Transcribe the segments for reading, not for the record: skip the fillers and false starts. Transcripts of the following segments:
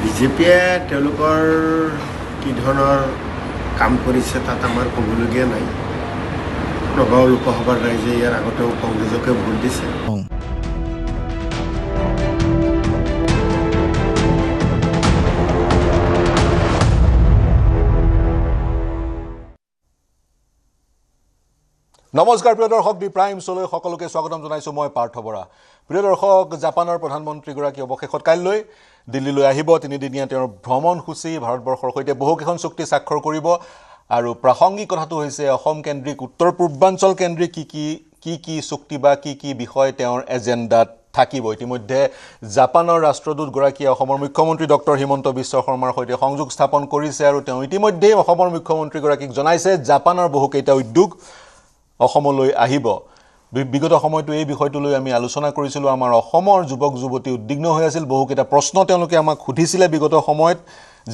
বিজেপিয়ে তেওঁলোকৰ কি ধৰণৰ কাম কৰিছে তাত আমাৰ ক'বলগীয়া নাই নগাঁও লোকসভাৰ ৰাইজে ইয়াৰ আগতেও কংগ্ৰেছকে ভোট দিছে নমস্কাৰ প্ৰিয় দৰ্শক দি প্ৰাইম শোলৈ সকলোকে স্বাগতম জনাইছো মই পাৰ্থবৰা প্ৰিয় দৰ্শক জাপানৰ প্ৰধানমন্ত্ৰী গৰাকী অৱশেষত কাইলৈ দিল্লীলৈ আহিব তিনিদিনীয়া তেওঁৰ ভ্ৰমণসূচী ভাৰতবৰ্ষৰ সৈতে বহুকেইখন চুক্তি স্বাক্ষৰ কৰিব আৰু প্ৰাসংগিক কথাটো হৈছে অসম কেন্দ্ৰিক উত্তৰ পূৰ্বাঞ্চল কেন্দ্ৰিক কি চুক্তি বা কি বিষয় তেওঁৰ এজেণ্ডাত থাকিব ইতিমধ্যে জাপানৰ ৰাষ্ট্ৰদূত গৰাকী অসমৰ মুখ্যমন্ত্ৰী ডক্টৰ হিমন্ত বিশ্ব শৰ্মাৰ সৈতে সংযোগ স্থাপন কৰিছে আৰু তেওঁ ইতিমধ্যে অসমৰ মুখ্যমন্ত্ৰী গৰাকীক জনাইছে জাপানৰ বহুকেইটা উদ্যোগ অসমলৈ আহিব বিগত সময়টো এই বিষয়টো লৈ আমি আলোচনা কৰিছিলো আমাৰ অসমৰ যুৱক যুৱতী উদ্বিগ্ন হৈ আছিল বহুকেইটা প্ৰশ্ন তেওঁলোকে আমাক সুধিছিলে বিগত সময়ত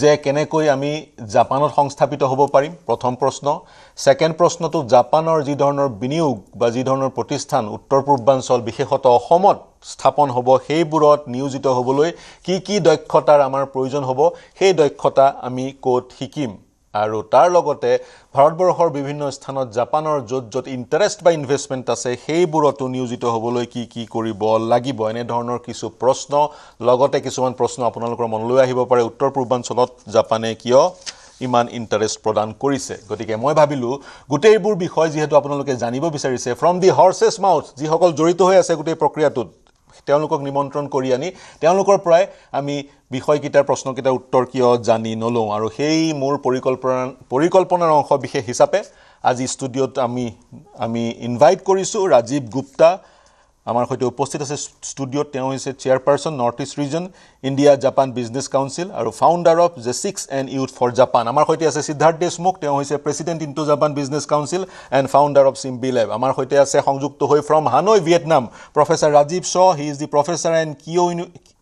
যে কেনেকৈ আমি জাপানত সংস্থাপিত হ'ব পাৰিম প্ৰথম প্ৰশ্ন সেকেন্ড প্ৰশ্নটো জাপানৰ যি ধৰণৰ বিনিয়োগ বা যি ধৰণৰ প্ৰতিষ্ঠান উত্তৰ পূৰ্বাঞ্চল বিশেষত অসমত স্থাপন হ'ব সেইবোৰত নিয়োজিত হ'বলৈ কি দক্ষতাৰ আমাৰ প্ৰয়োজন হ'ব সেই দক্ষতা আমি ক'ত শিকিম আৰু তাৰ লগতে ভাৰতবৰ্ষৰ বিভিন্ন স্থানত জাপানৰ য'ত ইন্টাৰেষ্ট বা ইনভেষ্টমেন্ট আছে সেইবোৰতো নিয়োজিত হ'বলৈ কি কৰিব লাগিব এনে ধৰণৰ কিছু প্ৰশ্ন লগতে কিছুমান প্ৰশ্ন আপোনালোকৰ মনলৈ আহিব পাৰে উত্তৰ পূৰ্বাঞ্চলত জাপানে কিয় ইমান ইন্টাৰেষ্ট প্ৰদান কৰিছে গতিকে মই ভাবিলো গোটেইবোৰ বিষয় যেহেতু আপোনালোকে জানিব বিচাৰিছে ফ্ৰম দি হৰ্সেছ মাউথ যিসকল জড়িত হৈ আছে গোটেই প্ৰক্ৰিয়াটোত তেওঁলোকক নিমন্ত্ৰণ কৰি আনি তেওঁলোকৰ পৰাই আমি বিষয়কিটাৰ প্ৰশ্নকিটাৰ উত্তৰ কিয় জানি নলওঁ আৰু সেই মোৰ পৰিকল্পনাৰ অংশ বিশেষ হিচাপে আজি ষ্টুডিঅ'ত আমি ইনভাইট কৰিছো ৰাজীৱ গুপ্তা আমাৰ সৈতে উপস্থিত আছে ষ্টুডিঅ'ত তেওঁ হৈছে chairperson north east region India Japan business council আৰু ফাউণ্ডাৰ অফ জেচিক্স এণ্ড ইউথ ফৰ জাপান আমাৰ সৈতে আছে সিদ্ধাৰ্থ দেশমুখ তেওঁ হৈছে president Indo Japan business council and founder of চিম্বি লেব আমাৰ সৈতে আছে সংযুক্ত হৈ from Hanoi Vietnam professor Rajib Shaw he is the professor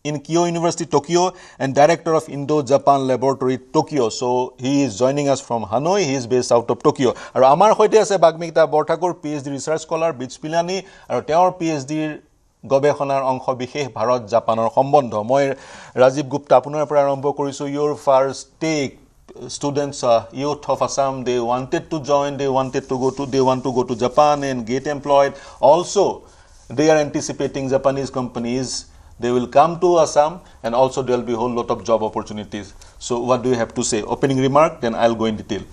in Kyoto University, Tokyo, and director of Indo-Japan Laboratory, Tokyo. So he is joining us from Hanoi. He is based out of Tokyo. And Amar hoite ase Bagmita Borthakur, PhD research scholar, Bits Pilani, and teor PhD গবেষণাৰ অংশ বিশেষ ভাৰত জাপানৰ সম্বন্ধ মই ৰাজীৱ গুপ্তা আপোনাৰ পৰা আৰম্ভ কৰিছো your first take students youth of Assam they want to go to Japan and get employed also they are anticipating Japanese companies they will come to Assam and also there will be a whole lot of job opportunities. So what do you have to say? Opening remark, then I'll go in detail.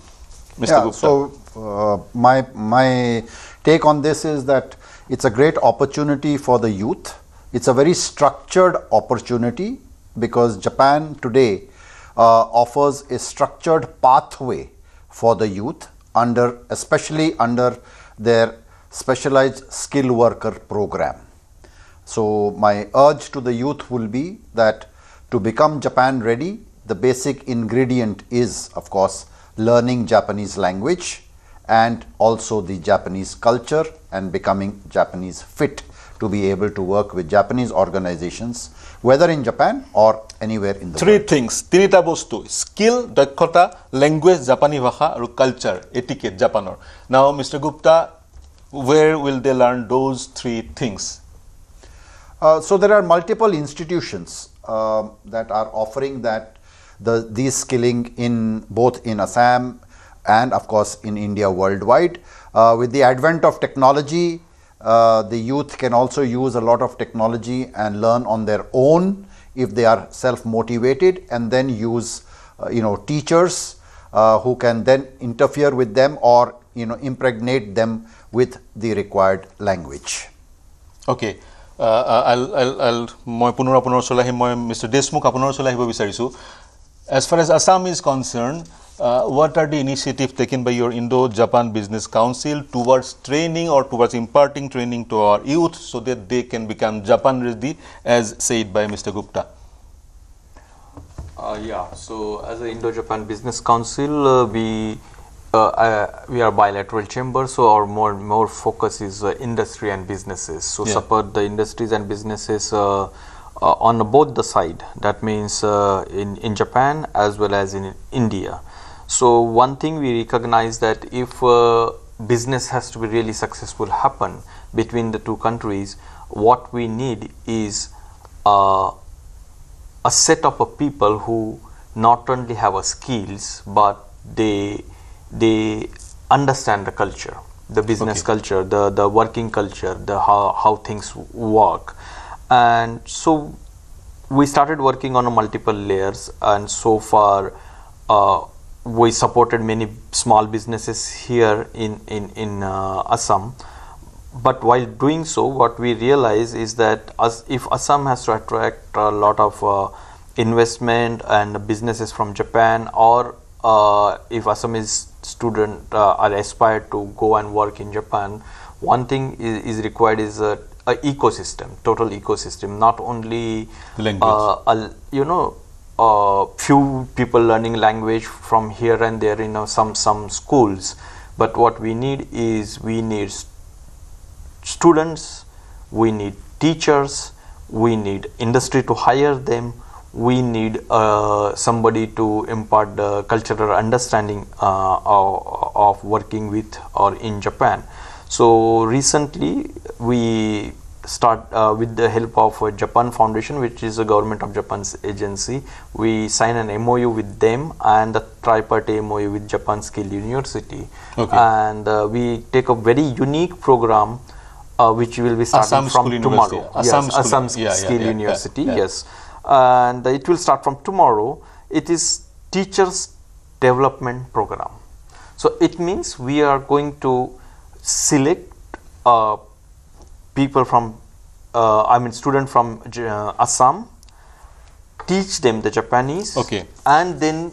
Mr. Gupta. So my take on this is that it's a great opportunity for the youth. It's a very structured opportunity because Japan today offers a structured pathway for the youth especially under their specialized skill worker program. So my urge to the youth will be that to become Japan ready, the basic ingredient is of course learning Japanese language and also the Japanese culture and becoming Japanese fit to be able to work with Japanese organizations whether in Japan or anywhere in the Three world. things, tinita bostu, skill, dakhota, language, Japanese bhasha, and culture, etiquette, Japanor. Now Mr. Gupta, where will they learn those three things? So there are multiple institutions that are offering these skilling in both in Assam and of course in India worldwide. With the advent of technology, the youth can also use a lot of technology and learn on their own if they are self-motivated and then use teachers who can then interfere with them or impregnate them with the required language. Okay. I'll মই পুনৰ আপোনাৰ ওচৰলৈ আহিম মই mister Deshmukh আপোনাৰ ওচৰলৈ আহিব বিচাৰিছো as far as Assam is concerned what are the initiatives taken by your Indo-Japan Business Council towards training or towards imparting training to our youth so that they can become Japan ready as said by Mr. Gupta? So as an Indo-Japan Business Council we are bilateral chamber, so our more focus is industry and businesses. So support the industries and businesses on both the side. That means in Japan as well as in India. So one thing we recognize that if business has to be really successful happen between the two countries, what we need is a set of people who not only have a skills, but they understand the culture, the business culture, the working culture, the how things work. And so we started working on a multiple layers, and so far we supported many small businesses here in Assam. But while doing so, what we realize is that if Assam has to attract a lot of investment and businesses from Japan, or if Assamese students are aspired to go and work in Japan, one thing is required is a ecosystem, total ecosystem, not only language. Few people learning language from here and there in some schools, but what we need is students, we need teachers, we need industry to hire them, we need somebody to impart the cultural understanding of working with or in Japan. So recently we start with the help of Japan Foundation, which is a government of Japan's agency. We sign an MOU with them and a tripartite MOU with Japan Skill University. And we take a very unique program which will be starting from tomorrow. Assam Skill University, yes. And it will start from tomorrow. It is Teachers Development Program. So it means we are going to select people from, student from Assam, teach them the Japanese, and then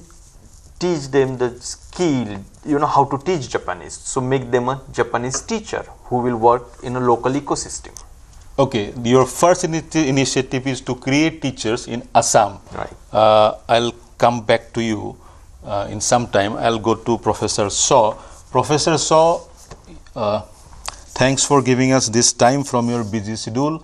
teach them the skill, how to teach Japanese. So make them a Japanese teacher who will work in a local ecosystem. Okay, your first initiative is to create teachers in Assam. Right. I'll come back to you in some time. I'll go to Professor Shaw. Professor Shaw, thanks for giving us this time from your busy schedule.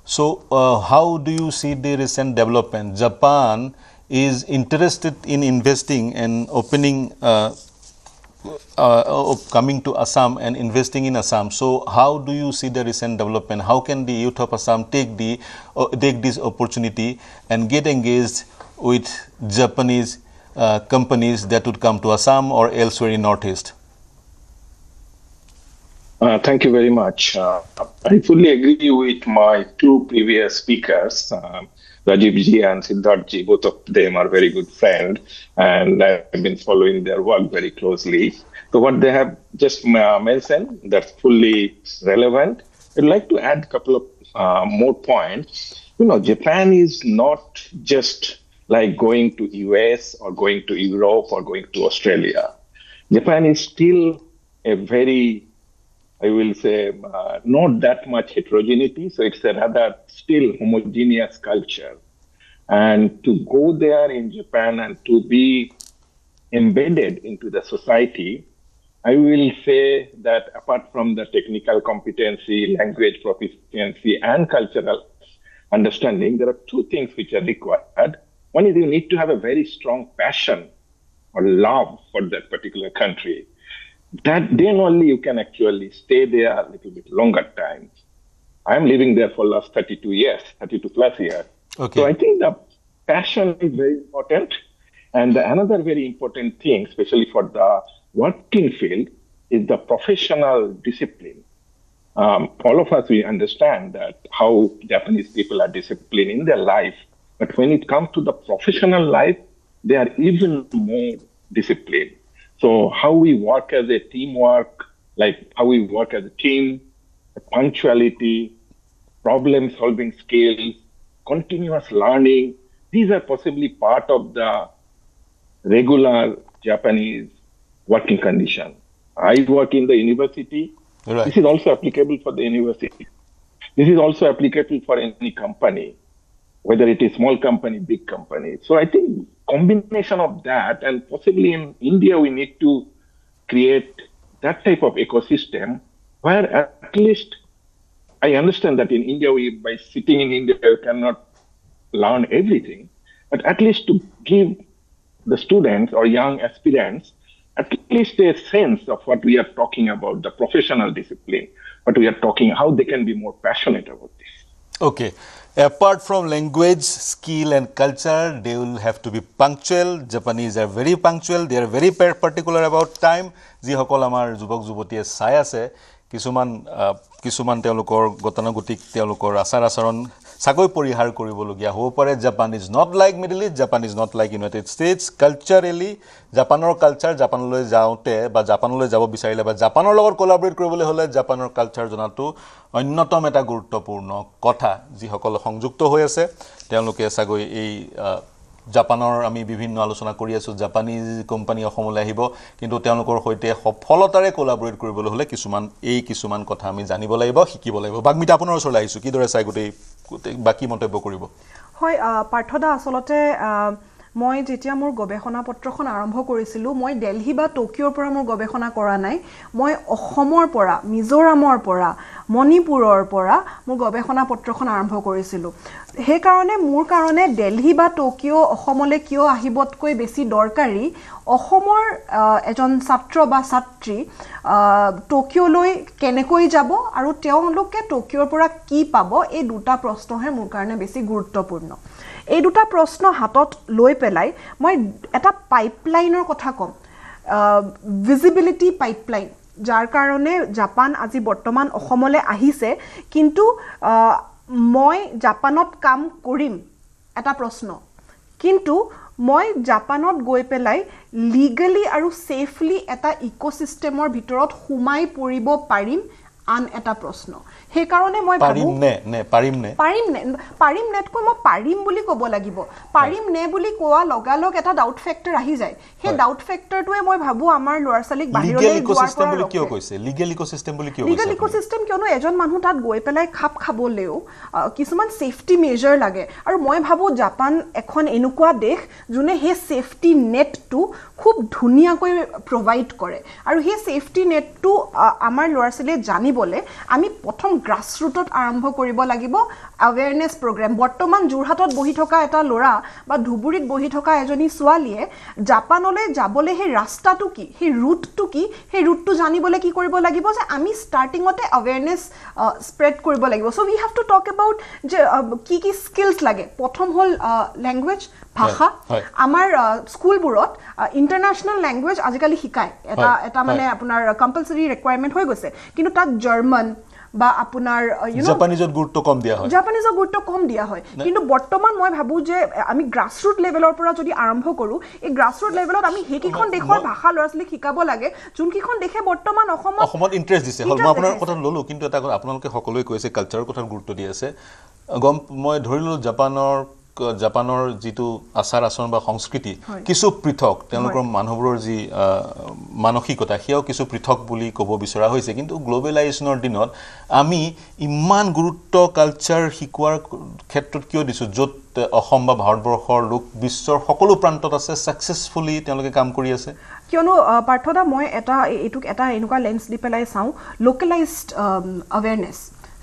So, how do you see the recent development? Japan is interested in investing and opening, coming to Assam and investing in Assam. So, how do you see the recent development? How can the youth of Assam take this opportunity and get engaged with Japanese companies that would come to Assam or elsewhere in Northeast? Thank you very much. I fully agree with my two previous speakers, Rajiv ji and Siddharth ji. Both of them are very good friends, and I've been following their work very closely. So what they have just mentioned, that's fully relevant. I'd like to add a couple of more points. Japan is not just like going to US or going to Europe or going to Australia. Japan is still a very, I will say, not that much heterogeneity. So it's a rather still homogeneous culture. And to go there in Japan and to be embedded into the society, I will say that apart from the technical competency, language proficiency, and cultural understanding, there are two things which are required. One is you need to have a very strong passion or love for that particular country. That then only you can actually stay there a little bit longer time. I'm living there for the last 32 plus years. So I think the passion is very important. And another very important thing, especially for the working field, is the professional discipline. All of us, we understand that how Japanese people are disciplined in their life. But when it comes to the professional life, they are even more disciplined. So how we work as a teamwork, like how we work as a team, punctuality, problem-solving skills, continuous learning, these are possibly part of the regular Japanese working condition. I work in the university. Right. This is also applicable for the university. This is also applicable for any company, whether it is small company, big company. So I think combination of that, and possibly in India, we need to create that type of ecosystem where at least I understand that in India, by sitting in India, you cannot learn everything, but at least to give the students or young aspirants at least a sense of what we are talking about, the professional discipline, what we are talking, how they can be more passionate about this. Okay. Apart from language, skill and culture, they will have to be punctual. Japanese are very punctual. They are very particular about time. যি সকল আমাৰ যুৱক যুৱতীয়ে চাই আছে কিছুমান তেওঁলোকৰ গতানুগতিক তেওঁলোকৰ আচাৰ আচৰণ চাকৈ পৰিহাৰ কৰিবলগীয়া হ'ব পাৰে. Japan is not like middle east, Japan is not like United states. Culturally জাপানৰ কালচাৰ জাপানলৈ যাওঁতে বা জাপানলৈ যাব বিচাৰিলে বা জাপানৰ লগত কোলাবৰেট কৰিবলৈ হ'লে জাপানৰ কালচাৰ জনাটো অন্যতম এটা গুৰুত্বপূৰ্ণ কথা. যিসকল সংযুক্ত হৈ আছে তেওঁলোকে চাগৈ এই জাপানৰ আমি বিভিন্ন আলোচনা কৰি আছোঁ. জাপানীজ কোম্পানী অসমলৈ আহিব, কিন্তু তেওঁলোকৰ সৈতে সফলতাৰে কোলাবৰেট কৰিবলৈ হ'লে কিছুমান কথা আমি জানিব লাগিব, শিকিব লাগিব. বাগ্মিতা আপোনাৰ ওচৰলৈ আহিছোঁ, কিদৰে চাই গোটেই বাকী মন্তব্য কৰিব? হয় পাৰ্থদা, আচলতে মই যেতিয়া মোৰ গৱেষণা পত্ৰখন আৰম্ভ কৰিছিলোঁ, মই দিল্লী বা টকিঅ'ৰ পৰা মোৰ গৱেষণা কৰা নাই. মই অসমৰ পৰা, মিজোৰামৰ পৰা, মণিপুৰৰ পৰা মোৰ গৱেষণা পত্ৰখন আৰম্ভ কৰিছিলোঁ. সেইকাৰণে মোৰ কাৰণে দিল্লী বা টকিঅ' অসমলৈ কিয় আহিবতকৈ বেছি দৰকাৰী, অসমৰ এজন ছাত্ৰ বা ছাত্ৰী টকিঅ'লৈ কেনেকৈ যাব আৰু তেওঁলোকে টকিঅ'ৰ পৰা কি পাব, এই দুটা প্ৰশ্নহে মোৰ কাৰণে বেছি গুৰুত্বপূৰ্ণ. এই দুটা প্ৰশ্ন হাতত লৈ পেলাই মই এটা পাইপলাইনৰ কথা ক'ম, ভিজিবিলিটি পাইপলাইন, যাৰ কাৰণে জাপান আজি বৰ্তমান অসমলৈ আহিছে. কিন্তু মই জাপানত কাম কৰিম এটা প্ৰশ্ন, কিন্তু মই জাপানত গৈ পেলাই লিগেলি আৰু ছেফলি এটা ইক'চিষ্টেমৰ ভিতৰত সোমাই পৰিব পাৰিম আন এটা প্ৰশ্ন. সেইকাৰণে মই পাৰিম নেতকৈ মই পাৰিম বুলি ক'ব লাগিব. পাৰিম নে বুলি কোৱা লগালগ এটা ডাউট ফেক্টৰ আহি যায়. সেই ডাউট ফেক্টৰটোৱে মই ভাবোঁ আমাৰ ল'ৰা ছোৱালীক বাহিৰলৈ যোৱাৰ পৰা ৰখায়. লিগেল ইক'চিষ্টেম কিয়নো এজন মানুহ তাত গৈ পেলাই খাপ খাবলৈও কিছুমান ছেফটি মেজাৰ লাগে. আৰু মই ভাবোঁ জাপান এখন এনেকুৱা দেশ যোনে সেই ছেফটি নেটটো খুব ধুনীয়াকৈ প্ৰভাইড কৰে. আৰু সেই ছেফটি নেটটো আমাৰ ল'ৰা ছোৱালীয়ে জানিবলৈ আমি প্ৰথম গ্ৰাছৰুটত আৰম্ভ কৰিব লাগিব আৱেৰনেছ প্ৰগ্ৰেম. বৰ্তমান যোৰহাটত বহি থকা এটা ল'ৰা বা ধুবুৰীত বহি থকা এজনী ছোৱালীয়ে জাপানলৈ যাবলৈ সেই ৰাস্তাটো কি, সেই ৰুটটো কি, সেই ৰুটটো জানিবলৈ কি কৰিব লাগিব যে আমি ষ্টাৰ্টিঙতে আৱেৰনেছ স্প্ৰেড কৰিব লাগিব. চ' উই হেভ টু টক এবাউট যে কি স্কিলছ লাগে. প্ৰথম হ'ল লেংগুৱেজ, ভাষা. আমাৰ স্কুলবোৰত ইণ্টাৰনেশ্যনেল লেংগুৱেজ আজিকালি শিকায়, এটা মানে আপোনাৰ কম্পালচৰি ৰিকুৱাৰমেণ্ট হৈ গৈছে. কিন্তু তাত জাৰ্মান বা আপোনাৰ জাপানীজত গুৰুত্ব কম দিয়া হয়. কিন্তু বৰ্তমান মই ভাবোঁ যে আমি গ্ৰাছৰুট লেভেলৰ পৰা যদি আৰম্ভ কৰোঁ, এই গ্ৰাছৰুট লেভেলত আমি সেইকেইখন দেশৰ ভাষা ল'ৰা ছোৱালীক শিকাব লাগে যোনকেইখন দেশে বৰ্তমান অসমত ইণ্টাৰেষ্ট দিছে. মই আপোনাৰ কথা ল'লোঁ, কিন্তু এটা কথা আপোনালোকে সকলোৱে কৈছে কালচাৰৰ কথাত গুৰুত্ব দি আছে. মই ধৰি ল'লোঁ জাপানৰ যিটো আচাৰ আচৰণ বা সংস্কৃতি কিছু পৃথক, তেওঁলোকৰ মানুহবোৰৰ যি মানসিকতা সেয়াও কিছু পৃথক বুলি ক'ব বিচৰা হৈছে. কিন্তু গ্ল'বেলাইজেশ্যনৰ দিনত আমি ইমান গুৰুত্ব কালচাৰ শিকোৱাৰ ক্ষেত্ৰত কিয় দিছোঁ, য'ত অসম বা ভাৰতবৰ্ষৰ লোক বিশ্বৰ সকলো প্ৰান্তত আছে, ছাকচেছফুলি তেওঁলোকে কাম কৰি আছে? কিয়নো পাৰ্থদা, মই এইটোক এটা এনেকুৱা লেন্স দি পেলাই চাওঁ, লোকেলাইজড আৱেৰনেছ.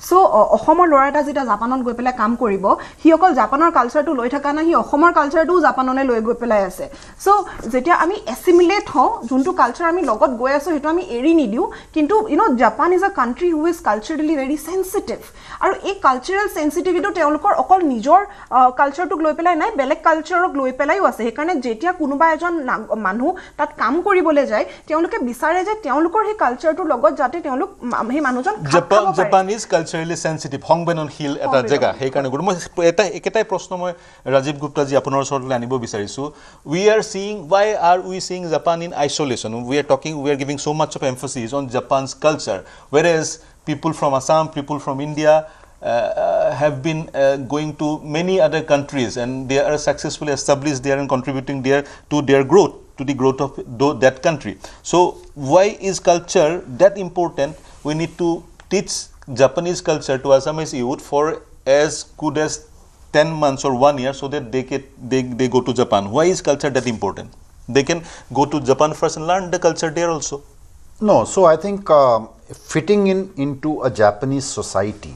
চ' অসমৰ ল'ৰা এটা যেতিয়া জাপানত গৈ পেলাই কাম কৰিব, সি অকল জাপানৰ কালচাৰটো লৈ থকা নাই, সি অসমৰ কালচাৰটোও জাপানলৈ লৈ গৈ পেলাই আছে. চ' যেতিয়া আমি এছিমিলেট হওঁ, যোনটো কালচাৰ আমি লগত গৈ আছোঁ সেইটো আমি এৰি নিদিওঁ. কিন্তু Japan is a country who is culturally very sensitive. আৰু এই কালচাৰেল চেঞ্চিটিভিটিটো তেওঁলোকৰ অকল নিজৰ কালচাৰটোক লৈ পেলাই নাই, বেলেগ কালচাৰক লৈ পেলাইও আছে. সেইকাৰণে যেতিয়া কোনোবা এজন মানুহ তাত কাম কৰিবলৈ যায়, তেওঁলোকে বিচাৰে যে তেওঁলোকৰ সেই কালচাৰটোৰ লগত যাতে তেওঁলোক সেই মানুহজন জাপানীজ কালচাৰেলি চেঞ্চিটিভ, সংবেদনশীল এটা জেগা. সেইকাৰণে মই একেটাই প্ৰশ্ন মই ৰাজীৱ গুপ্তাজী আপোনাৰ ওচৰলৈ আনিব বিচাৰিছোঁ. We are seeing Japan in isolation. We are giving so much of emphasis on Japan's culture, whereas people from Assam, people from India have been going to many other countries and they are successfully established there and contributing there to their growth, to the growth of that country. So why is culture that important? We need to teach Japanese culture to Assamese youth for as good as 10 months or 1 year so that they go to Japan. Why is culture that important? They can go to Japan first and learn the culture there also. No, so I think fitting into a Japanese society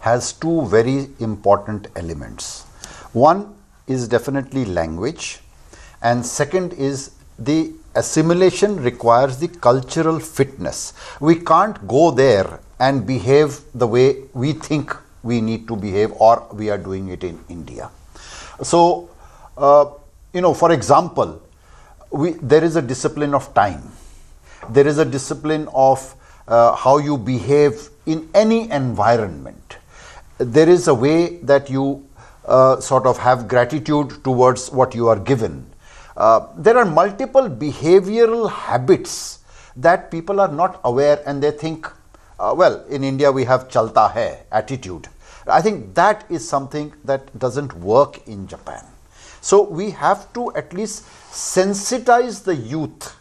has two very important elements. One is definitely language, and second is the assimilation requires the cultural fitness. We can't go there and behave the way we think we need to behave, or we are doing it in India. So, for example, there is a discipline of time. There is a discipline of how you behave in any environment. There is a way that you sort of have gratitude towards what you are given. There are multiple behavioral habits that people are not aware, and they think, well, in India we have chalta hai attitude. I think that is something that doesn't work in Japan. So we have to at least sensitize the youth.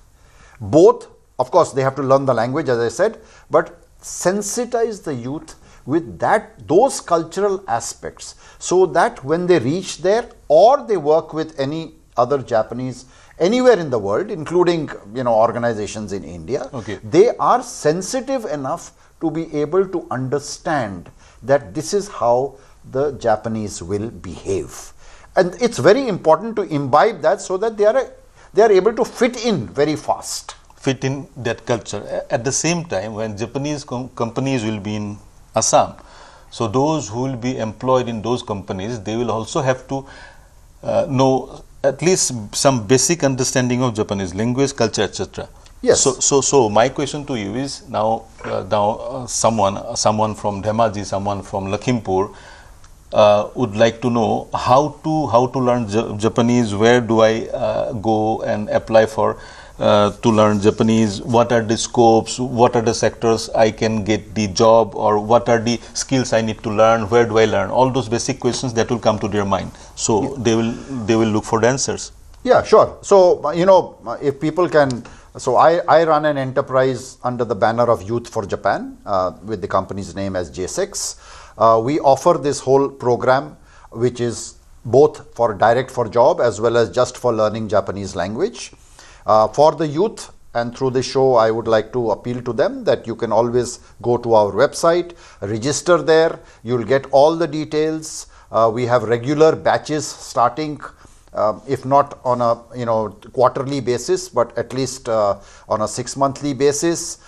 Both, of course, they have to learn the language, as I said, but sensitize the youth with those cultural aspects, so that when they reach there, or they work with any other Japanese anywhere in the world, including organizations in India, they are sensitive enough to be able to understand that this is how the Japanese will behave. And it's very important to imbibe that, so that they are able to fit in very fast. Fit in that culture. At the same time, when Japanese companies will be in Assam, so those who will be employed in those companies, they will also have to know at least some basic understanding of Japanese language, culture, etc. Yes. So my question to you is, now someone from Dhemaji, someone from Lakhimpur would like to know how to learn Japanese. Where do I go and apply for to learn Japanese? What are the scopes? What are the sectors I can get the job, or what are the skills I need to learn? Where do I learn? All those basic questions that will come to their mind. So they will look for the answers. Yeah, sure. So if people can. So I run an enterprise under the banner of Youth for Japan, with the company's name as J6. We offer this whole program, which is both for direct for job as well as just for learning Japanese language. For the youth, and through the show, I would like to appeal to them that you can always go to our website, register there. You'll get all the details. We have regular batches starting, if not on a quarterly basis, but at least on a 6-monthly basis.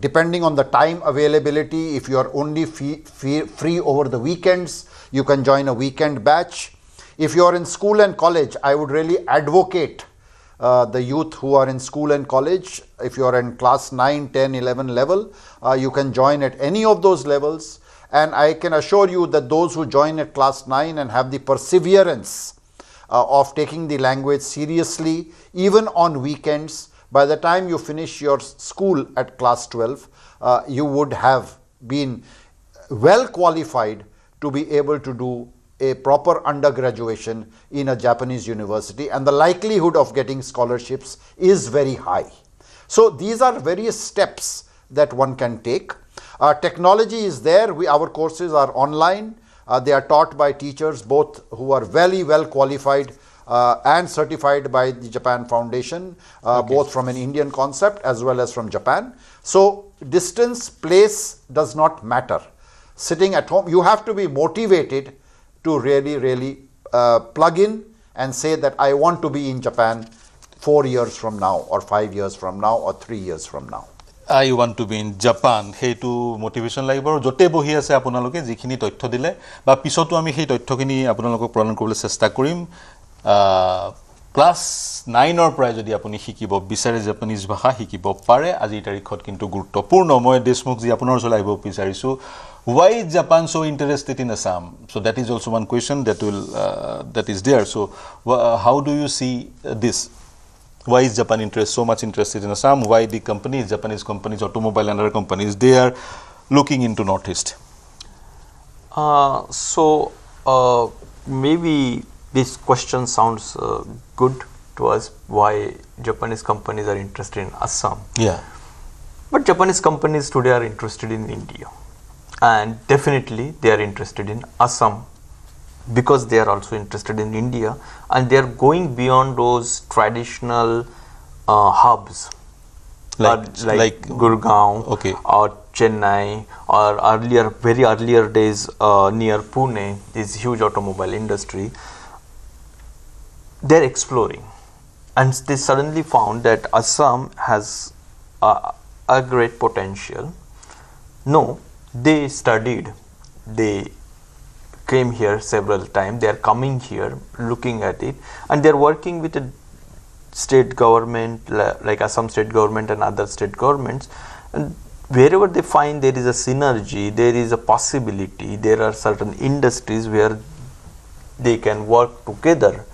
Depending on the time availability, if you are only free over the weekends, you can join a weekend batch. If you are in school and college, I would really advocate the youth who are in school and college. If you are in class 9, 10, 11 level, you can join at any of those levels. And I can assure you that those who join at class 9 and have the perseverance of taking the language seriously, even on weekends, by the time you finish your school at class 12, you would have been well qualified to be able to do a proper undergraduation in a Japanese university, and the likelihood of getting scholarships is very high. So these are various steps that one can take. Technology is there. Our courses are online. They are taught by teachers both who are very well qualified and certified by the Japan Foundation, both from an Indian concept as well as from Japan. So distance, place does not matter. Sitting at home, you have to be motivated to really plug in and say that I want to be in Japan 4 years from now, or 5 years from now, or 3 years from now. I want to be in Japan. Heitu motivation লাগিব আৰু জতে বহি আছে আপোনালোকে যিখিনি তথ্য দিলে বা পিছতো আমি সেই তথ্যখিনি আপোনালোকক প্ৰদান কৰিবলৈ চেষ্টা কৰিম। ক্লাছ 9 ৰ পৰাই যদি আপুনি শিকিব বিচাৰে জাপানীজ ভাষা শিকিব পাৰে, আজিৰ তাৰিখত কিন্তু গুৰুত্বপূৰ্ণ। মই দেশমুখ যি আপোনাৰ ওচৰলৈ আহিব বিচাৰিছো, why is Japan so interested in Assam? So that is also one question that is there. So how do you see this? Why is Japan so much interested in Assam? Why the companies, Japanese companies, automobile and other companies, they are looking into Northeast? Maybe this question sounds good to us, why Japanese companies are interested in Assam. Yeah. But Japanese companies today are interested in India. And definitely they are interested in Assam, because they are also interested in India, and they are going beyond those traditional hubs like Gurgaon, or Chennai, or very earlier days near Pune, this huge automobile industry. They are exploring, and they suddenly found that Assam has a great potential. No, they studied they came here several times. They are coming here, looking at it, and they are working with a state government like Assam state government and other state governments, and wherever they find there is a synergy, there is a possibility, there are certain industries where they can work together,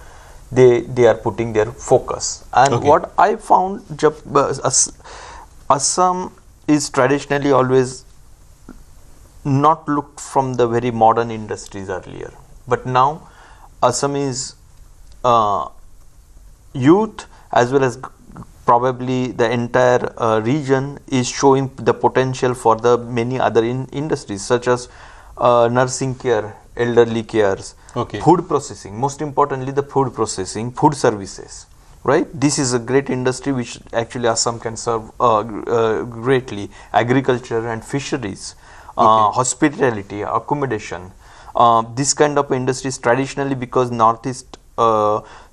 they are putting their focus. And what I found, Assam is traditionally always not looked from the very modern industries earlier, but now Assamese youth as well as probably the entire region is showing the potential for the many other industries such as nursing care, elderly cares, food processing, most importantly the food processing, food services, right? This is a great industry which actually Assam can serve greatly, agriculture and fisheries, hospitality, accommodation, this kind of industries traditionally, because Northeast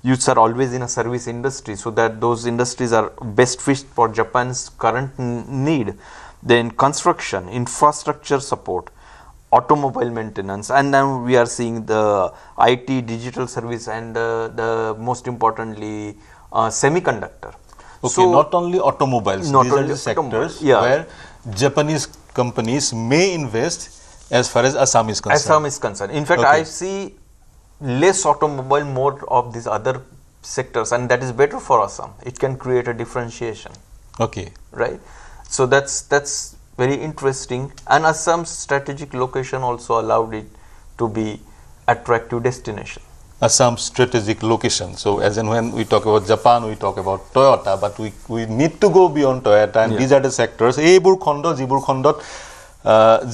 youths are always in a service industry, so that those industries are best fit for Japan's current need. Then construction, infrastructure support, automobile maintenance, and now we are seeing the IT, digital service, and the most importantly semiconductor. So not only automobiles, these are the sectors where Japanese companies may invest as far as Assam is concerned. Assam is concerned. In fact, I see less automobile, more of these other sectors, and that is better for Assam. It can create a differentiation. Right. So that's very interesting, and Assam's strategic location also allowed it to be attractive destination. Assam's strategic location. So as and when we talk about Japan, we talk about Toyota, but we need to go beyond Toyota, and these are the sectors. Eibur khondo, jibur khondot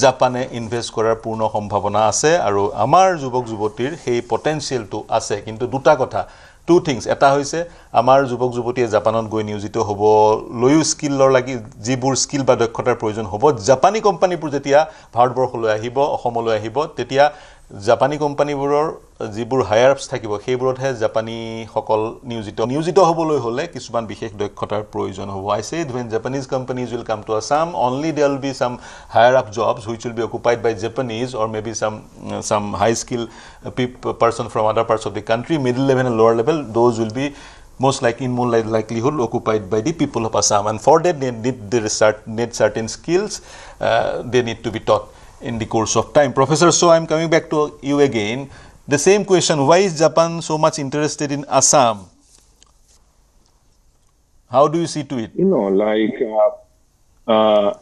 জাপানে invest কৰাৰ পূৰ্ণ সম্ভাৱনা আছে আৰু আমাৰ যুৱক যুৱতীৰ সেই পটেনশিয়ালটো আছে কিন্তু দুটা কথা টু থিংস এটা হৈছে আমাৰ যুৱক যুৱতীয়ে জাপানত গৈ নিয়োজিত হ'ব লয়ু স্কিলৰ লাগি যিবোৰ স্কিল বা দক্ষতাৰ প্ৰয়োজন হ'ব জাপানী কোম্পানীবোৰ যেতিয়া ভাৰতবৰ্ষলৈ আহিব অসমলৈ আহিব তেতিয়া জাপানী কোম্পানীবোৰৰ যিবোৰ হায়াৰ আপছ থাকিব সেইবোৰতহে জাপানী সকল নিয়োজিত হ'বলৈ হলে কিছুমান বিশেষ দক্ষতাৰ প্ৰয়োজন হ'ব I said when Japanese companies will come to Assam only there will be some higher up jobs which will be occupied by Japanese or maybe some high skill person from other parts of the country middle level and lower level those will be most likely in more likelihood occupied by the people of Assam and for that they need certain skills they need to be taught in the course of time. Professor, so I'm coming back to you again. The same question, why is Japan so much interested in Assam? How do you see to it? You know, like,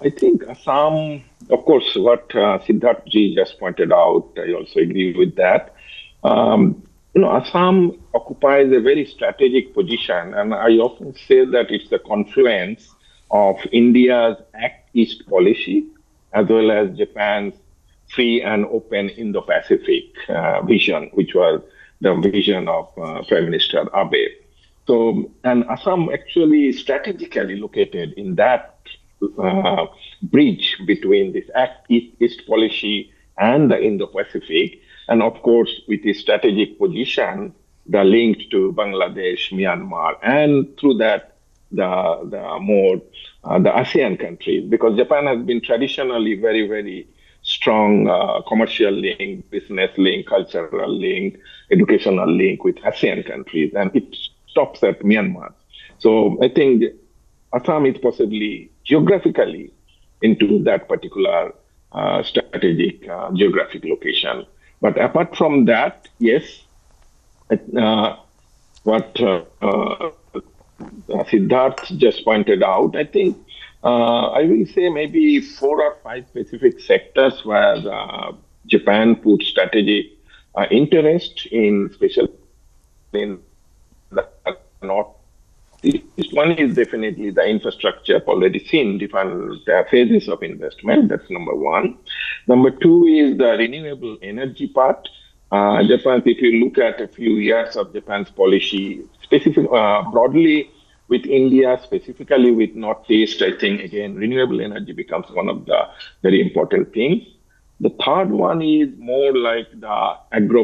I think Assam, of course, what Siddharth ji just pointed out, I also agree with that. You know, Assam occupies a very strategic position, and I often say that it's the confluence of India's Act East policy as well as Japan's free and open Indo-Pacific vision, which was the vision of Prime Minister Abe. So, and Assam actually strategically located in that bridge between this Act East policy and the Indo-Pacific, and of course, with its strategic position, the link to Bangladesh, Myanmar, and through that, the ASEAN countries, because Japan has been traditionally very, very strong commercial link, business link, cultural link, educational link with ASEAN countries, and it stops at Myanmar. So I think Assam is possibly geographically into that particular strategic geographic location. But apart from that, yes, what Siddharth just pointed out, I think I will say maybe 4 or 5 specific sectors where Japan put strategic interest in, especially in the Northeast. One is definitely the infrastructure, already seen different phases of investment. That's number one. Number 2 is the renewable energy part. Japan, if you look at a few years of Japan's policy, specific broadly with India, specifically with Northeast, I think again renewable energy becomes one of the very important things. The third one is more like the agro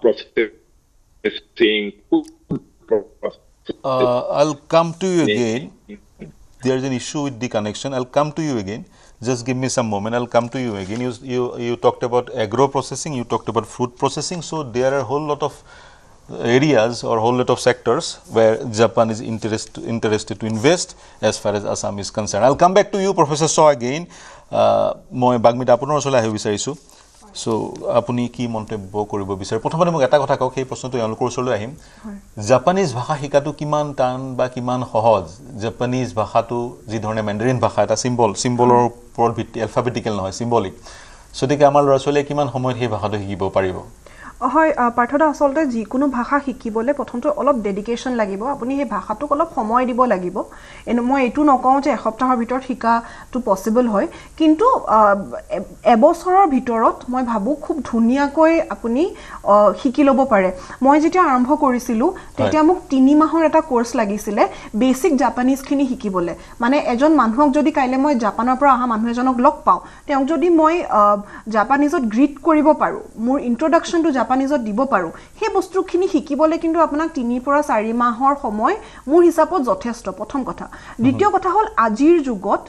processing. I'll come to you again. There's an issue with the connection. I'll come to you again. Just give me some moment. I'll come to you again. You talked about agro processing. You talked about fruit processing. So there are a whole lot of areas or whole lot of sectors where Japan is interested to invest as far as Assam is concerned. I'll come back to you, Professor Shaw, again. Moi bagmita apunar osole ahi bisarisu. So apuni ki montebbo koribo bisare. Prothomate mok eta kotha kok ei proshno to yalokor osole ahim. Japanese bhasha hikatu kiman tan ba kiman sohoj. Japanese bhasha tu ji dhorone Mandarin bhasha eta symbolor upor alphabetical nohoy, symbolic. So deke amar lora chole kiman samoy he bhasha tu hikibo paribo. হয় পাঠদা আসলতে যিকোনো ভাষা শিকিবলৈ প্ৰথমতে অলপ dedication লাগিব আপুনি সেই ভাষাটোক অলপ সময় দিব লাগিব এনে মই এটু নকওঁ যে এসপ্তাহৰ ভিতৰত শিকাটো পসিবল হয় কিন্তু এবছৰৰ ভিতৰত মই ভাবো খুব ধুনিয়াকৈ আপুনি শিকি ল'ব পাৰে মই যেতিয়া আৰম্ভ কৰিছিলো তেতিয়া মোক 3 মাহৰ এটা কোৰ্স লাগিছিলে বেসিক জাপানিজ খিনি শিকিবলৈ মানে এজন মানুহক যদি কাইলে মই জাপানৰ পৰা আহা মানুহ এজনক লগ পাওঁ তেওঁ যদি মই জাপানিজত গ্ৰীট কৰিব পাৰো মোৰ ইন্ট্ৰোডাকশন টু জাপানিজত দিব পাৰো সেই বস্তুখিনি শিকিবলৈ কিন্তু আপোনাক 3 পৰা 4 মাহৰ সময় মোৰ হিচাপত যথেষ্ট প্ৰথম কথা দ্বিতীয় কথা হল আজিৰ যুগত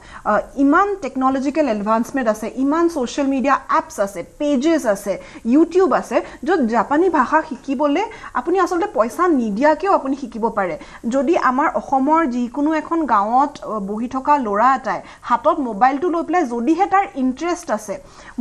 ইমান টেকনলজিক্যাল এডভান্সমেন্ট আছে ইমান সোশ্যাল মিডিয়া এপস আছে পেজেস আছে ইউটিউব আছে যত জাপানী ভাষা শিকিবলৈ আপুনি আসলে পইচা নিদিয়াকেও আপুনি শিকিব পাৰে যদি আমাৰ অসমৰ যিকোনো এখন গাঁৱত বহি থকা লৰা এটাই হাতত মোবাইলটো লৈ প্লাই যদিহে তাৰ ইন্টাৰেষ্ট আছে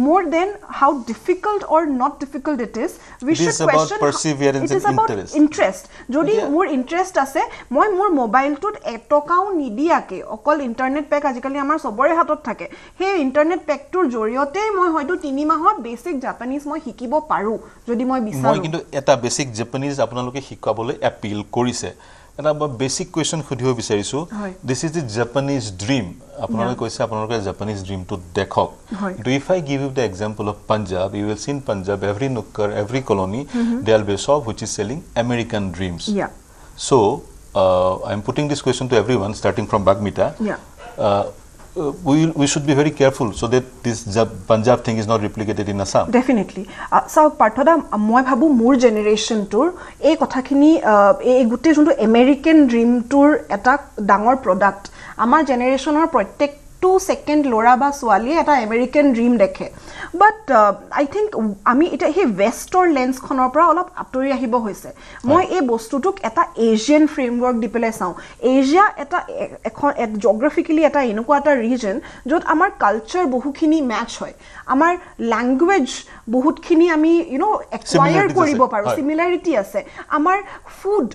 more than how difficult or not difficult it is we should question perseverance and interest interest jodi more interest ase moi mor mobile tut etokau nidiake okol internet pack ajikali amar sobore hatot thake he internet pack tur joriote moi hoyto 3 mahot basic japanese moi hikibo paru jodi moi bisaru moi kintu eta basic japanese apnaloke hikabole appeal korise এটা basic question খুদিও বিচাৰিছো this is the Japanese dream আপোনালোকে কৈছে আপোনালোকে Japanese dream to দেখক do if I give you the example of Punjab you will see in Punjab every নুক্কর every colony there be shop which is selling American dreams so I am putting this question to everyone starting from বাগমিতা we should be very careful so that this Punjab thing is not replicated in Assam. Definitely. So Parthoda moi bhabu mur generation tour ei kotha khini ei gutte junto American dream tour eta dangor product amar generation or protect 2 second lora ba swali eta American dream dekhe but I think ami eta he western lens khonor pora olop atori ahibo hoise moi ei bostutuk eta Asian framework dipele saw Asia eta geographically eta enuko eta region jot amar culture bohu khini match hoy amar language বহুত khini ami acquire koribo paro similarity ase amar food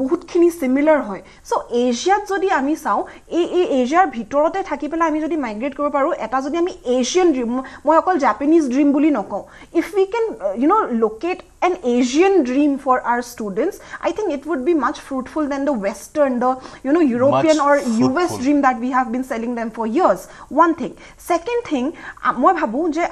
বহুত খিনি similar হয় so এশিয়াত যদি আমি চাও এই এশিয়ার ভিতৰতে থাকি পেলা আমি যদি মাইগ্ৰেট কৰিব পাৰো এটা যদি আমি এশিয়ান ড্রিম মই অকল জাপানিজ ড্রিম বুলি নকওঁ if we can locate an Asian dream for our students I think it would be much fruitful than the western the European or US dream that we have been selling them for years one thing second thing মই ভাবো যে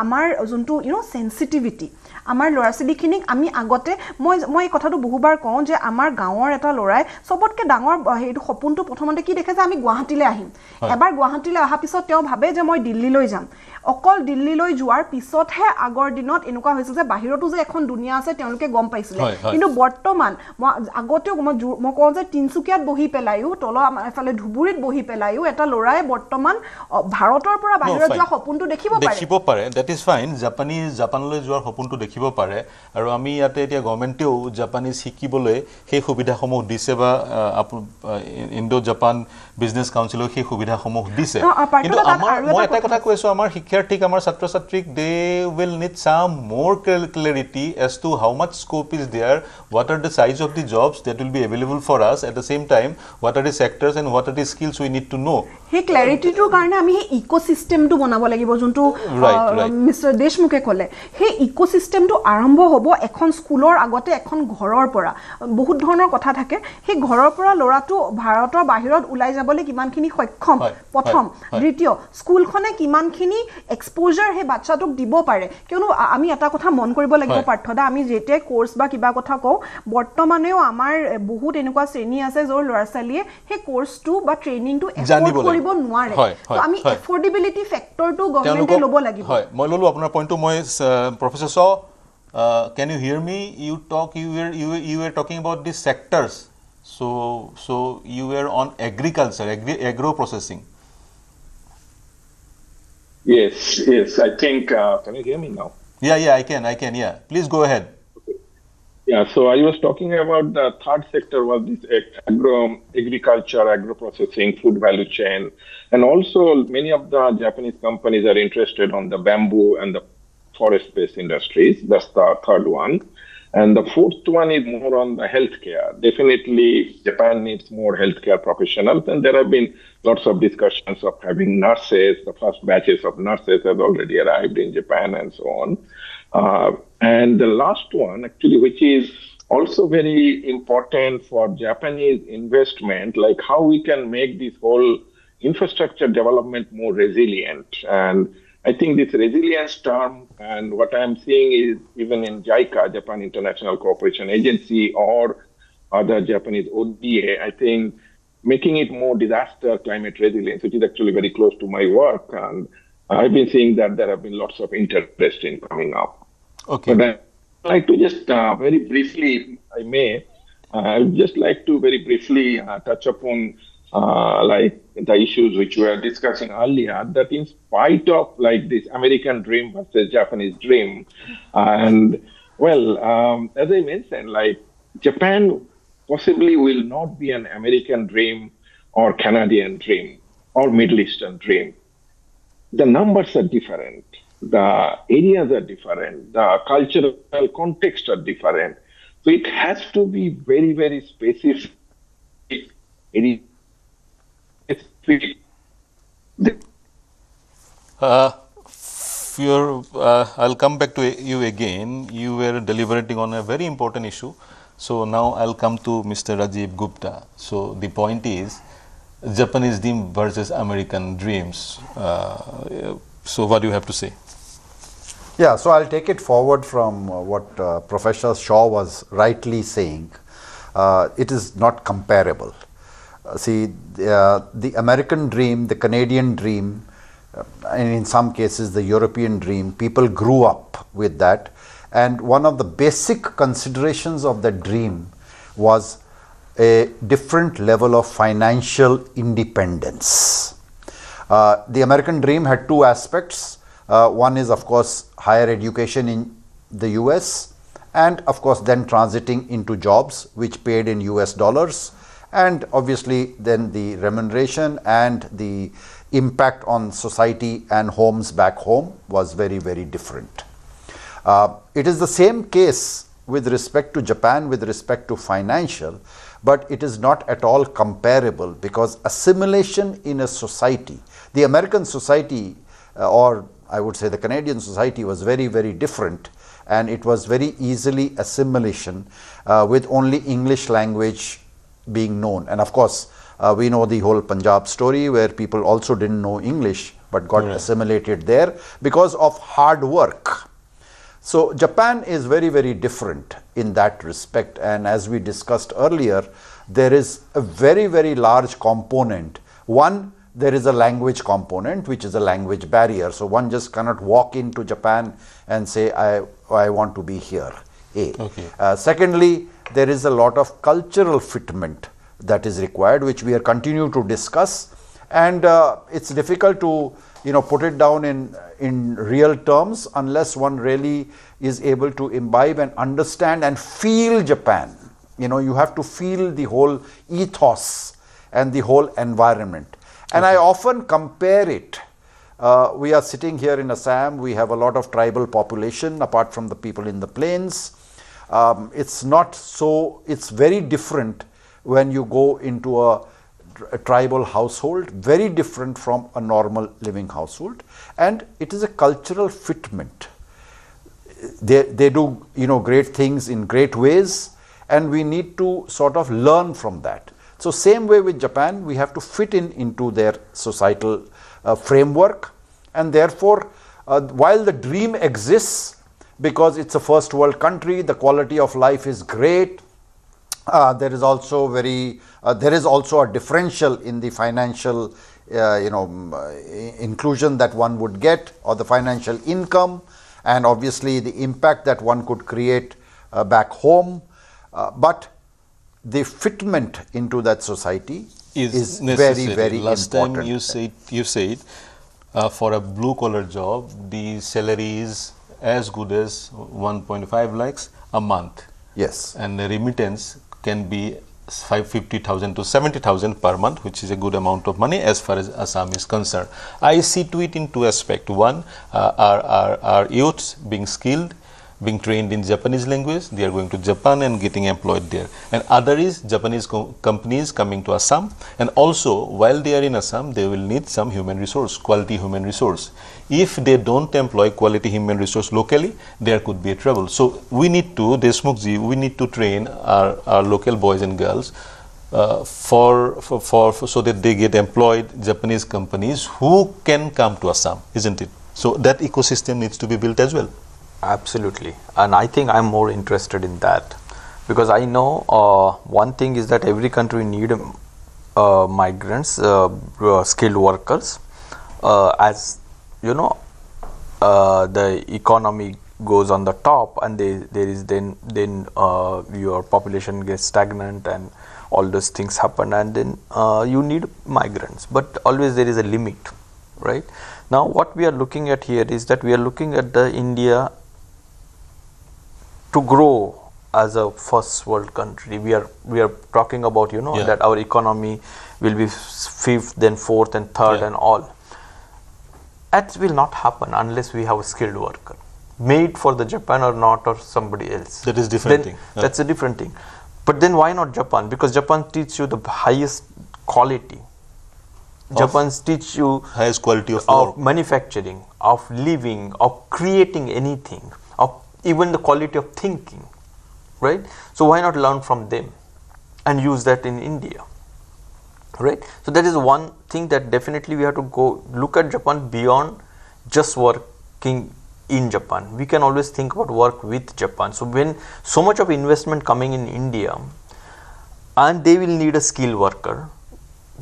আমাৰ যোনটো sensitivity আমাৰ লৰাছলিখিনিক আমি আগতে মই এই কথাটো বহুবাৰ কওঁ যে আমাৰ গাঁৱৰ এটা লৰাই সবতকে ডাঙৰ হেতু সপোনটো প্ৰথমতে কি দেখে যে আমি গুৱাহাটীলৈ আহিম এবাৰ গুৱাহাটীলৈ অহা পিছত তেওঁ ভাবে যে মই দিল্লীলৈ যাম অকল দিল্লীলৈ যোৱাৰ পিছতহে আগৰ দিনত এনেকুৱা হৈছে যে বাহিৰতো যে এখন দুনিয়া আছে তেওঁলোকে গম পাইছিলে কিন্তু বৰ্তমান আগতেও মই কওঁ যে তিনচুকীয়াত বহি পেলাইও তল এফালে ধুবুৰীত বহি পেলাইও এটা লৰাই বৰ্তমান ভাৰতৰ পৰা বাহিৰত যোৱা সপোনটো দেখিব পাৰে দ্যাট ইজ ফাইন জাপানলৈ যোৱাৰ সপোনটো দেখিব পাৰে আৰু আমি ইয়াতে এতিয়া গভৰ্ণমেণ্টেও জাপানিজ শিকিবলৈ সেই সুবিধাসমূহ দিছে বা ইণ্ডো জাপান বিজনেছ কাউন্সিলৰ সেই সুবিধাসমূহ দিছে কিন্তু মই এটা কথা কৈছো আমাৰ শিক্ষাৰ্থীক আমাৰ ছাত্ৰ-ছাত্ৰীক দে উইল নিড সাম মোৰ clarity as to how much scope is there what are the size of the jobs that will be available for us at the same time what are the sectors and what are the skills we need to know he clarity to karone ami he ecosystem to banabo lagibo juntu Mr Deshmukhe kole he ecosystem to arambho hobo ekhon schoolor agote ekhon ghoror pora bahut dhonor kotha thake he ghoror pora lora to bharator bahirot ulai jabole kiman khini sokkhom prothom ditiyo school khone kiman khini exposure he bachcha tok dibo pare kionu ami eta kotha mon koribo lagibo পাঠদা আমি যেতে course বা কিবা কথা কও বৰ্তমানেও আমাৰ বহুত এনেকুৱা শ্ৰেণী আছে যৰ লৰাছালিয়ে হে কোৰ্সটো বা ট্ৰেইনিংটো এফৰ্ড কৰিব নোৱাৰে তো আমি এফৰ্ডেবিলিটি ফ্যাক্টৰটো গভৰ্ণমেন্টে ল'ব লাগিব হয় মই ললো আপোনাৰ পইণ্টটো মই প্ৰফেসৰ শ can you hear me you were talking about these sectors so you were on agriculture agro processing Yes, yes. I think, can you hear me now? Yeah, I can, yeah. Please go ahead. Yeah, so I was talking about the third sector was this agriculture, agro-processing, food value chain. And also many of the Japanese companies are interested on the bamboo and the forest-based industries. That's the third one. And the fourth one is more on the healthcare. Definitely, Japan needs more healthcare professionals. And there have been lots of discussions of having nurses. The first batches of nurses have already arrived in Japan and so on. And the last one, actually, which is also very important for Japanese investment, like how we can make this whole infrastructure development more resilient. And I think this resilience term, and what I'm seeing is even in JICA, Japan International Cooperation Agency, or other Japanese ODA, I think making it more disaster climate resilience, which is actually very close to my work. And I've been seeing that there have been lots of interest in coming up. Okay. But I'd like to just very briefly, I'd just like to very briefly touch upon like the issues which we were discussing earlier, that in spite of like this American dream versus Japanese dream, and well, as I mentioned, like Japan possibly will not be an American dream or Canadian dream or Middle Eastern dream. The numbers are different, the areas are different, the cultural context are different. So it has to be very, very specific. I'll come back to you again. You were deliberating on a very important issue. So now I'll come to Mr. Rajiv Gupta. So the point is Japanese dream versus American dreams. So what do you have to say? Yeah, so I'll take it forward from what Professor Shaw was rightly saying. It is not comparable. See, the American dream, the Canadian dream, and in some cases the European dream, people grew up with that. And one of the basic considerations of the dream was a different level of financial independence. The American dream had two aspects. One is, of course, higher education in the US, and of course then transiting into jobs which paid in US dollars, and obviously then the remuneration and the impact on society and homes back home was very, very different. It is the same case with respect to Japan, with respect to financial, but it is not at all comparable, because assimilation in a society, the American society, or I would say the Canadian society, was very, very different, and it was very easily assimilation with only English language being known. And of course, we know the whole Punjab story where people also didn't know English but got assimilated there because of hard work. So Japan is very, very different in that respect, and as we discussed earlier, there is a very, very large component. One, there is a language component, which is a language barrier. So one just cannot walk into Japan and say, I want to be here. Secondly, there is a lot of cultural fitment that is required, which we are continue to discuss, and it's difficult to put it down in real terms unless one really is able to imbibe and understand and feel Japan. You have to feel the whole ethos and the whole environment. And I often compare it. We are sitting here in Assam. We have a lot of tribal population apart from the people in the plains. It's not so, it's very different when you go into a tribal household, very different from a normal living household, and it is a cultural fitment. They do great things in great ways, and we need to sort of learn from that. So same way with Japan, we have to fit into their societal framework, and therefore while the dream exists, because it's a first world country, the quality of life is great, there is also a differential in the financial inclusion that one would get, or the financial income, and obviously the impact that one could create back home, but the fitment into that society is very, very Last important. time you said for a blue collar job, the salary is as good as 1.5 lakhs a month. Yes. And the remittance can be 550,000 to 70,000 per month, which is a good amount of money as far as Assam is concerned. I see to it in two aspects. One, our youths being skilled, being trained in Japanese language, they are going to Japan and getting employed there. And other is Japanese companies coming to Assam, and also while they are in Assam, they will need some human resource, quality human resource. If they don't employ quality human resource locally, there could be a trouble. So we need to, Deshmukhji, we need to train our local boys and girls so that they get employed Japanese companies who can come to Assam, isn't it? So that ecosystem needs to be built as well. Absolutely, and I think I'm more interested in that, because I know one thing is that every country need migrants, skilled workers, as you know, the economy goes on the top, and there is then your population gets stagnant and all those things happen, and then you need migrants, but always there is a limit, right? Now what we are looking at here is that we are looking at the India to grow as a first world country. We are talking about, you know, that our economy will be fifth, then fourth and third and all. That will not happen unless we have a skilled worker, made for the Japan or not, or somebody else. That is different thing. That's a different thing. But then why not Japan? Because Japan teaches you the highest quality. Japan teach you highest quality of manufacturing, of living, of creating anything, of even the quality of thinking, right? So why not learn from them and use that in India, right? So that is one thing that definitely we have to go look at Japan beyond just working in Japan. We can always think about work with Japan. So when so much of investment coming in India, and they will need a skilled worker,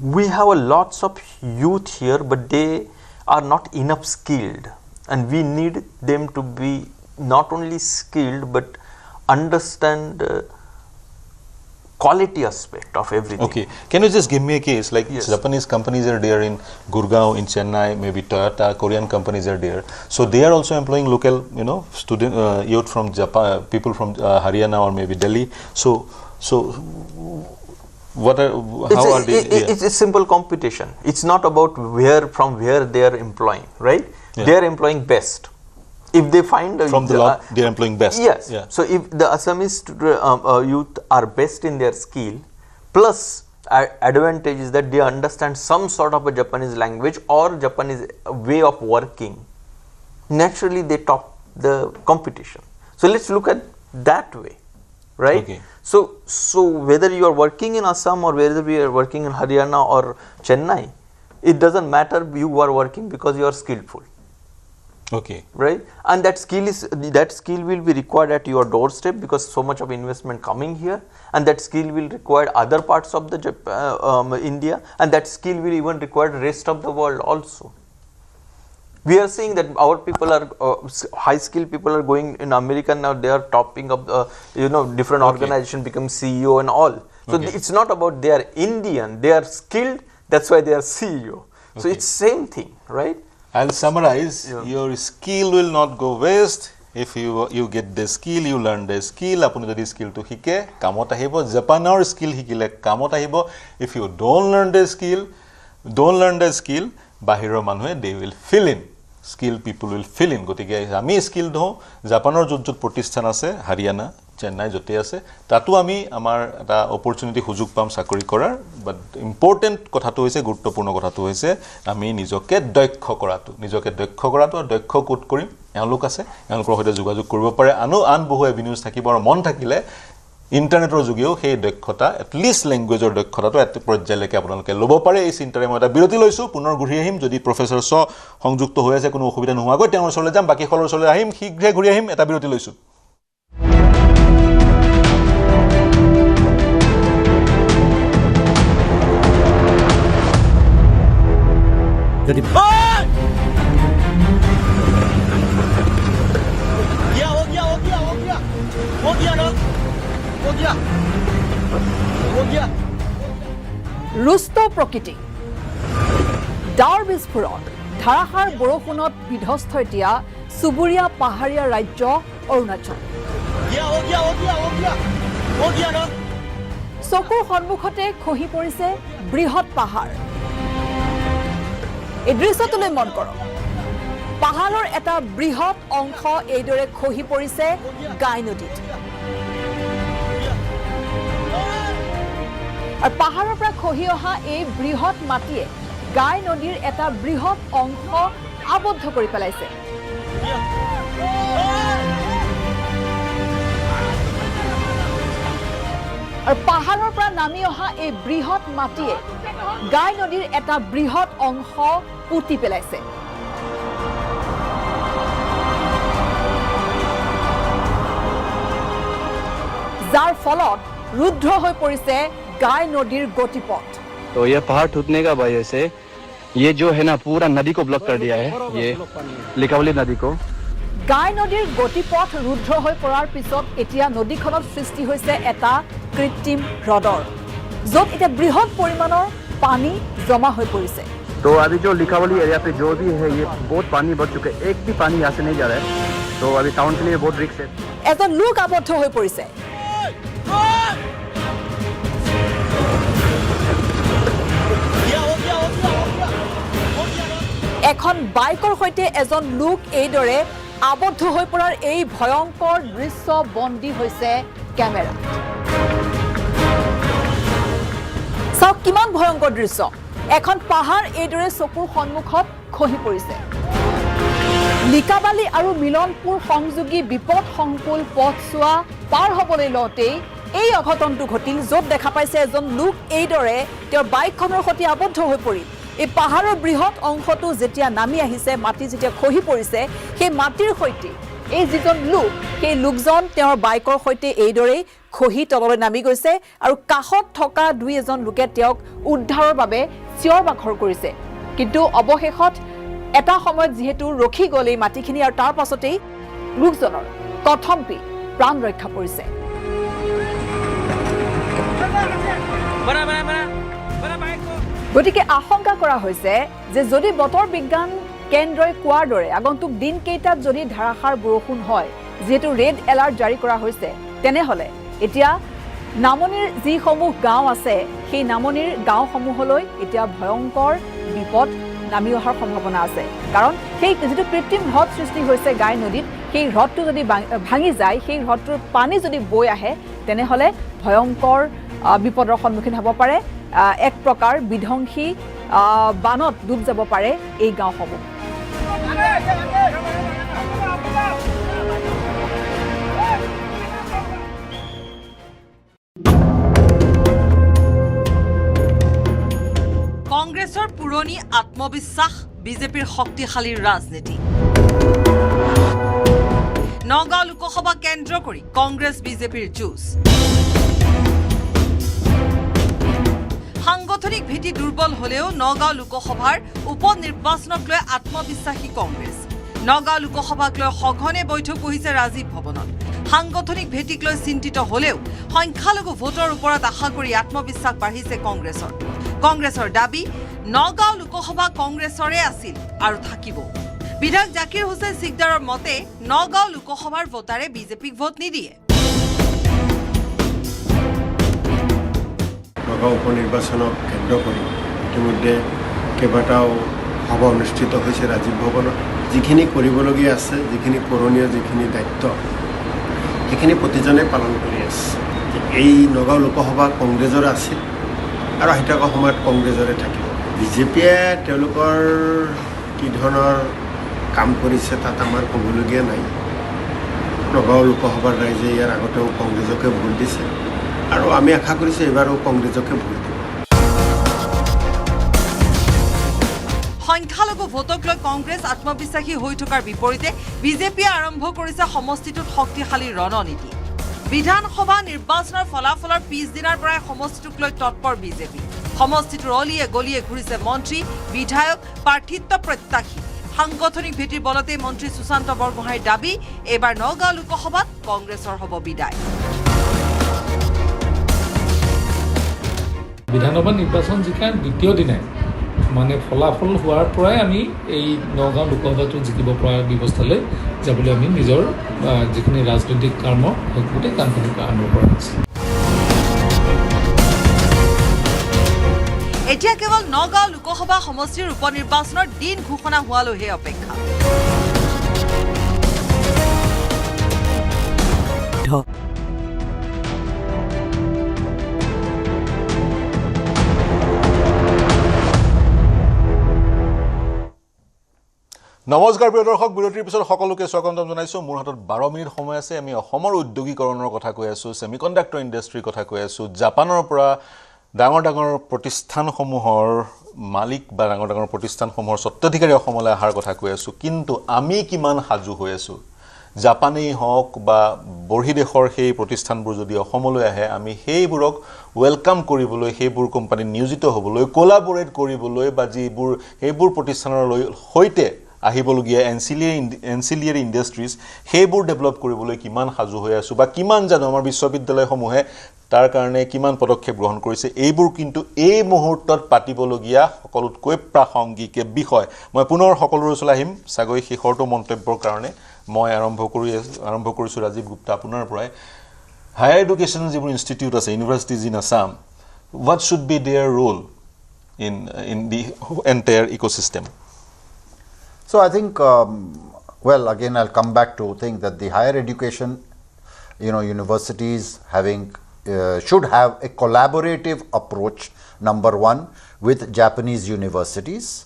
we have a lots of youth here, but they are not enough skilled, and we need them to be not only skilled but understand quality aspect of everything. Okay, can you just give me a case like Japanese companies are there in Gurgaon, in Chennai, maybe Toyota, Korean companies are there, so they are also employing local, you know, student youth from Japan, people from Haryana or maybe Delhi. So what are how are they? It's a simple competition. It's not about from where they are employing, right? They are employing best. If they find from the lot, they are employing best. Yes. Yeah. So if the Assamese youth are best in their skill, plus advantage is that they understand some sort of a Japanese language or Japanese way of working, naturally they top the competition. So let's look at that way, right? Okay. So whether you are working in Assam or whether we are working in Haryana or Chennai, it doesn't matter. You are working because you are skillful. Okay. Right, and that skill will be required at your doorstep, because so much of investment coming here, and that skill will require other parts of the India, and that skill will even require the rest of the world also. We are seeing that our people are high skilled people are going in America now. They are topping up different organization, become CEO and all. So it's not about they are Indian, they are skilled. That's why they are CEO. So it's same thing, right? I'll summarize. Your skill will not go waste. If you get the skill, you learn the skill. Apuni jodi skill to hike kamot ahibo. Japanor skill hikile kamot ahibo. If you don't learn the skill, bahiro manhue they will fill in. Skilled people will fill in. Gotike ami skilled ho. Japanor jot protistan ase Haryana, Chennai jote ase. Tatu ami amar eta opportunity hujug pam sakori korar. But important kothato hoise guruttopurno kothato hoise ami nijoke doikho koratu. Nijoke doikho koratu ar doikho kut korim. Eolok ase. Eolokor hoite jogajog koribo pare. An bohu avenues thakibo ar mon thakile ইন্টাৰনেটৰ যোগেও সেই দক্ষতা at least ল্যাঙ্গুৱেজৰ দক্ষতাটো এত পৰ্যায়লৈকে আপোনালোকে ল'ব পাৰে। এই চিন্তাৰে মই এটা বিৰতি লৈছোঁ। পুনৰ ঘূৰি আহিম। যদি প্ৰফেসৰ সংযুক্ত হৈ আছে, কোনো অসুবিধা নোহোৱাকৈ তেওঁৰ ওচৰলৈ যাম, বাকী সকলৰ ওচৰলৈ আহিম, শীঘ্ৰে ঘূৰি আহিম। এটা বিৰতি লৈছোঁ। যদি रुष्ट प्रकृति, डावर विस्फोरण, ধাৰাসাৰ বৰষুণত বিধ্বস্ত এতিয়া চুবুৰীয়া পাহাৰীয়া ৰাজ্য অৰুণাচল। চকুৰ সন্মুখতে খহি পৰিছে বৃহৎ পাহাৰ। এই দৃশ্যটোলৈ মন কৰক, পাহাৰৰ এটা বৃহৎ অংশ এইদৰে খহি পৰিছে গাই নদীত। আৰু পাহাৰৰ পৰা খহি অহা এই বৃহৎ মাটিয়ে গাই নদীৰ এটা বৃহৎ অংশ আবদ্ধ কৰি পেলাইছে। আৰু পাহাৰৰ পৰা নামি অহা এই বৃহৎ মাটিয়ে গাই নদীৰ এটা বৃহৎ অংশ পুতি পেলাইছে। যাৰ ফলত ৰুদ্ধ হৈ পৰিছে गाय नदीर गतिपथ। तो ये पहाड़ टूटने का वजह से ये जो है ना पूरा नदी को ब्लॉक कर दिया है, ये लिकावली नदी को। गाय नदीर गतिपथ रुद्ध হৈ পৰাৰ পিছত এতিয়া নদীখনত সৃষ্টি হৈছে এটা কৃত্ৰিম হ্ৰদৰ, য'ত এতিয়া বৃহৎ পৰিমাণৰ পানী জমা হৈ পৰিছে। तो अभी जो लिकावली एरिया पे जो भी है ये बहुत पानी बढ़ चुका है, एक भी पानी यहाँ से नहीं जा रहा है, तो अभी टाउन के लिए बहुत रिस्क है। এজন লোক আবদ্ধ হৈ পৰিছে। এখন বাইকৰ সৈতে এজন লোক এইদৰে আবদ্ধ হৈ পৰাৰ এই ভয়ংকৰ দৃশ্য বন্দী হৈছে কেমেৰা। চাওক কিমান ভয়ংকৰ দৃশ্য, এখন পাহাৰ এইদৰে চকুৰ সন্মুখত খহি পৰিছে। লিকাবালি আৰু মিলনপুৰ সংযোগী বিপদ সংকুল পথছোৱা পাৰ হ'বলৈ লওঁতেই এই অঘটনটো ঘটিল, য'ত দেখা পাইছে এজন লোক এইদৰে তেওঁৰ বাইকখনৰ সৈতে আবদ্ধ হৈ পৰিল। এই পাহাৰৰ বৃহৎ অংশটো যেতিয়া নামি আহিছে, মাটি যেতিয়া খহি পৰিছে, সেই মাটিৰ সৈতে এই যিজন লোক, সেই লোকজন তেওঁৰ বাইকৰ সৈতে এইদৰেই খহি তললৈ নামি গৈছে আৰু কাষত থকা দুই এজন লোকে তেওঁক উদ্ধাৰৰ বাবে চিঞৰ বাখৰ কৰিছে। কিন্তু অৱশেষত এটা সময়ত যিহেতু ৰখি গ'ল এই মাটিখিনি, আৰু তাৰ পাছতেই লোকজনৰ কথম্পি প্ৰাণ ৰক্ষা পৰিছে। গতিকে আশংকা কৰা হৈছে যে যদি বতৰ বিজ্ঞান কেন্দ্ৰই কোৱাৰ দৰে আগন্তুক দিনকেইটাত যদি ধাৰাসাৰ বৰষুণ হয়, যিহেতু ৰেড এলাৰ্ট জাৰি কৰা হৈছে, তেনেহ'লে এতিয়া নামনিৰ যিসমূহ গাঁও আছে, সেই নামনিৰ গাঁওসমূহলৈ এতিয়া ভয়ংকৰ বিপদ নামি অহাৰ সম্ভাৱনা আছে। কাৰণ সেই যিটো কৃত্ৰিম হ্ৰদ সৃষ্টি হৈছে গাই নদীত, সেই হ্ৰদটো যদি ভাঙি যায়, সেই হ্ৰদটোৰ পানী যদি বৈ আহে, তেনেহ'লে ভয়ংকৰ বিপদৰ সন্মুখীন হ'ব পাৰে। এক প্ৰকাৰ বিধ্বংসী বানত ডুব যাব পাৰে এই গাঁওসমূহ। কংগ্ৰেছৰ পুৰণি আত্মবিশ্বাস, বিজেপিৰ শক্তিশালী ৰাজনীতি। নগাঁও লোকসভা কেন্দ্ৰ কৰি কংগ্ৰেছ বিজেপিৰ যুঁজ। সাংগঠনিক ভেটি দুৰ্বল হলেও নগাঁও লোকসভাৰ উপ নিৰ্বাচনক লৈ আত্মবিশ্বাসী কংগ্ৰেছ। নগাঁও লোকসভাক লৈ সঘনে বৈঠক বহিছে ৰাজীৱ ভৱনত। সাংগঠনিক ভেটিক লৈ চিন্তিত হলেও সংখ্যালঘু ভোটৰ ওপৰত আশা কৰি আত্মবিশ্বাস বাঢ়িছে কংগ্ৰেছৰ। কংগ্ৰেছৰ দাবী, নগাঁও লোকসভা কংগ্ৰেছৰে আছিল আৰু থাকিব। বিধায়ক জাকিৰ হুছেইন সিকদাৰৰ মতে নগাঁও লোকসভাৰ ভোটাৰে বিজেপিক ভোট নিদিয়ে। নগাঁও উপ নিৰ্বাচনক কেন্দ্ৰ কৰি ইতিমধ্যে কেইবাটাও সভা অনুষ্ঠিত হৈছে ৰাজীৱ ভৱনত। যিখিনি কৰিবলগীয়া আছে, যিখিনি কৰণীয়, যিখিনি দায়িত্ব, সেইখিনি প্ৰতিজনে পালন কৰি আছে। এই নগাঁও লোকসভা কংগ্ৰেছৰ আছিল আৰু আহি থকা সময়ত কংগ্ৰেছৰে থাকিব। বিজেপিয়ে তেওঁলোকৰ কি ধৰণৰ কাম কৰিছে তাত আমাৰ ক'বলগীয়া নাই। নগাঁও লোকসভাৰ ৰাইজে ইয়াৰ আগতেও কংগ্ৰেছকে ভোট দিছে আৰু আমি আশা কৰিছোঁ এইবাৰো কংগ্ৰেছকে ভোট দিব। সংখ্যালঘু ভোটক লৈ কংগ্ৰেছ আত্মবিশ্বাসী হৈ থকাৰ বিপৰীতে বিজেপিয়ে আৰম্ভ কৰিছে সমষ্টিটোত শক্তিশালী ৰণনীতি। বিধানসভা নিৰ্বাচনৰ ফলাফলৰ পিছদিনাৰ পৰাই সমষ্টিটোক লৈ তৎপৰ বিজেপি। সমষ্টিটোৰ অলিয়ে গলিয়ে ঘূৰিছে মন্ত্ৰী, বিধায়ক, প্ৰাৰ্থিত্ব প্ৰত্যাশী। সাংগঠনিক ভেটিৰ বলতে মন্ত্ৰী সুশান্ত বৰগোহাঁইৰ দাবী, এইবাৰ নগাঁও লোকসভাত কংগ্ৰেছৰ হ'ব বিদায়। বিধানসভা নিৰ্বাচন জিকাৰ দ্বিতীয় দিনাই মানে ফলাফল হোৱাৰ পৰাই আমি এই নগাঁও লোকসভাটো জিকিব পৰা ব্যৱস্থালৈ যাবলৈ আমি নিজৰ যিখিনি ৰাজনৈতিক কৰ্ম গোটেই কামখিনি আৰম্ভ কৰা হৈছে এতিয়া কেৱল নগাঁও লোকসভা সমষ্টিৰ উপ নিৰ্বাচনৰ দিন ঘোষণা হোৱালৈহে অপেক্ষা নমস্কাৰ প্ৰিয় দৰ্শক বিৰতিৰ পিছত সকলোকে স্বাগতম জনাইছো মোৰ হাতত 12 মিনিট সময় আছে আমি অসমৰ উদ্যোগীকৰণৰ কথা কৈ আছো সেমিকণ্ডাক্টৰ ইণ্ডাষ্ট্ৰিৰ কথা কৈ আছো জাপানৰ পৰা ডাঙৰ ডাঙৰ প্ৰতিষ্ঠানসমূহৰ মালিক বা ডাঙৰ ডাঙৰ প্ৰতিষ্ঠানসমূহৰ স্বত্বাধিকাৰী অসমলৈ অহাৰ কথা কৈ আছো কিন্তু আমি কিমান সাজু হৈ আছো জাপানেই হওক বা বৰ্হিদেশৰ সেই প্ৰতিষ্ঠানবোৰ যদি অসমলৈ আহে আমি সেইবোৰক ওয়েলকাম কৰিবলৈ সেইবোৰ কোম্পানী নিয়োজিত হ'বলৈ কোলাবৰেট কৰিবলৈ বা যিবোৰ সেইবোৰ প্ৰতিষ্ঠানৰ সৈতে আহিবলগীয়া এনচিলিয়াৰী ইণ্ডাষ্ট্ৰিজ সেইবোৰ ডেভেলপ কৰিবলৈ কিমান সাজু হৈ আছো বা কিমান জানো আমাৰ বিশ্ববিদ্যালয়সমূহে তাৰ কাৰণে কিমান পদক্ষেপ গ্ৰহণ কৰিছে এইবোৰ কিন্তু এই মুহূৰ্তত পাতিবলগীয়া সকলোতকৈ প্ৰাসংগিক বিষয় মই পুনৰ সকলোৰে ওচৰলৈ আহিম সাগৈ শেষৰটো মন্তব্যৰ কাৰণে মই আৰম্ভ কৰিছো ৰাজীৱ গুপ্তা আপোনাৰ পৰাই হায়াৰ এডুকেশ্যন যিবোৰ ইনষ্টিটিউট আছে universities in Assam what should be their role in the entire ecosystem? So I think, well, again, I'll come back to think that the higher education, universities should have a collaborative approach, number one, with Japanese universities.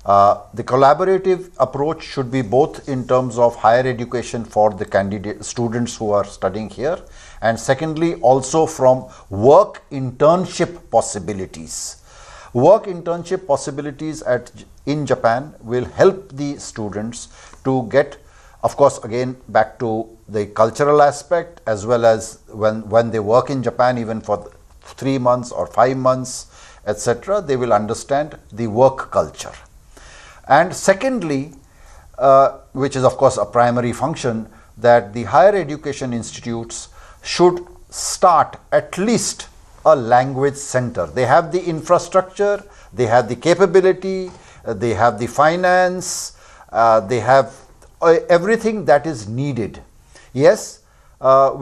The collaborative approach should be both in terms of higher education for the students who are studying here, and secondly, also from work internship possibilities. Work internship possibilities in Japan will help the students to get, of course, again back to the cultural aspect, as well as when they work in Japan, even for 3 months or 5 months, etc., they will understand the work culture. And secondly, which is of course a primary function, that the higher education institutes should start at least a language center. They have the infrastructure, they have the capability, they have the finance, they have everything that is needed. Yes,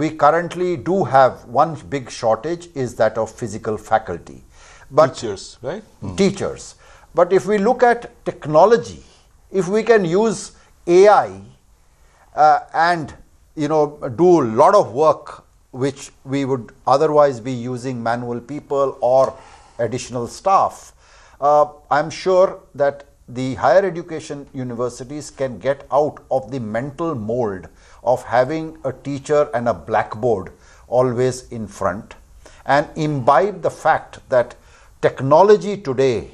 we currently do have one big shortage, is that of physical faculty. But teachers, right? Teachers. But if we look at technology, if we can use AI and do a lot of work which we would otherwise be using manual people or additional staff, I'm sure that the higher education universities can get out of the mental mold of having a teacher and a blackboard always in front and imbibe the fact that technology today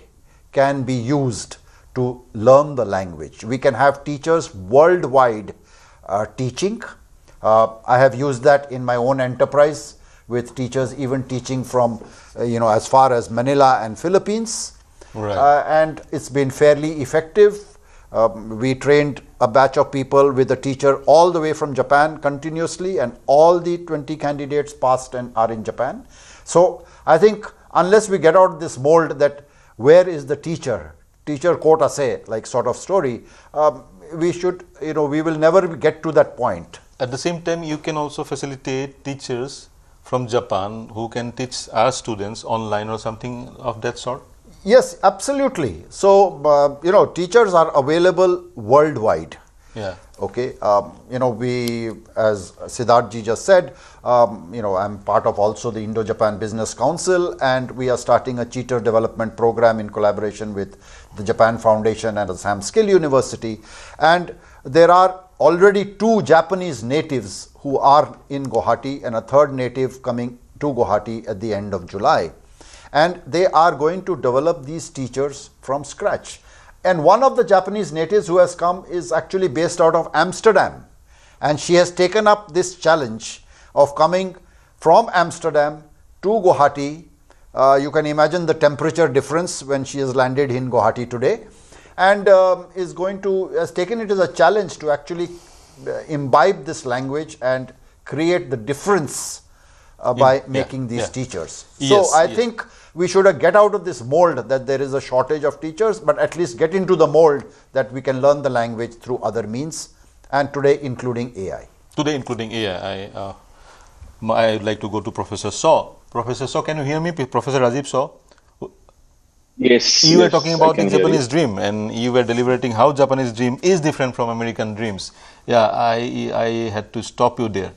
can be used to learn the language. We can have teachers worldwide teaching. I have used that in my own enterprise with teachers even teaching from as far as Manila and Philippines. Right. And it's been fairly effective. We trained a batch of people with a teacher all the way from Japan continuously, and all the 20 candidates passed and are in Japan. So I think unless we get out of this mold that where is the teacher quota say, like sort of story, we will never get to that point. At the same time, you can also facilitate teachers from Japan who can teach our students online or something of that sort? Yes, absolutely. So, teachers are available worldwide. Yeah. Okay. We, as Siddharth ji just said, I'm part of also the Indo-Japan Business Council, and we are starting a teacher development program in collaboration with the Japan Foundation and Assam Skill University. And there are already 2 Japanese natives who are in Guwahati and a 3rd native coming to Guwahati at the end of July. And they are going to develop these teachers from scratch. And one of the Japanese natives who has come is actually based out of Amsterdam. And she has taken up this challenge of coming from Amsterdam to Guwahati. You can imagine the temperature difference when she has landed in Guwahati today. And has taken it as a challenge to actually imbibe this language and create the difference by making these teachers. So I think we should get out of this mold that there is a shortage of teachers, but at least get into the mold that we can learn the language through other means, and today including AI. Today including AI. I'd like to go to Professor Saw. Professor Saw, can you hear me? Professor Rajiv Saw? Yes. You were talking about the Japanese dream, and you were deliberating how Japanese dream is different from American dreams. Yeah, I had to stop you there.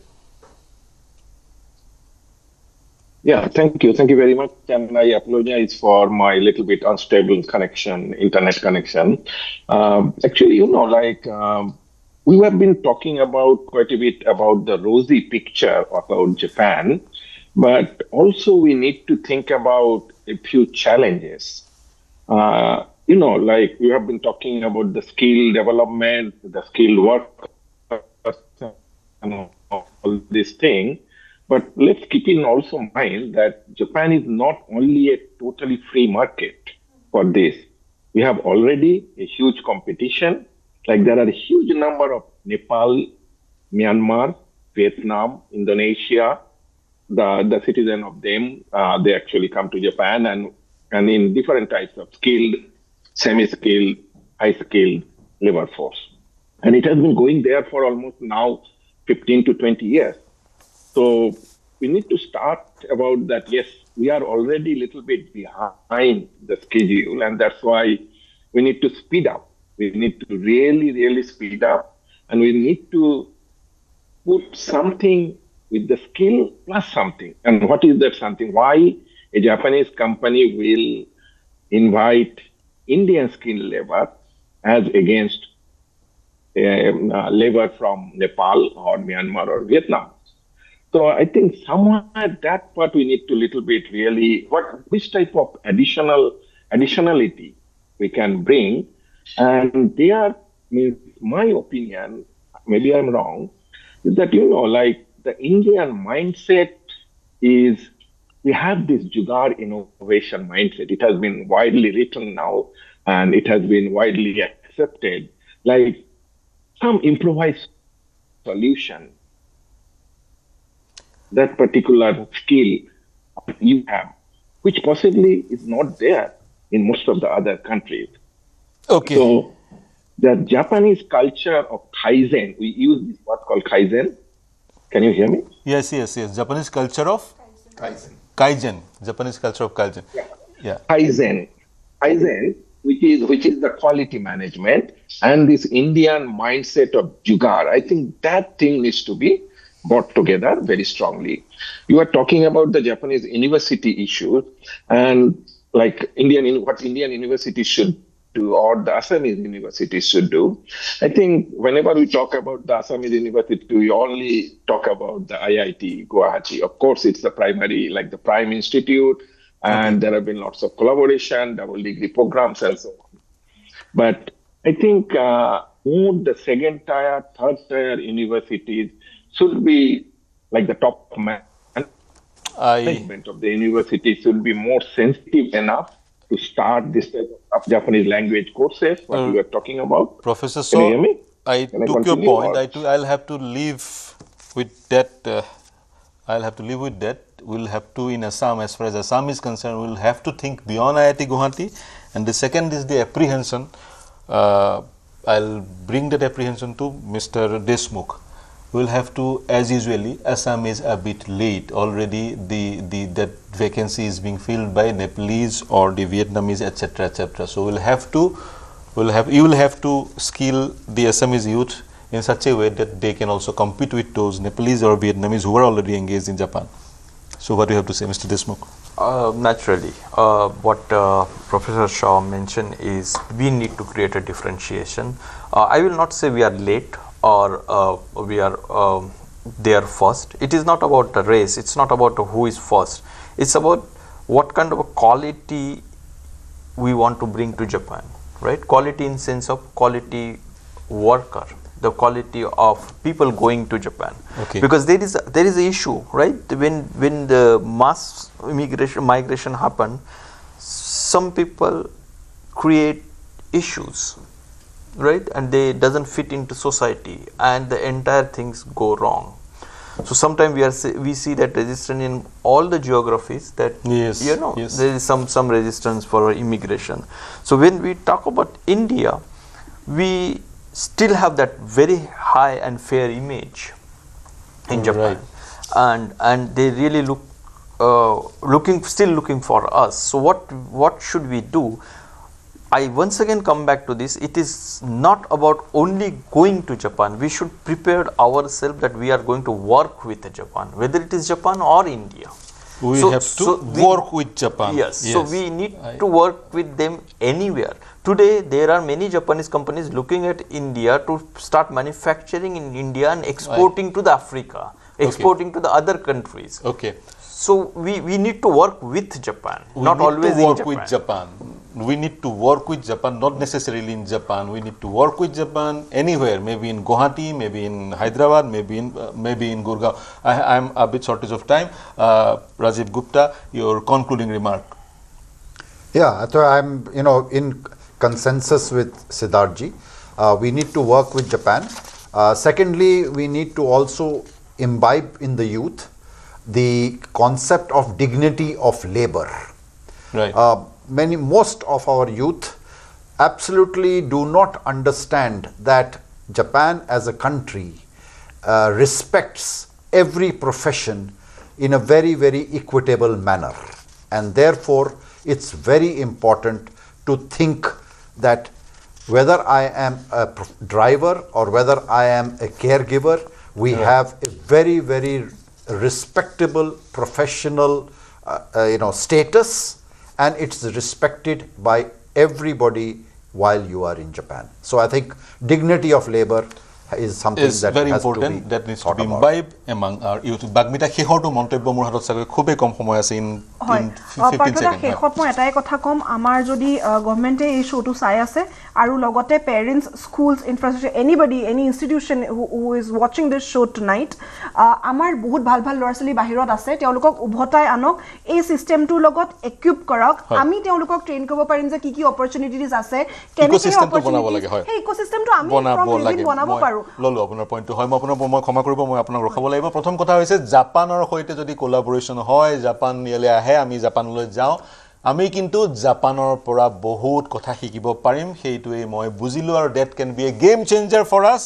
Yeah, thank you. Thank you very much. And I apologize for my little bit unstable connection, internet connection. Actually, we have been talking about quite a bit about the rosy picture about Japan, but also we need to think about a few challenges. We have been talking about the skill development, the skilled work, and all this thing. But let's keep in also mind that Japan is not only a totally free market for this. We have already a huge competition. Like there are a huge number of Nepal, Myanmar, Vietnam, Indonesia, the citizen of them, they actually come to Japan and in different types of skilled, semi-skilled, high-skilled labor force. And it has been going there for almost now 15 to 20 years. So we need to start about that. Yes, we are already a little bit behind the schedule, and that's why we need to speed up. We need to really, really speed up, and we need to put something with the skill plus something. And what is that something? Why a Japanese company will invite Indian skilled labor as against labor from Nepal or Myanmar or Vietnam? So I think somewhere that part we need to little bit really, which type of additionality we can bring. And there, my opinion, maybe I'm wrong, is that, the Indian mindset is, we have this Jugaad innovation mindset. It has been widely written now, and it has been widely accepted, like some improvised solution. That particular skill you have, which possibly is not there in most of the other countries. Okay. So the Japanese culture of Kaizen, we use this word called Kaizen. Can you hear me? Yes. Japanese culture of? Kaizen. Japanese culture of Kaizen. Yeah. Kaizen, which is the quality management, and this Indian mindset of Jugaad. I think that thing needs to be brought together very strongly. You are talking about the Japanese university issue, and like what Indian universities should do, or the Assamese universities should do. I think whenever we talk about the Assamese university, we only talk about the IIT Guwahati. Of course, it's the primary, like the prime institute, and there have been lots of collaboration, double degree programs, and so on. But I think more the second tier, third tier universities should be like the top management of the university should be more sensitive enough to start this type of Japanese language courses, what we were talking about. Professor, Can you hear me? I took your point. I'll have to leave with that. We'll have to, in Assam, as far as Assam is concerned, we'll have to think beyond IIT Guwahati. And the second is the apprehension. I'll bring that apprehension to Mr. Desmukh. We'll have to, as usually, Assam is a bit late. Already that vacancy is being filled by Nepalese or the Vietnamese, etc., etc. So you will have to skill the Assamese youth in such a way that they can also compete with those Nepalese or Vietnamese who are already engaged in Japan. So what do you have to say, Mr. Desmukh? Naturally, what Professor Shaw mentioned is we need to create a differentiation. I will not say we are late or we are there first. It is not about the race. It's not about who is first. It's about what kind of a quality we want to bring to Japan, right? Quality in sense of quality worker, the quality of people going to Japan. Okay. Because there is an issue, right? When the mass migration happened, some people create issues, right? And they doesn't fit into society, and the entire things go wrong. So sometimes we see that resistance in all the geographies that Yes, yes. there is some resistance for immigration. So when we talk about India, we still have that very high and fair image in Japan, and they really still looking for us. So what should we do? I once again come back to this. It is not about only going to Japan. We should prepare ourselves that we are going to work with Japan, whether it is Japan or India. We have to work with Japan. Yes. So we need to work with them anywhere. Today, there are many Japanese companies looking at India to start manufacturing in India and exporting to the Africa, exporting to the other countries. Okay. So we need to work with Japan, not always in Japan. With Japan. We need to work with Japan, not necessarily in Japan. We need to work with Japan anywhere, maybe in Guwahati, maybe in Hyderabad, maybe in Gurgaon. I am a bit shortage of time. Rajiv Gupta, your concluding remark. Yeah, so I'm in consensus with Siddharthji. We need to work with Japan. Secondly, we need to also imbibe in the youth the concept of dignity of labor. Right. Most of our youth absolutely do not understand that Japan as a country respects every profession in a very, very equitable manner, and therefore it's very important to think that whether I am a driver or whether I am a caregiver, we have a very, very respectable professional status, and it's respected by everybody while you are in Japan. So I think dignity of labor is something that very has important, to be that needs to thought be about. imbibed among our youth. Bagmita শেষৰটো মন্তব্য মোৰ হাতত চাগে খুবেই কম সময় আছে in 15 seconds. শেষত মই এটাই কথা কম, আমাৰ যদি গভৰ্ণমেণ্টে এই শ্ব'টো চাই আছে আৰু লগতে parents, schools, infrastructure, anybody, any institution who is ৱাচিং দিছ শ্ব' টুনাইট, আমাৰ বহুত ভাল ভাল ল'ৰা ছোৱালী বাহিৰত আছে, তেওঁলোকক উভতাই আনক, এই ছিষ্টেমটোৰ লগত ইকুইপ কৰক, আমি তেওঁলোকক ট্ৰেইন কৰিব পাৰিম যে কি কি অপৰচুনিটিজ আছে, কেনেকৈ সেই ইক'চিষ্টেমটো আমি বনাব পাৰোঁ। ললো আপোনাৰ পইণ্টটো হয়, মই ক্ষমা কৰিব, মই আপোনাক ৰখাব লাগিব। প্ৰথম কথা হৈছে জাপানৰ সৈতে যদি কোলাবৰেশ্যন হয়, জাপান ইয়ালৈ আহে, আমি জাপানলৈ যাওঁ, আমি কিন্তু জাপানৰ পৰা বহুত কথা শিকিব পাৰিম, সেইটোৱেই মই বুজিলোঁ, আৰু that can be a game changer for us,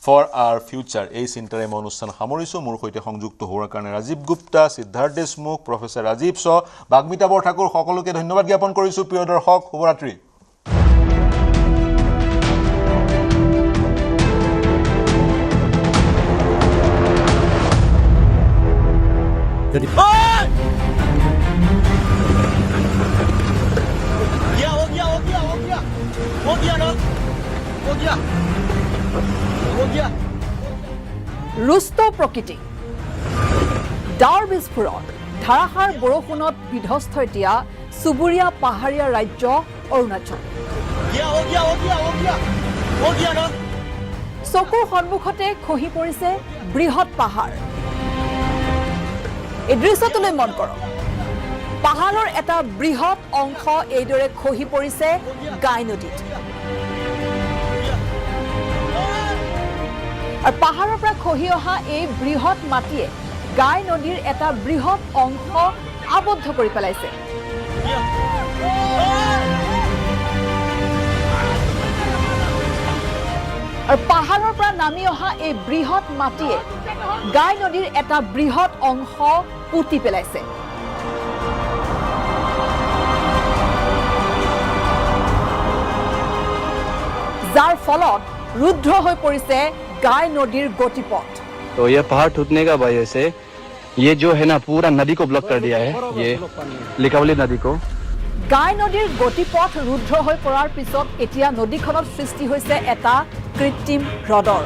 for our future. এই চিন্তাৰে মই অনুষ্ঠান সামৰিছোঁ। মোৰ সৈতে সংযুক্ত হোৱাৰ কাৰণে ৰাজীৱ গুপ্তা, সিদ্ধাৰ্থ দেশমুখ, প্ৰফেচাৰ ৰাজীৱ শ, বাগ্মিতা বৰঠাকুৰ, সকলোকে ধন্যবাদ জ্ঞাপন কৰিছোঁ। প্ৰিয় দৰ্শক, শুভৰাত্ৰি। যদি ৰুষ্ট প্ৰকৃতি, ডাৱৰ বিস্ফোৰণ, ধাৰাসাৰ বৰষুণত বিধ্বস্ত এতিয়া চুবুৰীয়া পাহাৰীয়া ৰাজ্য অৰুণাচল। চকুৰ সন্মুখতে খহি পৰিছে বৃহৎ পাহাৰ। এই দৃশ্যটোলৈ মন কৰক, পাহাৰৰ এটা বৃহৎ অংশ এইদৰে খহি পৰিছে গাই নদীত, আৰু পাহাৰৰ পৰা খহি অহা এই বৃহৎ মাটিয়ে গাই নদীৰ এটা বৃহৎ অংশ আবদ্ধ কৰি পেলাইছে। আৰু পাহাৰৰ পৰা নামি অহা এই বৃহৎ মাটিয়ে গাই নদীৰ এটা বৃহৎ অংশ পুতি পেলাইছে। যাৰ ফলত ৰুদ্ধ হৈ পৰিছে गाय नदीर गतिपथ। तो ये पहाड़ टूटने का वजह से ये जो है ना पूरा नदी को ब्लॉक कर दिया है, ये लिकावली नदी को। गाय नदीर गतिपथ रुद्ध হৈ পৰাৰ পিছত এতিয়া নদীখনত সৃষ্টি হৈছে এটা কৃত্ৰিম হ্ৰদৰ,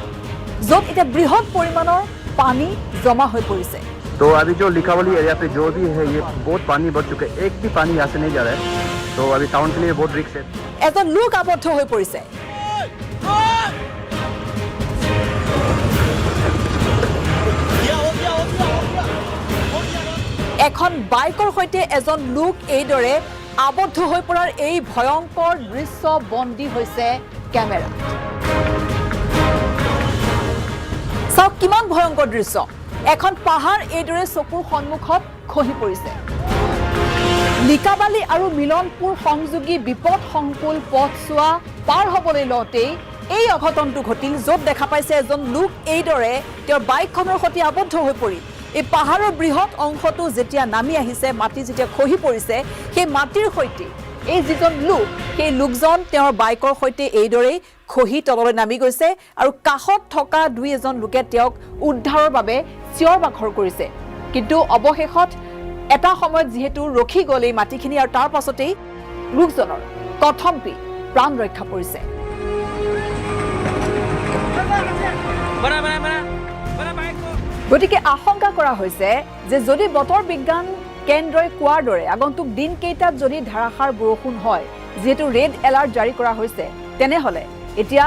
য'ত এটা বৃহৎ পৰিমাণৰ পানী জমা হৈ পৰিছে। तो अभी जो लिकावली एरिया पे जो भी है ये बहुत पानी बढ़ चुका है, एक भी पानी यहाँ से नहीं जा रहा है, तो अभी टाउन के लिए बहुत रिस्क है। এজন লোক আবদ্ধ হৈ পৰিছে। এখন বাইকৰ সৈতে এজন লোক এইদৰে আবদ্ধ হৈ পৰাৰ এই ভয়ংকৰ দৃশ্য বন্দী হৈছে কেমেৰা। চাওক কিমান ভয়ংকৰ দৃশ্য। এখন পাহাৰ এইদৰে চকুৰ সন্মুখত খহি পৰিছে লিকাবালি আৰু মিলনপুৰ সংযোগী বিপদ সংকুল পথছোৱা পাৰ হ'বলৈ লওঁতেই এই অঘটনটো ঘটিল য'ত দেখা পাইছে এজন লোক এইদৰে তেওঁৰ বাইকখনৰ সৈতে আবদ্ধ হৈ পৰিল এই পাহাৰৰ বৃহৎ অংশটো যেতিয়া নামি আহিছে মাটি যেতিয়া খহি পৰিছে সেই মাটিৰ সৈতে এই যিজন লোক সেই লোকজন তেওঁৰ বাইকৰ সৈতে এইদৰেই খহি তললৈ নামি গৈছে আৰু কাষত থকা দুই এজন লোকে তেওঁক উদ্ধাৰৰ বাবে চিঞৰ বাখৰ কৰিছে কিন্তু অৱশেষত এটা সময়ত যেহেতু ৰখি গ'ল এই মাটিখিনি আৰু তাৰ পাছতেই লোকজনৰ কথম্পি প্ৰাণ ৰক্ষা পৰিছে গতিকে আশংকা কৰা হৈছে যে যদি বতৰ বিজ্ঞান কেন্দ্ৰই কোৱাৰ দৰে আগন্তুক দিনকেইটাত যদি ধাৰাসাৰ বৰষুণ হয় যেহেতু ৰেড এলাৰ্ট জাৰি কৰা হৈছে তেনেহ'লে এতিয়া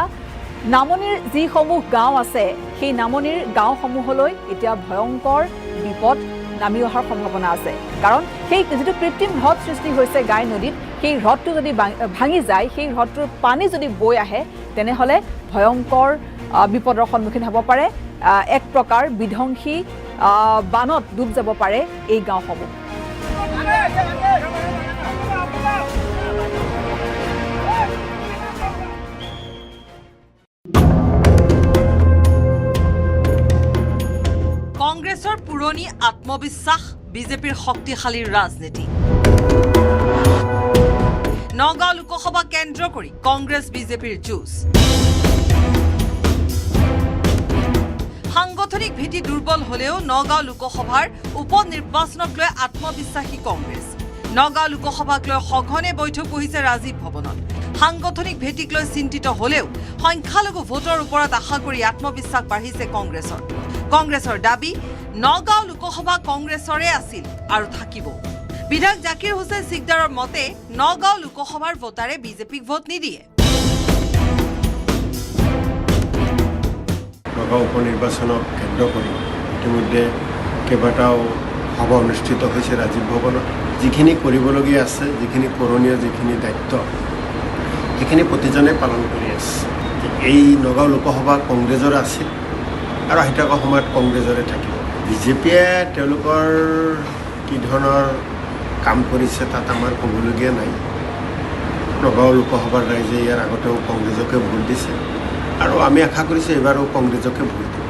নামনিৰ যিসমূহ গাঁও আছে সেই নামনিৰ গাঁওসমূহলৈ এতিয়া ভয়ংকৰ বিপদ নামি অহাৰ সম্ভাৱনা আছে কাৰণ সেই যিটো কৃত্ৰিম হ্ৰদ সৃষ্টি হৈছে গাই নদীত সেই হ্ৰদটো যদি ভাঙি যায় সেই হ্ৰদটোৰ পানী যদি বৈ আহে তেনেহ'লে ভয়ংকৰ বিপদৰ সন্মুখীন হ'ব পাৰে এক প্ৰকাৰ বিধ্বংসী বানত ডুব যাব পাৰে এই গাঁওসমূহ কংগ্ৰেছৰ পুৰণি আত্মবিশ্বাস বিজেপিৰ শক্তিশালী ৰাজনীতি নগাঁও লোকসভা কেন্দ্ৰ কৰি কংগ্ৰেছ বিজেপিৰ যুঁজ সাংগঠনিক ভেটি দুৰ্বল হলেও নগাঁও লোকসভাৰ উপ নিৰ্বাচনক লৈ আত্মবিশ্বাসী কংগ্ৰেছ নগাঁও লোকসভাক লৈ সঘনে বৈঠক বহিছে ৰাজীৱ ভৱনত সাংগঠনিক ভেটিক লৈ চিন্তিত হলেও সংখ্যালঘু ভোটৰ ওপৰত আশা কৰি আত্মবিশ্বাস বাঢ়িছে কংগ্ৰেছৰ দাবী নগাঁও লোকসভা কংগ্ৰেছৰে আছিল আৰু থাকিব বিধায়ক জাকিৰ হুছেইন সিকদাৰৰ মতে নগাঁও লোকসভাৰ ভোটাৰে বিজেপিক ভোট নিদিয়ে নগাঁও উপনিৰ্বাচনক কেন্দ্ৰ কৰি ইতিমধ্যে কেইবাটাও সভা অনুষ্ঠিত হৈছে ৰাজীৱ ভৱনত যিখিনি কৰিবলগীয়া আছে যিখিনি কৰণীয় যিখিনি দায়িত্ব সেইখিনি প্ৰতিজনে পালন কৰি আছে এই নগাঁও লোকসভা কংগ্ৰেছৰ আছিল আৰু আহি থকা সময়ত কংগ্ৰেছৰে থাকিব বিজেপিয়ে তেওঁলোকৰ কি ধৰণৰ কাম কৰিছে তাত আমাৰ ক'বলগীয়া নাই নগাঁও লোকসভাৰ ৰাইজে ইয়াৰ আগতেও কংগ্ৰেছকে ভোট দিছে আৰু আমি আশা কৰিছোঁ এইবাৰো কংগ্ৰেছকে ভোট দিব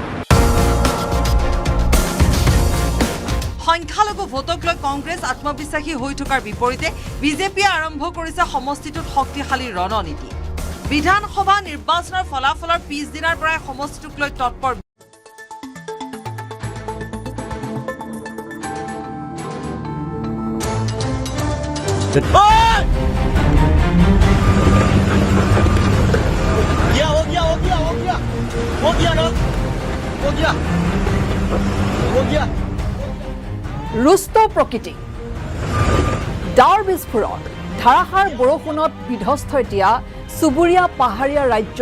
সংখ্যালঘু ভোটক লৈ কংগ্ৰেছ আত্মবিশ্বাসী হৈ থকাৰ বিপৰীতে বিজেপিয়ে আৰম্ভ কৰিছে সমষ্টিটোত শক্তিশালী ৰণনীতি বিধানসভা নিৰ্বাচনৰ ফলাফলৰ পিছদিনাৰ পৰাই সমষ্টিটোক লৈ তৎপৰ ৰুষ্ট প্ৰকৃতি ডাৱৰ বিস্ফোৰণ ধাৰাসাৰ বৰষুণত বিধ্বস্ত এতিয়া চুবুৰীয়া পাহাৰীয়া ৰাজ্য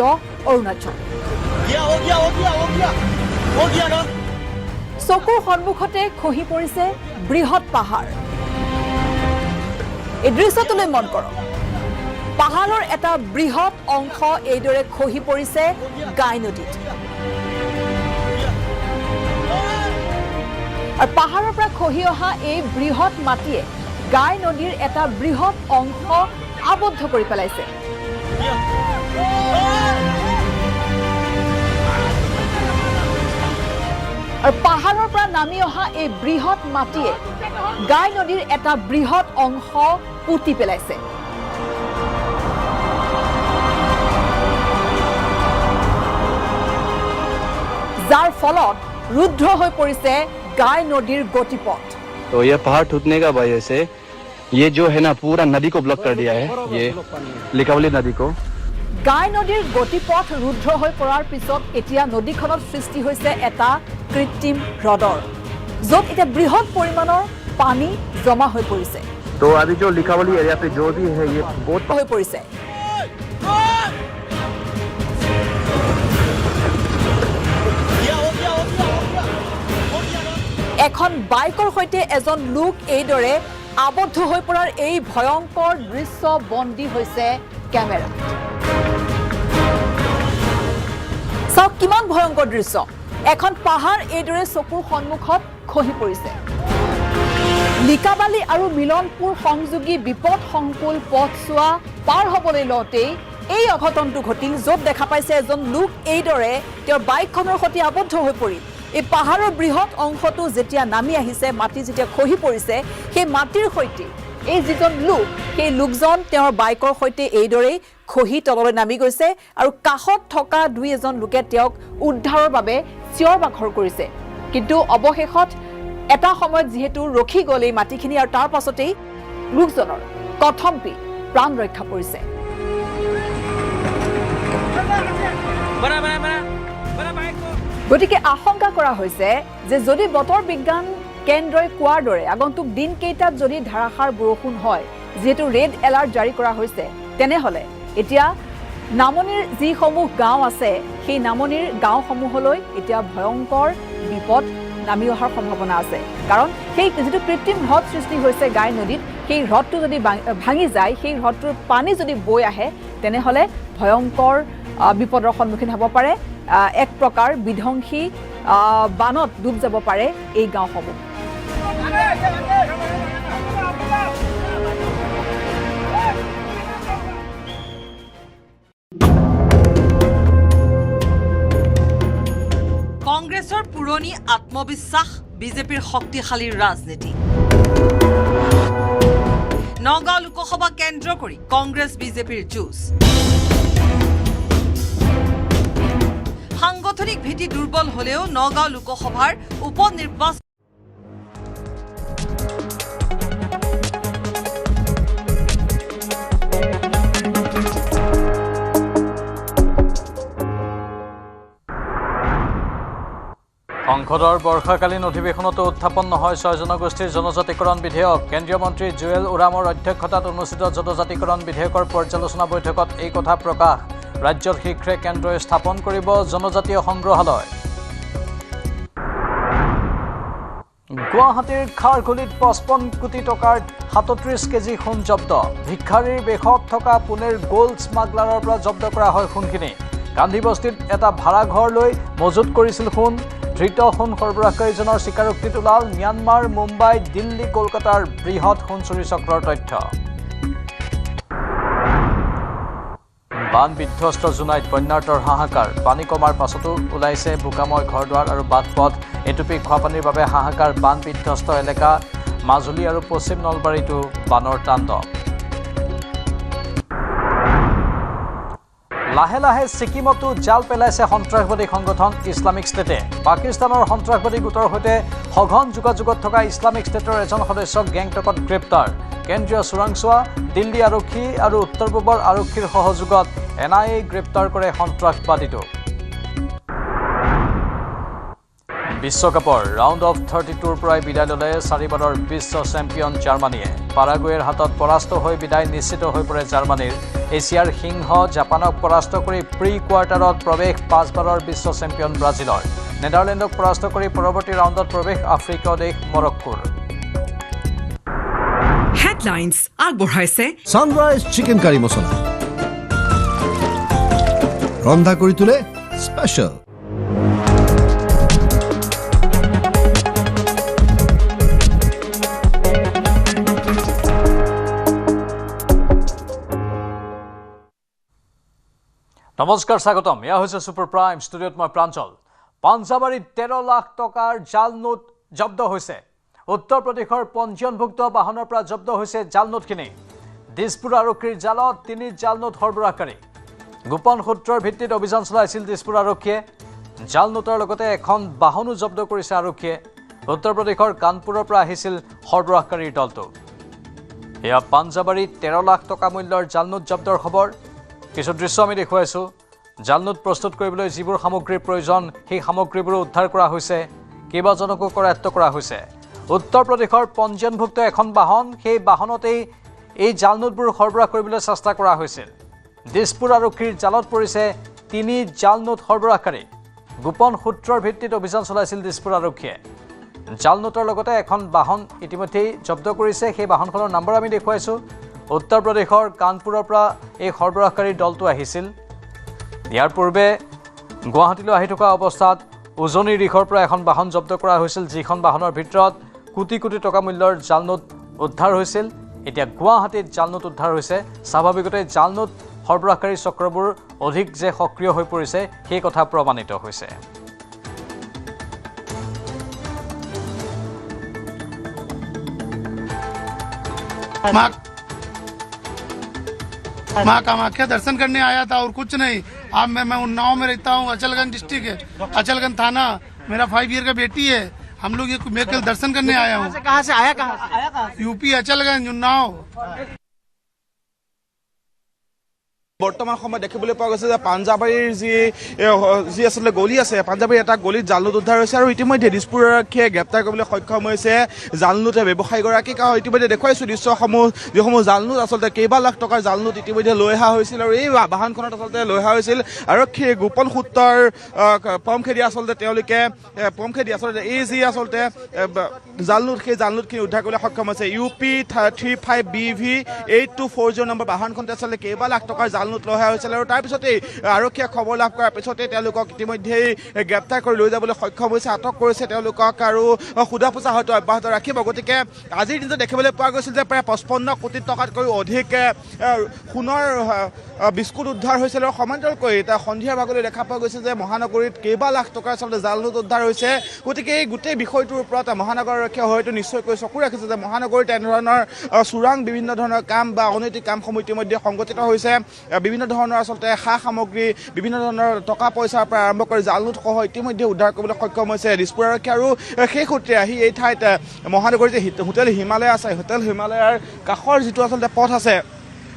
অৰুণাচল চকুৰ সন্মুখতে খহি পৰিছে বৃহৎ পাহাৰ এই দৃশ্যটোলৈ মন কৰক পাহাৰৰ এটা বৃহৎ অংশ এইদৰে খহি পৰিছে গাই নদীত আৰু পাহাৰৰ পৰা খহি অহা এই বৃহৎ মাটিয়ে গাই নদীৰ এটা বৃহৎ অংশ আবদ্ধ কৰি পেলাইছে আৰু পাহাৰৰ পৰা নামি অহা এই বৃহৎ মাটিয়ে গাই নদীৰ এটা বৃহৎ অংশ পুতি পেলাইছে যাৰ ফলত ৰুদ্ধ হৈ পৰিছে गाय नदीर गतिपथ तो ये पहाड़ टूटने का वजह से ये जो है ना पूरा नदी को ब्लॉक कर दिया है ये लिकावली नदी को गाय नदीर गतिपथ रुद्ध হৈ পৰাৰ পিছত এতিয়া নদীখনত সৃষ্টি হৈছে এটা কৃত্ৰিম হ্ৰদৰ য'ত এটা বৃহৎ পৰিমাণৰ পানী জমা হৈ পৰিছে तो अभी जो लिकावली एरिया पे जो भी है ये बहुत হৈ পৰিছে এখন বাইকৰ সৈতে এজন লোক এইদৰে আবদ্ধ হৈ পৰাৰ এই ভয়ংকৰ দৃশ্য বন্দী হৈছে কেমেৰাত চাওক কিমান ভয়ংকৰ দৃশ্য এখন পাহাৰ এইদৰে চকুৰ সন্মুখত খহি পৰিছে লিকাবালি আৰু মিলনপুৰ সংযোগী বিপদ সংকুল পথছোৱা পাৰ হ'বলৈ লওঁতেই এই অঘটনটো ঘটিল য'ত দেখা পাইছে এজন লোক এইদৰে তেওঁৰ বাইকখনৰ সৈতে আবদ্ধ হৈ পৰিল এই পাহাৰৰ বৃহৎ অংশটো যেতিয়া নামি আহিছে মাটি যেতিয়া খহি পৰিছে সেই মাটিৰ সৈতে এই যিজন লোক সেই লোকজন তেওঁৰ বাইকৰ সৈতে এইদৰে খহি তললৈ নামি গৈছে আৰু কাষত থকা দুই এজন লোকে তেওঁক উদ্ধাৰৰ বাবে চিঞৰ বাখৰ কৰিছে কিন্তু অৱশেষত এটা সময়ত যেহেতু ৰখি গ'ল এই মাটিখিনি আৰু তাৰ পাছতেই লোকজনৰ কথম্পি প্ৰাণ ৰক্ষা পৰিছে গতিকে আশংকা কৰা হৈছে যে যদি বতৰ বিজ্ঞান কেন্দ্ৰই কোৱাৰ দৰে আগন্তুক দিনকেইটাত যদি ধাৰাসাৰ বৰষুণ হয় যেহেতু ৰেড এলাৰ্ট জাৰি কৰা হৈছে তেনেহ'লে এতিয়া নামনিৰ যিসমূহ গাঁও আছে সেই নামনিৰ গাঁওসমূহলৈ এতিয়া ভয়ংকৰ বিপদ নামি অহাৰ সম্ভাৱনা আছে কাৰণ সেই যিটো কৃত্ৰিম হ্ৰদ সৃষ্টি হৈছে গাই নদীত সেই হ্ৰদটো যদি ভাঙি যায় সেই হ্ৰদটোৰ পানী যদি বৈ আহে তেনেহ'লে ভয়ংকৰ বিপদৰ সন্মুখীন হ'ব পাৰে এক প্ৰকাৰ বিধ্বংসী বানত ডুব যাব পাৰে এই গাঁওসমূহ কংগ্ৰেছৰ পুৰণি আত্মবিশ্বাস বিজেপিৰ শক্তিশালী ৰাজনীতি নগাঁও লোকসভা কেন্দ্ৰ কৰি কংগ্ৰেছ বিজেপিৰ যুঁজ সাংগঠনিক ভেটি দুৰ্বল হলেও নগাঁও লোকসভাৰ উপনিৰ্বাচন সংসদৰ বৰ্ষাকালীন অধিৱেশনতো উত্থাপন নহয় 6 জনগোষ্ঠীৰ জনজাতিকৰণ বিধেয়ক কেন্দ্ৰীয় মন্ত্ৰী জুৱেল ওৰামৰ অধ্যক্ষতাত অনুষ্ঠিত জনজাতিকৰণ বিধেয়কৰ পৰ্যালোচনা বৈঠকত এই কথা প্ৰকাশ ৰাজ্যৰ শীঘ্ৰে কেন্দ্ৰই স্থাপন কৰিব জনজাতীয় সংগ্ৰহালয় গুৱাহাটীৰ খাৰঘুলিত 55 কোটি টকাৰ 37 কেজি সোণ জব্দ ভিক্ষাৰীৰ বেশত থকা পুনেৰ গোল্ড স্মাগলাৰৰ পৰা জব্দ কৰা হয় সোণখিনি গান্ধী বস্তিত এটা ভাড়া ঘৰ লৈ মজুত কৰিছিল সোণ ধৃত সোণ সৰবৰাহকাৰীজনৰ স্বীকাৰোক্তিত ওলাল ম্যানমাৰ মুম্বাই দিল্লী কলকাতাৰ বৃহৎ সোণ চুৰি চক্ৰৰ তথ্য বান বিধ্বস্ত জোনাইত বন্যাৰ্তৰ হাহাকাৰ পানী কমাৰ পাছতো ওলাইছে বোকাময় ঘৰদুৱাৰ আৰু বাটপথ এটুপি খোৱাপানীৰ বাবে হাহাকাৰ বান বিধ্বস্ত এলেকা মাজুলী আৰু পশ্চিম নলবাৰীতো বানৰ তাণ্ডৱ লাহে লাহে ছিকিমতো জাল পেলাইছে সন্ত্ৰাসবাদী সংগঠন ইছলামিক ষ্টেটে পাকিস্তানৰ সন্ত্ৰাসবাদী গোটৰ সৈতে সঘন যোগাযোগত থকা ইছলামিক ষ্টেটৰ এজন সদস্যক গেংটকত গ্ৰেপ্তাৰ কেন্দ্ৰীয় চোৰাংচোৱা দিল্লী আৰক্ষী আৰু উত্তৰ পূবৰ আৰক্ষীৰ সহযোগত NIA গ্ৰেপ্তাৰ কৰে সন্ত্ৰাসবাদীটোক বিশ্বকাপৰ ৰাউণ্ড অফ 32ৰ পৰাই বিদায় ল'লে 4বাৰৰ বিশ্ব চেম্পিয়ন জাৰ্মানীয়ে পাৰাগুৱেৰ হাতত পৰাস্ত হৈ বিদায় নিশ্চিত হৈ পৰে জাৰ্মানীৰ এছিয়াৰ সিংহ জাপানক পৰাস্ত কৰি প্ৰি কোৱাৰ্টাৰত প্ৰৱেশ 5বাৰৰ বিশ্ব চেম্পিয়ন ব্ৰাজিলৰ নেদাৰলেণ্ডক পৰাস্ত কৰি পৰৱৰ্তী ৰাউণ্ডত প্ৰৱেশ আফ্ৰিকা দেশ মৰক্কোৰ হেডলাইন্স আগবঢ়াইছে সানৰাইজ চিকেন কাৰী মছলা ৰন্ধা কৰি তোলে স্পেশাল নমস্কাৰ স্বাগতম এয়া হৈছে সুপাৰ প্ৰাইম ষ্টুডিঅ'ত মই প্ৰাঞ্জল পাঞ্জাবাৰীত 13 লাখ টকাৰ জাল নোট জব্দ হৈছে উত্তৰ প্ৰদেশৰ পঞ্জীয়নভুক্ত বাহনৰ পৰা জব্দ হৈছে জাল নোটখিনি দিছপুৰ আৰক্ষীৰ জালত 3 জাল নোট সৰবৰাহকাৰী গোপন সূত্ৰৰ ভিত্তিত অভিযান চলাইছিল দিছপুৰ আৰক্ষীয়ে জাল নোটৰ লগতে এখন বাহনো জব্দ কৰিছে আৰক্ষীয়ে উত্তৰ প্ৰদেশৰ কানপুৰৰ পৰা আহিছিল সৰবৰাহকাৰীৰ দলটো এয়া পাঞ্জাবাৰীত 13 লাখ টকা মূল্যৰ জাল নোট জব্দৰ খবৰ কিছু দৃশ্য আমি দেখুৱাইছোঁ জাল নোট প্ৰস্তুত কৰিবলৈ যিবোৰ সামগ্ৰীৰ প্ৰয়োজন সেই সামগ্ৰীবোৰ উদ্ধাৰ কৰা হৈছে কেইবাজনকো কৰায়ত্ব কৰা হৈছে উত্তৰ প্ৰদেশৰ পঞ্জীয়নভুক্ত এখন বাহন সেই বাহনতেই এই জাল নোটবোৰ সৰবৰাহ কৰিবলৈ চেষ্টা কৰা হৈছিল দিছপুৰ আৰক্ষীৰ জালত পৰিছে 3 জাল নোট সৰবৰাহকাৰী গোপন সূত্ৰৰ ভিত্তিত অভিযান চলাইছিল দিছপুৰ আৰক্ষীয়ে জাল নোটৰ লগতে এখন বাহন ইতিমধ্যেই জব্দ কৰিছে সেই বাহনখনৰ নম্বৰ আমি দেখুৱাইছোঁ উত্তৰ প্ৰদেশৰ কানপুৰৰ পৰা এই সৰবৰাহকাৰীৰ দলটো আহিছিল ইয়াৰ পূৰ্বে গুৱাহাটীলৈ আহি থকা অৱস্থাত উজনি ৰিখৰ পৰা এখন বাহন জব্দ কৰা হৈছিল, যিখন বাহনৰ ভিতৰত কোটি কোটি টকা মূল্যৰ জাল নোট উদ্ধাৰ হৈছিল। এতিয়া গুৱাহাটীত জাল নোট উদ্ধাৰ হৈছে। স্বাভাৱিকতে জাল নোট সৰবৰাহকাৰী চক্ৰবোৰ অধিক যে সক্ৰিয় হৈ পৰিছে সেই কথা প্ৰমাণিত হৈছে। माँ कामाख्या दर्शन करने आया था और कुछ नहीं। अब मैं उन्नाव में रहता हूँ, अचलगंज डिस्ट्रिक्ट है, अचलगंज थाना। मेरा 5 ईयर का बेटी है। हम लोग ये मैं कल दर्शन करने आया हूँ। कहाँ से आया? यूपी अचलगंज उन्नाव। বৰ্তমান সময়ত দেখিবলৈ পোৱা গৈছে যে পাঞ্জাবাৰীৰ যি আচলতে গলি আছে, পাঞ্জাবাৰীৰ এটা গলিত জাল নোট উদ্ধাৰ হৈছে আৰু ইতিমধ্যে দিছপুৰ আৰক্ষীয়ে গ্ৰেপ্তাৰ কৰিবলৈ সক্ষম হৈছে জাল নোট ব্যৱসায়ীগৰাকীক। ইতিমধ্যে দেখুৱাইছোঁ দৃশ্যসমূহ, যিসমূহ জাল নোট আচলতে কেইবা লাখ টকাৰ জাল নোট ইতিমধ্যে লৈ অহা হৈছিল আৰু এই বাহনখনত আচলতে লৈ অহা হৈছিল। আৰক্ষীয়ে গোপন সূত্ৰৰ পম খেদি আচলতে তেওঁলোকে আচলতে এই যি আচলতে জাল নোট, সেই জাল নোটখিনি উদ্ধাৰ কৰিবলৈ সক্ষম হৈছে। UP 35BV 8240 নম্বৰ বাহনখনতে আচলতে কেইবা লাখ টকাৰ জাল নোট লৈ অহা হৈছিল আৰু তাৰপিছতেই আৰক্ষীয়ে খবৰ লাভ কৰাৰ পিছতে তেওঁলোকক ইতিমধ্যেই গ্ৰেপ্তাৰ কৰি লৈ যাবলৈ সক্ষম হৈছে, আটক কৰিছে তেওঁলোকক আৰু সোধা পোছা হয়তো অব্যাহত ৰাখিব। গতিকে আজিৰ দিনটো দেখিবলৈ পোৱা গৈছিল যে প্ৰায় 55 কোটি টকাতকৈও অধিক সোণৰ বিস্কুট উদ্ধাৰ হৈছিল আৰু সমান্তৰালকৈ সন্ধিয়াৰ ভাগলৈ দেখা পোৱা গৈছে যে মহানগৰীত কেইবা লাখ টকাৰ আচলতে জাল নোট উদ্ধাৰ হৈছে। গতিকে এই গোটেই বিষয়টোৰ ওপৰত মহানগৰ আৰক্ষীয়ে হয়তো নিশ্চয়কৈ চকু ৰাখিছে যে মহানগৰীত এনেধৰণৰ চোৰাং বিভিন্ন ধৰণৰ কাম বা অনৈতিক কামসমূহ ইতিমধ্যে সংঘটিত হৈছে। বিভিন্ন ধৰণৰ আচলতে সা সামগ্ৰী, বিভিন্ন ধৰণৰ টকা পইচাৰ পৰা আৰম্ভ কৰি জাল নোটসহ ইতিমধ্যে উদ্ধাৰ কৰিবলৈ সক্ষম হৈছে দিছপুৰ আৰক্ষী। আৰু সেই সূত্ৰে আহি এই ঠাইত মহানগৰীৰ যে হোটেল হিমালয় আছে, হোটেল হিমালয়ৰ কাষৰ যিটো আচলতে পথ আছে,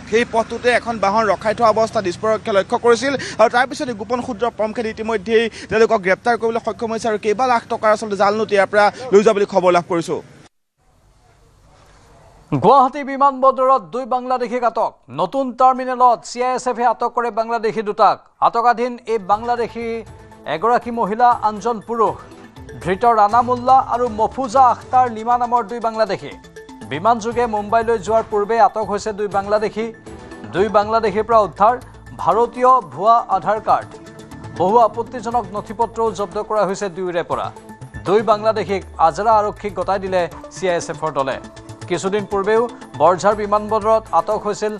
সেই পথটোতে এখন বাহন ৰখাই থোৱা অৱস্থা দিছপুৰ আৰক্ষীয়ে লক্ষ্য কৰিছিল আৰু তাৰপিছত গোপন সূত্ৰৰ পম খেদি ইতিমধ্যেই তেওঁলোকক গ্ৰেপ্তাৰ কৰিবলৈ সক্ষম হৈছে আৰু কেইবা লাখ টকাৰ আচলতে জাল নোট ইয়াৰ পৰা লৈ যোৱা বুলি খবৰ লাভ কৰিছোঁ। গুৱাহাটী বিমানবন্দৰত 2 বাংলাদেশীক আটক। নতুন টাৰ্মিনেলত CISFে আটক কৰে বাংলাদেশী দুটাক। আটকাধীন এই বাংলাদেশী এগৰাকী মহিলা, আনজন পুৰুষ। ধৃত ৰাণা মোল্লা আৰু মফুজা আখতাৰ লিমা নামৰ 2 বাংলাদেশী। বিমানযোগে মুম্বাইলৈ যোৱাৰ পূৰ্বে আটক হৈছে 2 বাংলাদেশী। 2 বাংলাদেশীৰ পৰা উদ্ধাৰ ভাৰতীয় ভুৱা আধাৰ কাৰ্ড, বহু আপত্তিজনক নথিপত্ৰও জব্দ কৰা হৈছে 2ৰে পৰা। 2 বাংলাদেশীক আজৰা আৰক্ষীক গতাই দিলে CISFৰ দলে। কিছুদিন পূৰ্বেও বৰঝাৰ বিমানবন্দৰত আটক হৈছিল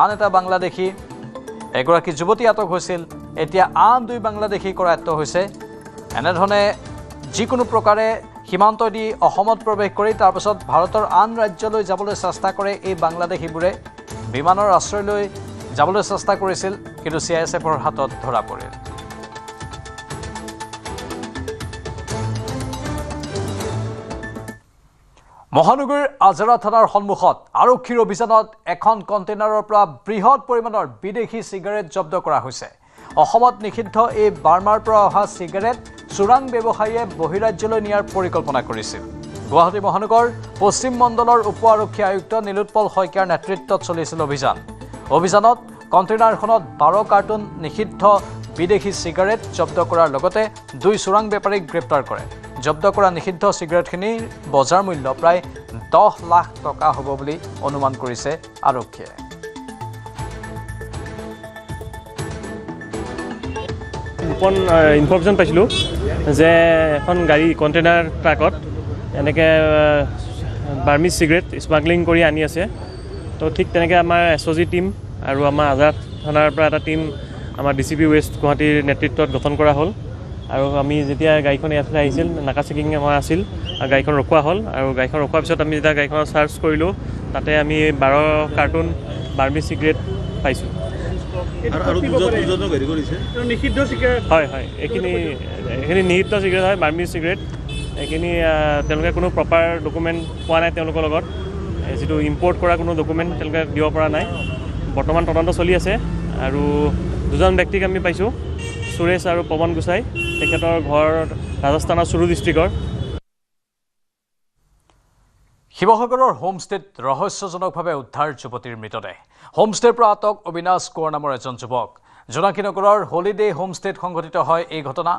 আন এটা বাংলাদেশী, এগৰাকী যুৱতী আটক হৈছিল। এতিয়া আন 2 বাংলাদেশী কৰায়ত্ব হৈছে। এনেধৰণে যিকোনো প্ৰকাৰে সীমান্ত দি অসমত প্ৰৱেশ কৰি তাৰপিছত ভাৰতৰ আন ৰাজ্যলৈ যাবলৈ চেষ্টা কৰে এই বাংলাদেশীবোৰে। বিমানৰ আশ্ৰয় লৈ যাবলৈ চেষ্টা কৰিছিল, কিন্তু CISFৰ হাতত ধৰা পৰিল। মহানগৰীৰ আজৰা থানাৰ সন্মুখত আৰক্ষীৰ অভিযানত এখন কণ্টেইনাৰৰ পৰা বৃহৎ পৰিমাণৰ বিদেশী চিগাৰেট জব্দ কৰা হৈছে। অসমত নিষিদ্ধ এই বাৰ্মাৰ পৰা অহা চিগাৰেট চোৰাং ব্যৱসায়ীয়ে বহিৰাজ্যলৈ নিয়াৰ পৰিকল্পনা কৰিছিল। গুৱাহাটী মহানগৰ পশ্চিম মণ্ডলৰ উপ আৰক্ষী আয়ুক্ত নীলোৎপল শইকীয়াৰ নেতৃত্বত চলিছিল অভিযান। অভিযানত কণ্টেইনাৰখনত 12 কাৰ্টুন নিষিদ্ধ বিদেশী চিগাৰেট জব্দ কৰাৰ লগতে 2 চোৰাং বেপাৰীক গ্ৰেপ্তাৰ কৰে। জব্দ কৰা নিষিদ্ধ চিগাৰেটখিনিৰ বজাৰ মূল্য প্ৰায় 10 লাখ টকা হ'ব বুলি অনুমান কৰিছে আৰক্ষীয়ে। গোপন ইনফৰমেশ্যন পাইছিলোঁ যে এখন গাড়ী কণ্টেইনাৰ ট্ৰাকত এনেকৈ বাৰ্মিজ চিগাৰেট স্মাগলিং কৰি আনি আছে। তো ঠিক তেনেকৈ আমাৰ SOG টিম আৰু আমাৰ আজাদ থানাৰ পৰা এটা টিম আমাৰ DCP ৱেষ্ট গুৱাহাটীৰ নেতৃত্বত গঠন কৰা হ'ল। আৰু আমি যেতিয়া গাড়ীখন ইয়াতে আহিছিল, নাকা চেকিং আমাৰ আছিল, গাড়ীখন ৰখোৱা হ'ল আৰু গাড়ীখন ৰখোৱাৰ পিছত আমি যেতিয়া গাড়ীখনত চাৰ্চ কৰিলোঁ, তাতে আমি 12 কাৰ্টুন বাৰ্মিজ চিগাৰেট পাইছোঁ। হয় হয়, এইখিনি নিষিদ্ধ চিগাৰেট হয়, বাৰ্মিজ চিগাৰেট। এইখিনি তেওঁলোকে কোনো প্ৰপাৰ ডকুমেণ্ট পোৱা নাই তেওঁলোকৰ লগত, যিটো ইম্পৰ্ট কৰা কোনো ডকুমেণ্ট তেওঁলোকে দিব পৰা নাই। বৰ্তমান তদন্ত চলি আছে আৰু 2জন ব্যক্তিক আমি পাইছোঁ, সুৰেশ আৰু পৱন গোসাই। তেখেতৰ ঘৰ ৰাজস্থানৰ চুৰু ডিষ্ট্ৰিক্টৰ। শিৱসাগৰৰ হোমষ্টেত ৰহস্যজনকভাৱে উদ্ধাৰ যুৱতীৰ মৃতদেহ। হোমষ্টেৰ পৰা আটক অবিনাশ কোঁৱৰ নামৰ এজন যুৱক। জোনাকী নগৰৰ হলিডে হোমষ্টেত সংঘটিত হয় এই ঘটনা।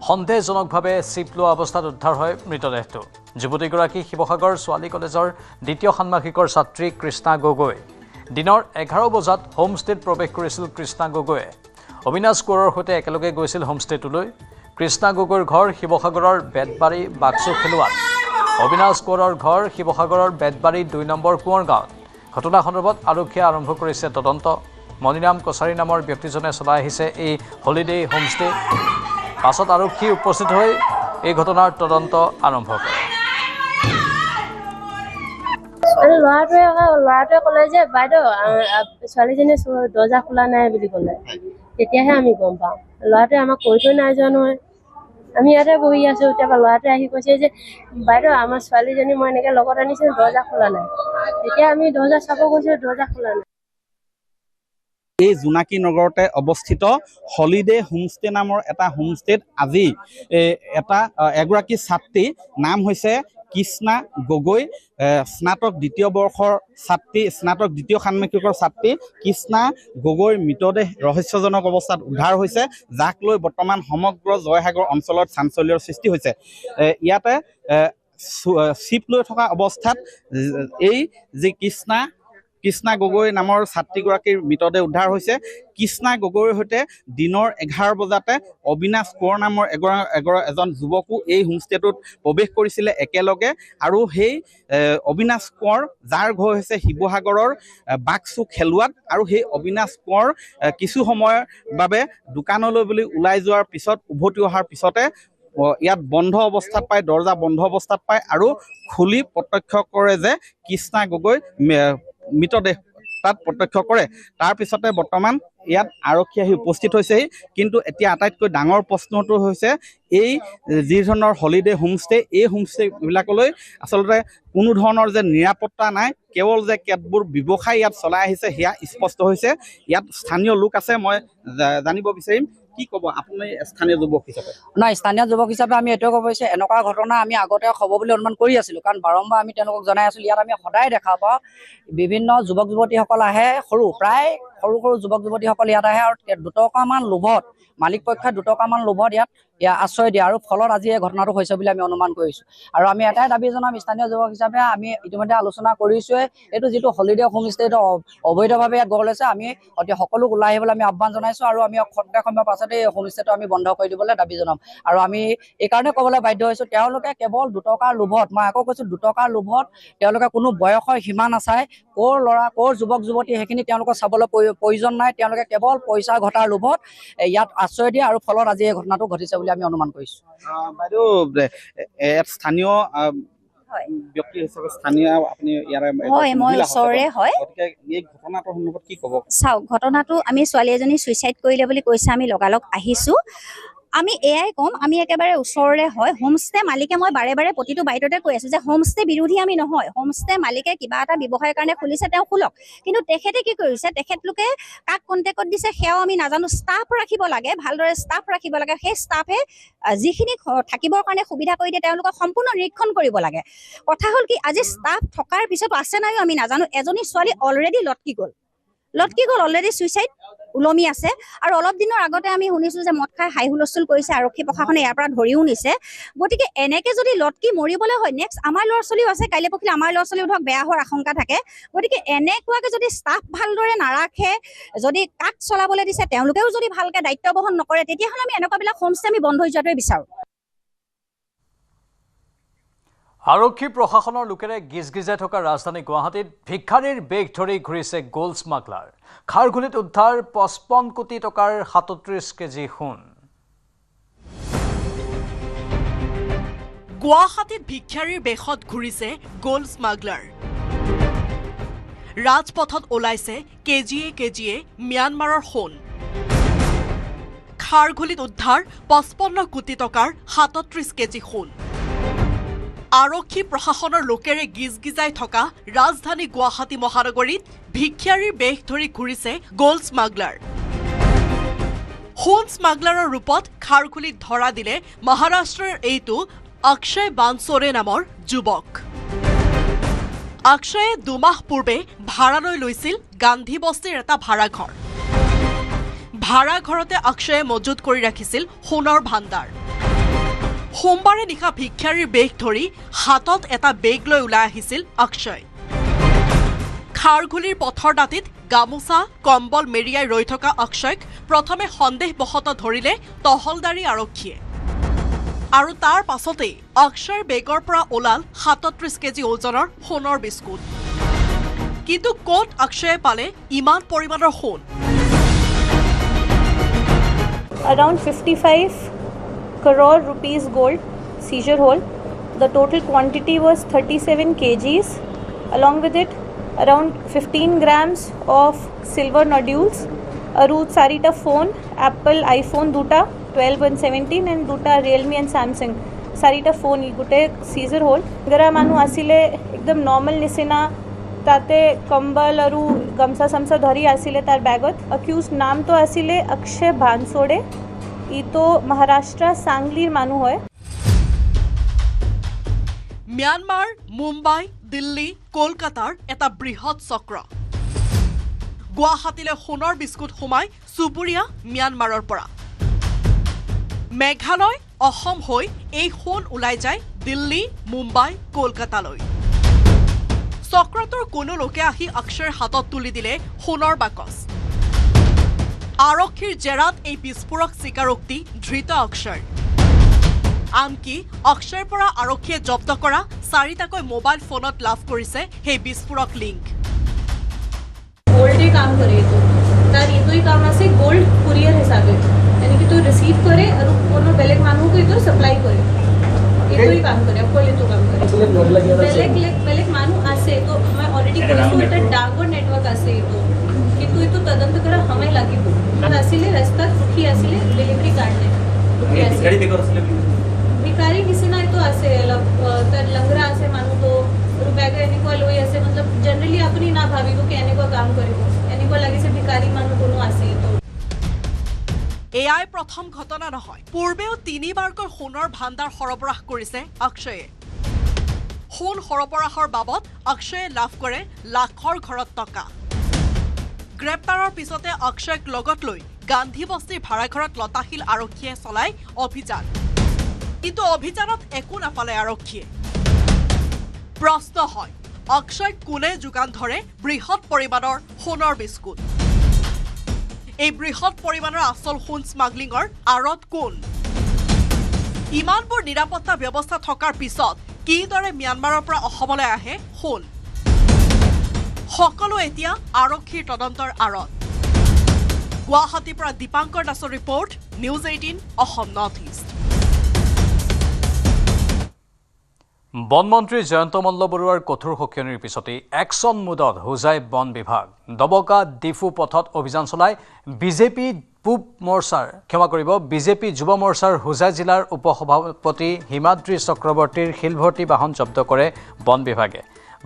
সন্দেহজনকভাৱে চিপ লোৱা অৱস্থাত উদ্ধাৰ হয় মৃতদেহটো। যুৱতীগৰাকী শিৱসাগৰ ছোৱালী কলেজৰ 2য় ষান্মাসিকৰ ছাত্ৰী কৃষ্ণা গগৈ। দিনৰ 11 বজাত হোমষ্টেত প্ৰৱেশ কৰিছিল কৃষ্ণা গগৈয়ে। অবিনাশ কোঁৱৰৰ সৈতে একেলগে গৈছিল হোমষ্টেটোলৈ। কৃষ্ণা গগৈৰ ঘৰ শিৱসাগৰৰ বেতবাৰী বাক্সু খেলুৱাত অবিনাশ কোঁৱৰৰ ঘৰ শিৱসাগৰৰ বেতবাৰী 2 নম্বৰ কোঁৱৰ গাঁৱত ঘটনা সন্দৰ্ভত আৰক্ষীয়ে আৰম্ভ কৰিছে তদন্ত মণিৰাম কছাৰী নামৰ ব্যক্তিজনে চলাই আহিছে এই হলিডে হোমষ্টে পাছত আৰক্ষী উপস্থিত হৈ এই ঘটনাৰ তদন্ত আৰম্ভ কৰে ল'ৰাটোৱে ক'লে যে বাইদেউ ছোৱালীজনীয়ে দৰ্জা খোলা নাই বুলি ক'লে তেতিয়াহে আমি গম পাওঁ ল'ৰাটোৱে আমাক কৈ থৈ নাই যোৱা নহয় আমি ইয়াতে বহি আছোঁ তাৰপৰা ল'ৰাটোৱে আহি কৈছে যে বাইদেউ আমাৰ ছোৱালীজনী মই এনেকৈ লগত আনিছোঁ দৰ্জা খোলা নাই তেতিয়া আমি দৰ্জা চাব গৈছোঁ দৰ্জা খোলা নাই এই জোনাকী নগৰতে অৱস্থিত হলিডে হোমষ্টে নামৰ এটা হোমষ্টেত আজি এগৰাকী ছাত্ৰী নাম হৈছে কৃষ্ণা গগৈ স্নাতক দ্বিতীয় বৰ্ষৰ ছাত্ৰী স্নাতক দ্বিতীয় ষান্মাসিকৰ ছাত্ৰী কৃষ্ণা গগৈৰ মৃতদেহ ৰহস্যজনক অৱস্থাত উদ্ধাৰ হৈছে যাক লৈ বৰ্তমান সমগ্ৰ জয়সাগৰ অঞ্চলত চাঞ্চল্যৰ সৃষ্টি হৈছে ইয়াতে চিপ লৈ থকা অৱস্থাত এই যি কৃষ্ণা গগৈ নামৰ ছাত্ৰীগৰাকীৰ মৃতদেহ উদ্ধাৰ হৈছে কৃষ্ণা গগৈৰ সৈতে দিনৰ 11 বজাতে অবিনাশ কোঁৱৰ নামৰ এজন যুৱকো এই হোমষ্টেটোত প্ৰৱেশ কৰিছিলে একেলগে আৰু সেই অবিনাশ কোঁৱৰ যাৰ ঘৰ হৈছে শিৱসাগৰৰ বাক্সু খেলুৱাত আৰু সেই অবিনাশ কোঁৱৰ কিছু সময়ৰ বাবে দোকানলৈ বুলি ওলাই যোৱাৰ পিছত উভতি অহাৰ পিছতে ইয়াত বন্ধ অৱস্থাত পায় দৰ্জা বন্ধ অৱস্থাত পায় আৰু খুলি প্ৰত্যক্ষ কৰে যে কৃষ্ণা গগৈ মৃতদেহ তাত প্ৰত্যক্ষ কৰে তাৰ পিছতে বৰ্তমান ইয়াত আৰক্ষী আহি উপস্থিত হৈছেহি কিন্তু এতিয়া আটাইতকৈ ডাঙৰ প্ৰশ্নটো হৈছে এই যি ধৰণৰ হলিডে হোমষ্টে এই হোমষ্টেবিলাকলৈ আচলতে কোনো ধৰণৰ যে নিৰাপত্তা নাই কেৱল যে কেতবোৰ ব্যৱসায় ইয়াত চলাই আহিছে সেয়া স্পষ্ট হৈছে ইয়াত স্থানীয় লোক আছে মই জানিব বিচাৰিম কি ক'ব আপুনি স্থানীয় যুৱক হিচাপে নাই স্থানীয় যুৱক হিচাপে আমি এইটোৱে ক'ব বিচাৰিছোঁ এনেকুৱা ঘটনা আমি আগতে হ'ব বুলি অনুমান কৰি আছিলোঁ কাৰণ বাৰম্বাৰ আমি তেওঁলোকক জনাই আছিলোঁ ইয়াত আমি সদায় দেখা পাওঁ বিভিন্ন যুৱক যুৱতীসকল আহে প্ৰায় সৰু যুৱক যুৱতীসকল ইয়াত আহে আৰু 2 টকামান লোভত মালিক পক্ষই 2 টকামান লোভত ইয়াত আশ্ৰয় দিয়ে আৰু ফলত আজি এই ঘটনাটো হৈছে বুলি আমি অনুমান কৰিছোঁ আৰু আমি এটাই দাবী জনাম স্থানীয় যুৱক হিচাপে আমি ইতিমধ্যে আলোচনা কৰিছোঁৱে এইটো যিটো হলিডে হোমষ্টে এইটো অবৈধভাৱে ইয়াত গঢ় লৈছে আমি অতি সকলোক ওলাই আহিবলৈ আমি আহ্বান জনাইছোঁ আৰু আমি খন্তেক সময়ৰ পাছতে এই হোমষ্টেটো আমি বন্ধ কৰি দিবলৈ দাবী জনাম আৰু আমি এইকাৰণে ক'বলৈ বাধ্য হৈছোঁ তেওঁলোকে কেৱল 2 টকাৰ লোভত মই আকৌ কৈছোঁ 2 টকাৰ লোভত তেওঁলোকে কোনো বয়সৰ সীমা নাচায় ক'ৰ ল'ৰা ক'ৰ যুৱক যুৱতী সেইখিনি তেওঁলোকক চাবলৈ প্ৰয়োজন নাই তেওঁলোকে কেৱল পইচা ঘটাৰ লোভত ইয়াত আশ্ৰয় দিয়ে আৰু ফলত আজি এই ঘটনাটো ঘটিছে বুলি আমি অনুমান কৰিছোঁ বাইদেউ স্থানীয় ব্যক্তি হিচাপে স্থানীয় আপুনি ইয়াৰে হয় মই ওচৰৰে হয় গতিকে এই ঘটনাটোৰ সন্দৰ্ভত কি ক'ব চাওক ঘটনাটো আমি ছোৱালী এজনী সুইচাইড কৰিলে বুলি কৈছে আমি লগালগ আহিছোঁ আমি এয়াই ক'ম আমি একেবাৰে ওচৰৰে হয় হোমষ্টে মালিকে মই বাৰে বাৰে প্ৰতিটো বাইটতে কৈ আছোঁ যে হোমষ্টে বিৰোধী আমি নহয় হোমষ্টে মালিকে কিবা এটা ব্যৱসায়ৰ কাৰণে খুলিছে তেওঁ খোলক কিন্তু তেখেতে কি কৰিছে তেখেতলোকে কাক কণ্টেক্টত দিছে সেয়াও আমি নাজানো ষ্টাফ ৰাখিব লাগে ভালদৰে ষ্টাফ ৰাখিব লাগে সেই ষ্টাফে যিখিনি থাকিবৰ কাৰণে সুবিধা কৰি দিয়ে তেওঁলোকক সম্পূৰ্ণ নিৰীক্ষণ কৰিব লাগে কথা হ'ল কি আজি ষ্টাফ থকাৰ পিছতো আছে নাইও আমি নাজানো এজনী ছোৱালী অলৰেডি লটকি গ'ল অলৰেডি সুইচাইড ওলমি আছে আৰু অলপ দিনৰ আগতে আমি শুনিছোঁ যে মদ খাই হাই হুলস্থুল কৰিছে আৰক্ষী প্ৰশাসনে ইয়াৰ পৰা ধৰিও নিছে গতিকে এনেকৈ যদি লটকি মৰিবলৈ হয় নেক্সট আমাৰ ল'ৰা ছোৱালীও আছে কাইলৈ পৰহিলে আমাৰ ল'ৰা ছোৱালীও ধৰক বেয়া হোৱাৰ আশংকা থাকে গতিকে এনেকুৱাকৈ যদি ষ্টাফ ভালদৰে নাৰাখে যদি কাক চলাবলৈ দিছে তেওঁলোকেও যদি ভালকৈ দায়িত্ব বহন নকৰে তেতিয়াহ'লে আমি এনেকুৱাবিলাক হোমষ্টে আমি বন্ধ হৈ যোৱাটোৱে বিচাৰোঁ আৰক্ষী প্ৰশাসনৰ লোকেৰে গিজগিজাই থকা ৰাজধানী গুৱাহাটীত ভিক্ষাৰীৰ বেগ ধৰি ঘূৰিছে গোল্ড স্মাগলাৰ খাৰঘুলিত উদ্ধাৰ 55 কোটি টকাৰ 37 কেজি সোণ গুৱাহাটীত ভিক্ষাৰীৰ বেশত ঘূৰিছে গোল্ড স্মাগলাৰ ৰাজপথত ওলাইছে কেজিয়ে ম্যানমাৰৰ সোণ খাৰঘুলিত উদ্ধাৰ 55 কোটি টকাৰ 37 কেজি সোণ আৰক্ষী প্ৰশাসনৰ লোকেৰে গিজগিজাই থকা ৰাজধানী গুৱাহাটী মহানগৰীত ভিক্ষাৰীৰ বেশ ধৰি ঘূৰিছে গোল্ড স্মাগলাৰ সোণ স্মাগলাৰৰ ৰূপত খাৰঘুলিত ধৰা দিলে মহাৰাষ্ট্ৰৰ এইটো অক্ষয় বানচোৰে নামৰ যুৱক অক্ষয়ে 2 মাহ পূৰ্বে ভাড়ালৈ লৈছিল গান্ধী বস্তিৰ এটা ভাড়াঘৰ ভাড়াঘৰতে অক্ষয়ে মজুত কৰি ৰাখিছিল সোণৰ ভাণ্ডাৰ সোমবাৰে নিশা ভিক্ষাৰীৰ বেগ ধৰি হাতত এটা বেগ লৈ ওলাই আহিছিল অক্ষয় খাৰঘুলিৰ পথৰ দাঁতিত গামোচা কম্বল মেৰিয়াই ৰৈ থকা অক্ষয়ক প্ৰথমে সন্দেহবশতঃ ধৰিলে তহলদাৰী আৰক্ষীয়ে আৰু তাৰ পাছতেই অক্ষয়ৰ বেগৰ পৰা ওলাল 37 কেজি ওজনৰ সোণৰ বিস্কুট কিন্তু ক'ত অক্ষয়ে পালে ইমান পৰিমাণৰ সোণ Around 55 crore rupees gold seizure hold. The total quantity was 37 kgs. Along with it, around 15 grams of silver nodules, a root sarita phone, Apple iPhone duta 12 and 17 and duta Realme and Samsung sarita phone gute seizure hold. Gara manu asile ekdam normal nisena tate kambal aru gamsa samsa dhari asile tar bagot. Accused naam to asile Akshay Bansode. Ito Maharashtra Sanglir manu hoy. म्यानমাৰ Mumbai Delhi কলকাতাৰ এটা বৃহৎ চক্ৰ গুৱাহাটীলৈ সোণৰ biscuit সোমাই চুবুৰীয়া ম্যানমাৰৰ পৰা মেঘালয় অসম হৈ এই সোণ ওলাই যায় দিল্লী মুম্বাই কলকাতালৈ চক্ৰটোৰ কোনো লোকে আহি অক্ষয়ৰ হাতত তুলি দিলে সোণৰ বাকচ আৰক্ষীৰ জেৰাত এই বিস্ফোৰক স্বীকাৰোক্তি ধৃত অক্ষয় আনকি অক্ষয়ৰ পৰা আৰক্ষীয়ে জব্দ কৰা 4টাকৈ মোবাইল ফোনত লাভ কৰিছে সেই বিস্ফোৰক লিংক गोल्डे काम करे तो तार ये तो ही काम আছে গোল্ড কুরিয়ার হিসাবে यानी कि तो रिसीव करे और कोनो बेलेग मानू को इधर सप्लाई करे ये तो ही काम करे आपको ले तो काम करे बेलेग मानू आसे तो मैं ऑलरेडी কৈছো এটা ডাঙৰ নেটৱৰ্ক আছে তো কিন্তু এটো তদন্ত কৰা হামাই লাগিব আসিলে ৰাস্তা সুখী আসিলে ডেলিভাৰি কাৰ্ডে ভিকাৰি বেকৰ আসিলে ভিকাৰি কিছিনা তো আছে তাৰ লংৰা আছে মানু তো रुपयागर এনেকুৱা লৈ আছে मतलब जनरली আপুনি না ভাবিব কি এনেকুৱা কাম কৰিব এনেকুৱা লাগিছে ভিকাৰী মানুহ কোনো আছে তো এআই প্ৰথম ঘটনা নহয় পূৰ্বেও 3বাৰকৈ সোণৰ ভাণ্ডাৰ সৰবৰাহ কৰিছে অক্ষয়ে সোণ সৰবৰাহৰ বাবদ অক্ষয়ে লাভ কৰে লাখৰ ঘৰত টকা গ্ৰেপ্তাৰৰ পিছতে অক্ষয়ক লগত লৈ গান্ধী বস্তিৰ ভাড়াঘৰত লতাশিল আৰক্ষীয়ে চলাই অভিযান কিন্তু অভিযানত একো নাপালে আৰক্ষীয়ে প্ৰশ্ন হয় অক্ষয় কোনে যোগান ধৰে বৃহৎ পৰিমাণৰ সোণৰ বিস্কুট এই বৃহৎ পৰিমাণৰ আসল সোণ স্মাগলিঙৰ আঁৰত কোন ইমানবোৰ নিৰাপত্তা ব্যৱস্থা থকাৰ পিছত কিদৰে ম্যানমাৰৰ পৰা অসমলৈ আহে সোণ সকলো এতিয়া আৰক্ষীৰ তদন্তৰ আঁৰত গুৱাহাটীৰ পৰা দীপাংকৰ দাসৰ report news 18 Assam north east বনমন্ত্ৰী জয়ন্ত মল্ল বৰুৱাৰ কঠোৰ সকিয়নিৰ পিছতে একশন মুডত হোজাই বন বিভাগ দবকা ডিফু পথত অভিযান চলাই বিজেপি পূব মৰ্চাৰ বিজেপি যুৱ মৰ্চাৰ হোজাই জিলাৰ উপসভাপতি হিমাদ্ৰী চক্ৰৱৰ্তীৰ শিলভৰ্তি বাহন জব্দ কৰে বন বিভাগে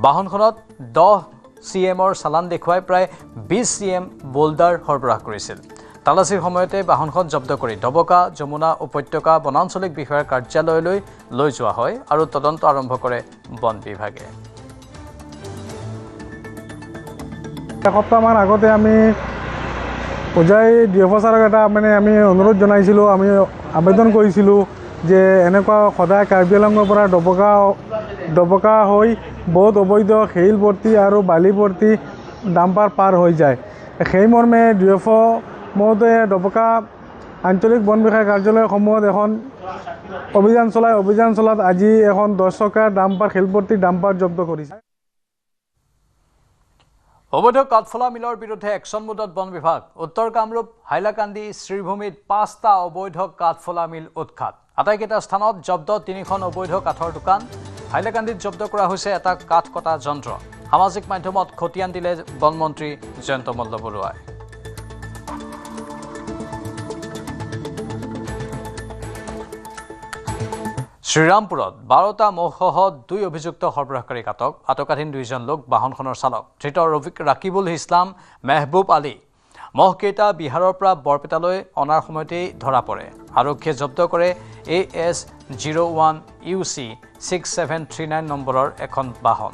বাহনখনত 10 CMৰ চালান দেখুৱাই প্ৰায় 20 CM বোল্ডাৰ সৰবৰাহ কৰিছিল তালাচীৰ সময়তে বাহনখন জব্দ কৰি দবকা যমুনা উপত্যকা বনাঞ্চলিক বিষয়াৰ কাৰ্যালয়লৈ লৈ যোৱা হয় আৰু তদন্ত আৰম্ভ কৰে বন বিভাগে এসপ্তাহমান আগতে আমি পূজাই ডিএফঅ'ছাৰক এটা আমি অনুৰোধ জনাইছিলোঁ আমি আবেদন কৰিছিলোঁ যে এনেকুৱা সদায় কাৰ্বি আংলঙৰ পৰা দবকা হৈ বহুত অবৈধ শিলভৰ্তি আৰু বালিভৰ্তি ডাম্পাৰ পাৰ হৈ যায় সেই মৰ্মে ডিএফঅ' মহোদয়ে দবকা আঞ্চলিক বন বিষয়া কাৰ্যালয়সমূহত এখন অভিযান চলাত আজি এখন 10 চকাৰ ডাম্পাৰ শিলভৰ্তি ডাম্পাৰ জব্দ কৰিছে অবৈধ কাঠফলা মিলৰ বিৰুদ্ধে একশন মুডত বন বিভাগ উত্তৰ কামৰূপ হাইলাকান্দি শ্ৰীভূমিত 5টা অবৈধ কাঠফলা মিল উৎখাত আটাইকেইটা স্থানত জব্দ 3খন অবৈধ কাঠৰ দোকান হাইলাকান্দিত জব্দ কৰা হৈছে এটা কাঠ কটা যন্ত্ৰ সামাজিক মাধ্যমত খতিয়ান দিলে বনমন্ত্ৰী জয়ন্ত মল্ল বৰুৱাই শ্ৰীৰামপুৰত 12টা মহসহ 2 অভিযুক্ত সৰবৰাহকাৰীক আটকাধীন 2জন লোক বাহনখনৰ চালক ধৃত ৰাকিবুল ইছলাম মেহবুব আলী মহকেইটা বিহাৰৰ পৰা বৰপেটালৈ অনাৰ সময়তেই ধৰা পৰে আৰক্ষীয়ে জব্দ কৰে AS01 UC 6739 নম্বৰৰ এখন বাহন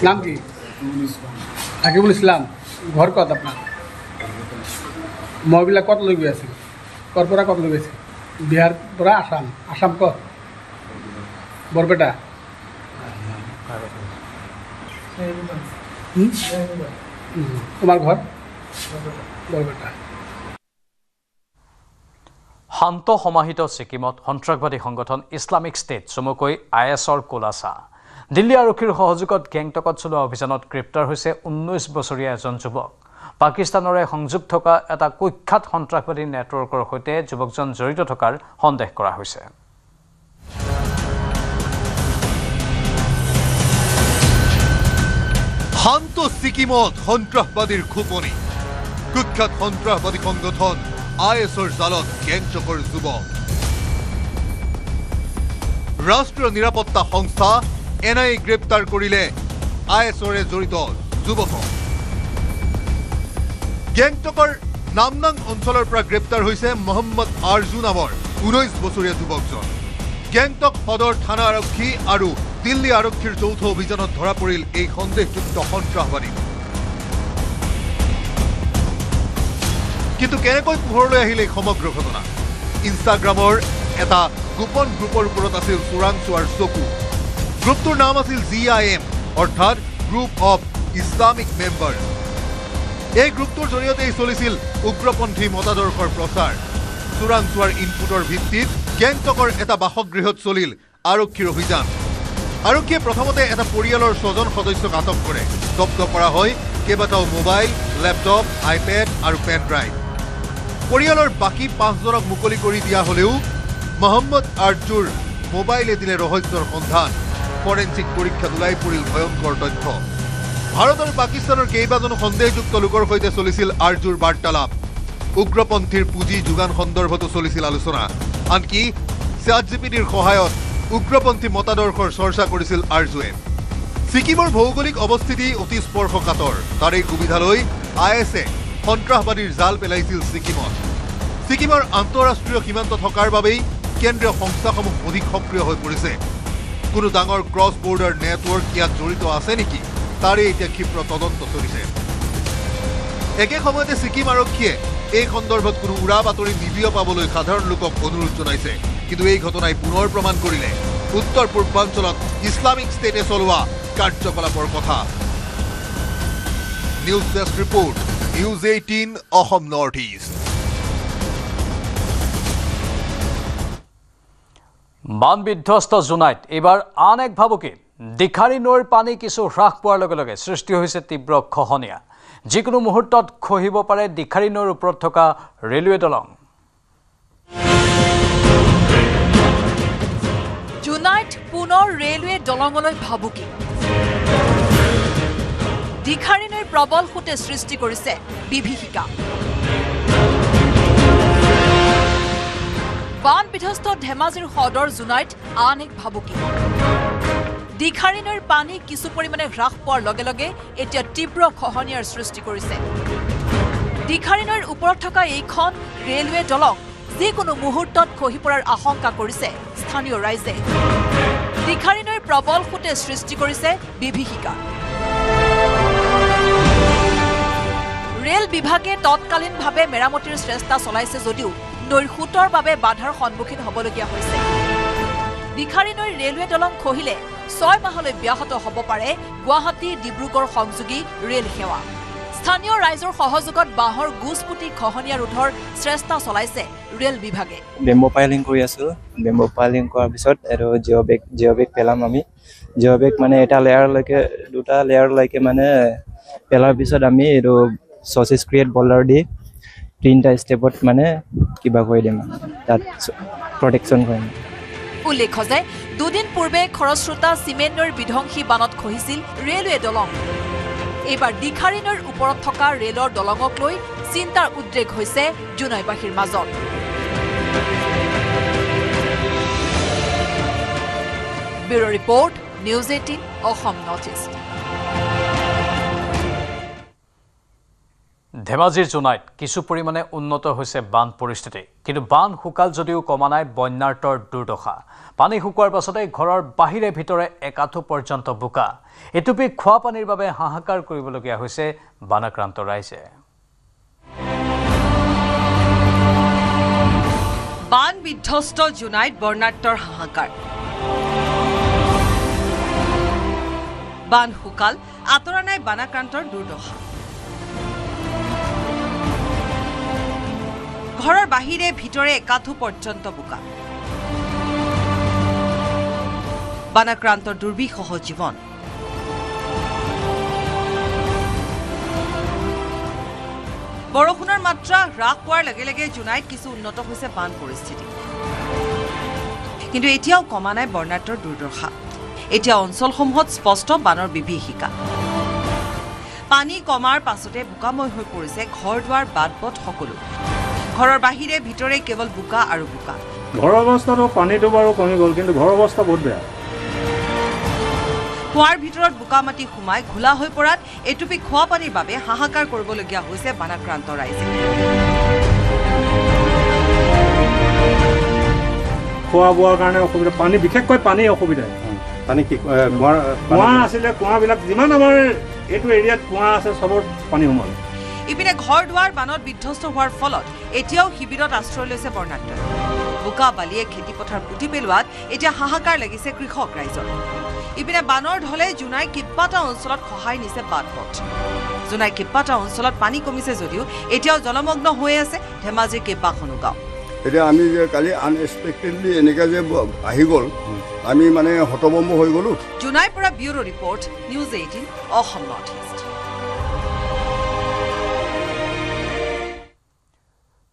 নাম কি ৰাকিবুল ইছলাম ঘৰ ক'ত আপোনাৰ মহবিলাক ক'ত লৈ গৈ আছিল ক'ৰ পৰা ক'ত লৈ গৈছিল বিহাৰ পৰা আসাম কত বৰপেটা তোমাৰ ঘৰ বৰপেটা শান্ত সমাহিত ছিকিমত সন্ত্ৰাসবাদী সংগঠন ইছলামিক ষ্টেট চমুকৈ ISৰ কোলাছা দিল্লী আৰক্ষীৰ সহযোগত গেংটকত চলোৱা অভিযানত গ্ৰেপ্তাৰ হৈছে 19 বছৰীয়া এজন যুৱক পাকিস্তানৰে সংযোগ থকা এটা কুখ্যাত সন্ত্ৰাসবাদী নেটৱৰ্কৰ সৈতে যুৱকজন জড়িত থকাৰ সন্দেহ কৰা হৈছে শান্ত ছিকিমত সন্ত্ৰাসবাদীৰ খুপনি কুখ্যাত সন্ত্ৰাসবাদী সংগঠন ISৰ জালত গেংটকৰ যুৱক ৰাষ্ট্ৰীয় নিৰাপত্তা সংস্থা NIA গ্ৰেপ্তাৰ কৰিলে ISৰে জড়িত যুৱকক গেংটকৰ নামনাং অঞ্চলৰ পৰা গ্ৰেপ্তাৰ হৈছে মোহাম্মদ আৰজু নামৰ 19 বছৰীয়া যুৱকজন গেংটক সদৰ থানা আৰক্ষী আৰু দিল্লী আৰক্ষীৰ যৌথ অভিযানত ধৰা পৰিল এই সন্দেহযুক্ত সন্ত্ৰাসবাদী কিন্তু কেনেকৈ পোহৰলৈ আহিল এই সমগ্ৰ ঘটনা ইনষ্টাগ্ৰামৰ এটা গোপন গ্ৰুপৰ ওপৰত আছিল চোৰাংচোৱাৰ চকু গ্ৰুপটোৰ নাম আছিল GIM অৰ্থাৎ গ্ৰুপ অফ ইছলামিক মেম্বাৰ এই গ্ৰুপটোৰ জৰিয়তেই চলিছিল উগ্ৰপন্থী মতাদৰ্শৰ প্ৰচাৰ চোৰাংচোৱাৰ ইনপুটৰ ভিত্তিত গেংটকৰ এটা বাসগৃহত চলিল আৰক্ষীৰ অভিযান আৰক্ষীয়ে প্ৰথমতে এটা পৰিয়ালৰ 6জন সদস্যক আটক কৰে জব্দ কৰা হয় কেইবাটাও মোবাইল লেপটপ আইপেড আৰু পেন ড্ৰাইভ পৰিয়ালৰ বাকী 5জনক মুকলি কৰি দিয়া হলেও মোহাম্মদ আৰজুৰ মোবাইলে দিলে ৰহস্যৰ সন্ধান ফৰেনচিক পৰীক্ষাত ওলাই পৰিল ভয়ংকৰ তথ্য ভাৰত আৰু পাকিস্তানৰ কেইবাজনো সন্দেহযুক্ত লোকৰ সৈতে চলিছিল আৰজুৰ বাৰ্তালাপ উগ্ৰপন্থীৰ পুঁজি যোগান সন্দৰ্ভতো চলিছিল আলোচনা আনকি ChatGPTৰ সহায়ত উগ্ৰপন্থী মতাদৰ্শৰ চৰ্চা কৰিছিল আৰজুৱে ছিকিমৰ ভৌগোলিক অৱস্থিতি অতি স্পৰ্শকাতৰ তাৰে সুবিধা লৈ ISে সন্ত্ৰাসবাদীৰ জাল পেলাইছিল ছিকিমত ছিকিমৰ আন্তঃৰাষ্ট্ৰীয় সীমান্ত থকাৰ বাবেই কেন্দ্ৰীয় সংস্থাসমূহ অধিক সক্ৰিয় হৈ পৰিছে কোনো ডাঙৰ ক্ৰছ বৰ্ডাৰ নেটৱৰ্ক ইয়াত জড়িত আছে নেকি তাৰে এতিয়া ক্ষীপ্ৰ তদন্ত চলিছে একে সময়তে ছিকিম আৰক্ষীয়ে এই সন্দৰ্ভত কোনো উৰা বাতৰি নিবিয়পাবলৈ সাধাৰণ লোকক অনুৰোধ জনাইছে কিন্তু এই ঘটনাই পুনৰ প্ৰমাণ কৰিলে উত্তৰ পূৰ্বাঞ্চলত ইছলামিক ষ্টেটে চলোৱা কাৰ্যকলাপৰ কথা news desk report News18 Assam Northeast বান বিধ্বস্ত জোনাইত এবাৰ আন এক ভাবুকি দিখাৰী নৈৰ পানী কিছু হ্ৰাস পোৱাৰ লগে লগে সৃষ্টি হৈছে তীব্ৰ খহনীয়া যিকোনো মুহূৰ্তত খহিব পাৰে দিখাৰী নৈৰ ওপৰত থকা ৰেলৱে দলং জোনাইত পুনৰ ৰেলৱে দলঙলৈ ভাবুকি দিখাৰী নৈৰ প্ৰবল সোঁতে সৃষ্টি কৰিছে বিভীষিকা বান বিধ্বস্ত ধেমাজিৰ সদৰ জোনাইত আন এক ভাবুকি দিখাৰী নৈৰ পানী কিছু পৰিমাণে হ্ৰাস পোৱাৰ লগে লগে এতিয়া তীব্ৰ খহনীয়াৰ সৃষ্টি কৰিছে দিখাৰী নৈৰ ওপৰত থকা এইখন ৰেলৱে দলং যিকোনো মুহূৰ্তত খহি পৰাৰ আশংকা কৰিছে স্থানীয় ৰাইজে দিখাৰী নৈৰ প্ৰবল সোঁতে সৃষ্টি কৰিছে বিভীষিকা ৰেল বিভাগে তৎকালীনভাৱে মেৰামতিৰ চেষ্টা চলাইছে যদিও নৈৰ সোঁতৰ বাবে বাধাৰ সন্মুখীন হ'বলগীয়া হৈছে দিখাৰী নৈৰ ৰেলৱে দলং খহিলে 6 মাহলৈ ব্যাহত হ'ব পাৰে গুৱাহাটী ডিব্ৰুগড় সংযোগী ৰেল সেৱা স্থানীয় ৰাইজৰ সহযোগত বাঁহৰ গুছ পুতি খহনীয়া ৰোধৰ চেষ্টা চলাইছে ৰেল বিভাগে বেম্বো পাইলিং কৰি আছো বেম্বো পাইলিং কৰাৰ পিছত আৰু জিঅ'বেগ পেলাম আমি জিঅ'বেগ মানে এটা লেয়াৰলৈকে দুটা লেয়াৰলৈকে মানে পেলাৰ পিছত আমি এইটো সসেজ ক্ৰিয়েট বল্ডাৰ দি 3টা ষ্টেপত মানে কিবা কৰি দিম তাত প্ৰটেকশ্যন কৰিম উল্লেখ যে দুদিন পূৰ্বে খৰস্ৰোতা চিমেণ্ট নৈৰ বিধ্বংসী বানত খহিছিল ৰেলৱে দলং এইবাৰ দিখাৰী নৈৰ ওপৰত থকা ৰেলৰ দলঙক লৈ চিন্তাৰ উদ্ৰেক হৈছে জোনাইবাসীৰ মাজত bureau report News18 Assam Northeast ধেমাজিৰ জোনাইত কিছু পৰিমাণে উন্নত হৈছে বান পৰিস্থিতি কিন্তু বান শুকাল যদিও কমা নাই বন্যাৰ্তৰ দুৰ্দশা পানী শুকোৱাৰ পাছতে ঘৰৰ বাহিৰে ভিতৰে একাঠু পৰ্যন্ত বোকা এটুপি খোৱা পানীৰ বাবে হাহাকাৰ কৰিবলগীয়া হৈছে বানাক্ৰান্ত ৰাইজে বান বিধ্বস্ত জোনাইত বন্যাৰ্তৰ হাহাকাৰ বান শুকাল আতৰা নাই বানাক্ৰান্তৰ দুৰ্দশা ঘৰৰ বাহিৰে ভিতৰে একাঠু পৰ্যন্ত বোকা বানাক্ৰান্তৰ দুৰ্বিষহ জীৱন বৰষুণৰ মাত্ৰা হ্ৰাস পোৱাৰ লগে লগে জুনাইত কিছু উন্নত হৈছে বান পৰিস্থিতি কিন্তু এতিয়াও কমা নাই বৰ্ণাঢ্যৰ দুৰ্দশা এতিয়া অঞ্চলসমূহত স্পষ্ট বানৰ বিভীষিকা পানী কমাৰ পাছতে বোকাময় হৈ পৰিছে ঘৰ দুৱাৰ বাট পথ সকলো ঘৰৰ বাহিৰে ভিতৰে কেৱল বোকা আৰু বোকা ঘৰৰ অৱস্থাটো পানীটো বাৰু কমি গ'ল কিন্তু ঘৰৰ অৱস্থা বহুত বেয়া কুৱাৰ ভিতৰত বোকা মাটি সোমাই ঘোলা হৈ পৰাত এটুপি খোৱা পানীৰ বাবে হাহাকাৰ কৰিবলগীয়া হৈছে বানাক্ৰান্ত ৰাইজে খোৱা বোৱাৰ কাৰণে অসুবিধা পানী বিশেষকৈ পানী অসুবিধা পানী কি কুঁৱা আছিলে কুঁৱাবিলাক যিমান আমাৰ এইটো এৰিয়াত কুঁৱা আছে চবত পানী সোমালে ইপিনে ঘৰ দুৱাৰ বানত বিধ্বস্ত হোৱাৰ ফলত এতিয়াও শিবিৰত আশ্ৰয় লৈছে বৰ্ণাঢ্য বোকা বালিয়ে খেতিপথাৰ পুতি পেলোৱাত এতিয়া হাহাকাৰ লাগিছে কৃষক ৰাইজৰ ইপিনে বানৰ ঢলে জুনাই কেইবাটা অঞ্চলত খহাই নিছে বাট পথ জুনাই কেইবাটা অঞ্চলত পানী কমিছে যদিও এতিয়াও জলমগ্ন হৈ আছে ধেমাজিৰ কেইবাখনো গাঁও এতিয়া আমি যে কালি আনএক্সপেক্টেডলি এনেকৈ যে আহি গ'ল আমি মানে হতভম্ব হৈ গ'লো জুনাইৰ পৰা bureau report news 18 Assam north east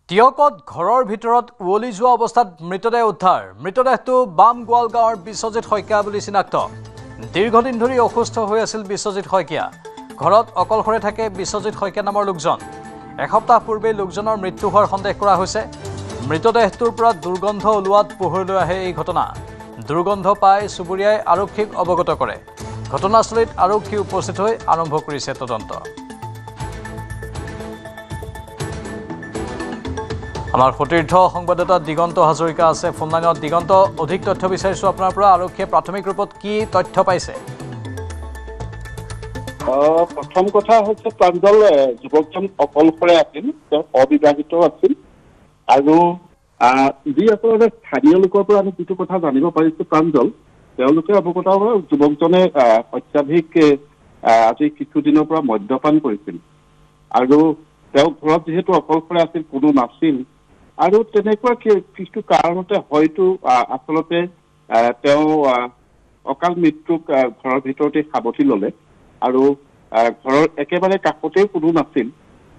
টিয়কত ঘৰৰ ভিতৰত উৱলি যোৱা অৱস্থাত মৃতদেহ উদ্ধাৰ মৃতদেহটো বাম গোৱালগাঁৱৰ বিশ্বজিৎ শইকীয়া বুলি চিনাক্ত দীৰ্ঘদিন ধৰি অসুস্থ হৈ আছিল বিশ্বজিৎ শইকীয়া ঘৰত অকলশৰে থাকে বিশ্বজিৎ শইকীয়া নামৰ লোকজন এসপ্তাহ পূৰ্বে লোকজনৰ মৃত্যু হোৱাৰ সন্দেহ কৰা হৈছে মৃতদেহটোৰ পৰা দুৰ্গন্ধ ওলোৱাত পোহৰলৈ আহে এই ঘটনা দুৰ্গন্ধ পাই চুবুৰীয়াই আৰক্ষীক অৱগত কৰে ঘটনাস্থলীত আৰক্ষী উপস্থিত হৈ আৰম্ভ কৰিছে তদন্ত আমাৰ সতীৰ্থ সংবাদদাতা দিগন্ত হাজৰিকা আছে ফোন লাইনত দিগন্ত অধিক তথ্য বিচাৰিছোঁ আপোনাৰ পৰা আৰক্ষীয়ে প্ৰাথমিক ৰূপত কি তথ্য পাইছে প্ৰথম কথা হৈছে প্ৰাঞ্জল যুৱকজন অকলশৰে আছিল তেওঁ অবিবাহিত আছিল আৰু যি আচলতে স্থানীয় লোকৰ পৰা আমি যিটো কথা জানিব পাৰিছোঁ প্ৰাঞ্জল তেওঁলোকে অৱগত যুৱকজনে অত্যাধিক আজি কিছুদিনৰ পৰা মদ্যপান কৰিছিল আৰু তেওঁ ঘৰত যিহেতু অকলশৰে আছিল কোনো নাছিল আৰু তেনেকুৱা কিছু কাৰণতে হয়তো আচলতে তেওঁ অকাল মৃত্যুক ঘৰৰ ভিতৰতে সাৱটি ল'লে আৰু ঘৰৰ একেবাৰে কাষতেই কোনো নাছিল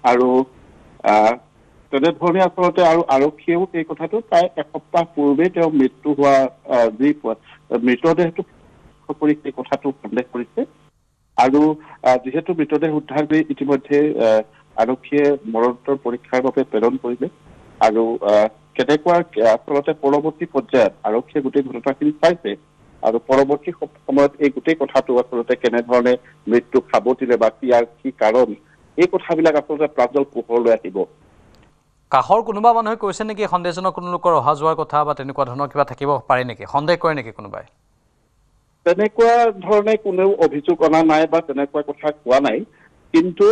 আৰু তেনেধৰণে আচলতে আৰু আৰক্ষীয়েও এই কথাটো প্ৰায় এসপ্তাহ পূৰ্বেই তেওঁ মৃত্যু হোৱা যি মৃতদেহটো কৰি সেই কথাটো সন্দেহ কৰিছে আৰু যিহেতু মৃতদেহ উদ্ধাৰ কৰি ইতিমধ্যে আৰক্ষীয়ে মৰণোত্তৰ পৰীক্ষাৰ বাবে প্ৰেৰণ কৰিলে আৰু কেনেকুৱা আচলতে পৰৱৰ্তী পৰ্যায়ত আৰক্ষীয়ে গোটেই ঘটনাখিনি চাইছে আৰু পৰৱৰ্তী সময়ত এই গোটেই কথাটো আচলতে কেনেধৰণে মৃত্যু সাৱটিলে বা কি কাৰণ এই কথাবিলাক আচলতে প্ৰাঞ্জল পোহৰলৈ আহিব কাষৰ কোনোবা মানুহে কৈছে নেকি সন্দেহজনক কোনো লোকৰ অহা যোৱাৰ কথা বা তেনেকুৱা ধৰণৰ কিবা থাকিব পাৰে নেকি সন্দেহ কৰে নেকি কোনোবাই তেনেকুৱা ধৰণে কোনেও অভিযোগ অনা নাই বা তেনেকুৱা কথা কোৱা নাই কিন্তু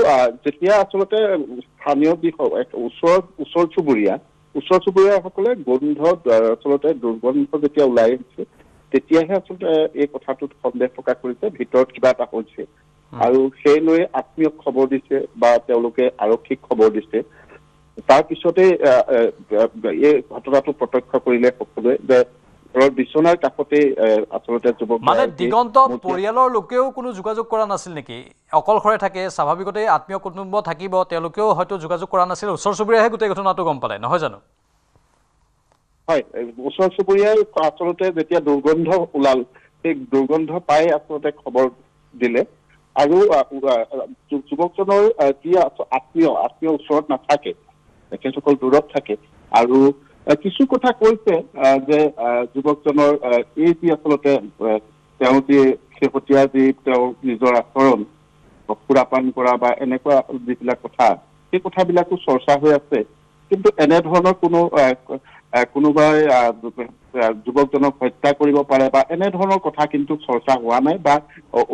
যেতিয়া আচলতে স্থানীয় ওচৰ চুবুৰীয়াসকলে গোন্ধ আচলতে দুৰ্গন্ধ যেতিয়া ওলাই আহিছে তেতিয়াহে আচলতে এই কথাটোত সন্দেহ প্ৰকাশ কৰিছে ভিতৰত কিবা এটা হৈছে আৰু সেই লৈ আত্মীয়ক খবৰ দিছে বা তেওঁলোকে আৰক্ষীক খবৰ দিছে তাৰপিছতে এই ঘটনাটো প্ৰত্যক্ষ কৰিলে সকলোৱে যে ঘৰৰ বিচনাৰ কাষতে আচলতে যুৱক মানে দিগন্ত পৰিয়ালৰ লোকেও কোনো যোগাযোগ কৰা নাছিল নেকি অকলশৰে থাকে স্বাভাৱিকতে আত্মীয় কুটুম্ব থাকিব তেওঁলোকেও হয়তো যোগাযোগ কৰা নাছিল ওচৰ চুবুৰীয়াহে গোটেই ঘটনাটো গম পালে নহয় জানো হয় ওচৰ চুবুৰীয়াই আচলতে যেতিয়া দুৰ্গন্ধ ওলাল সেই দুৰ্গন্ধ পাই আচলতে খবৰ দিলে আৰু যুৱকজনৰ যি আত্মীয় ওচৰত নাথাকে তেখেতসকল দূৰত থাকে আৰু কিছু কথা কৈছে যে যুৱকজনৰ এই যি আচলতে তেওঁ যি শেহতীয়া যি তেওঁৰ নিজৰ আচৰণ সুৰাপান কৰা বা এনেকুৱা যিবিলাক কথা সেই কথাবিলাকো চৰ্চা হৈ আছে কিন্তু এনেধৰণৰ কোনোবাই যুৱকজনক হত্যা কৰিব পাৰে বা এনেধৰণৰ কথা কিন্তু চৰ্চা হোৱা নাই বা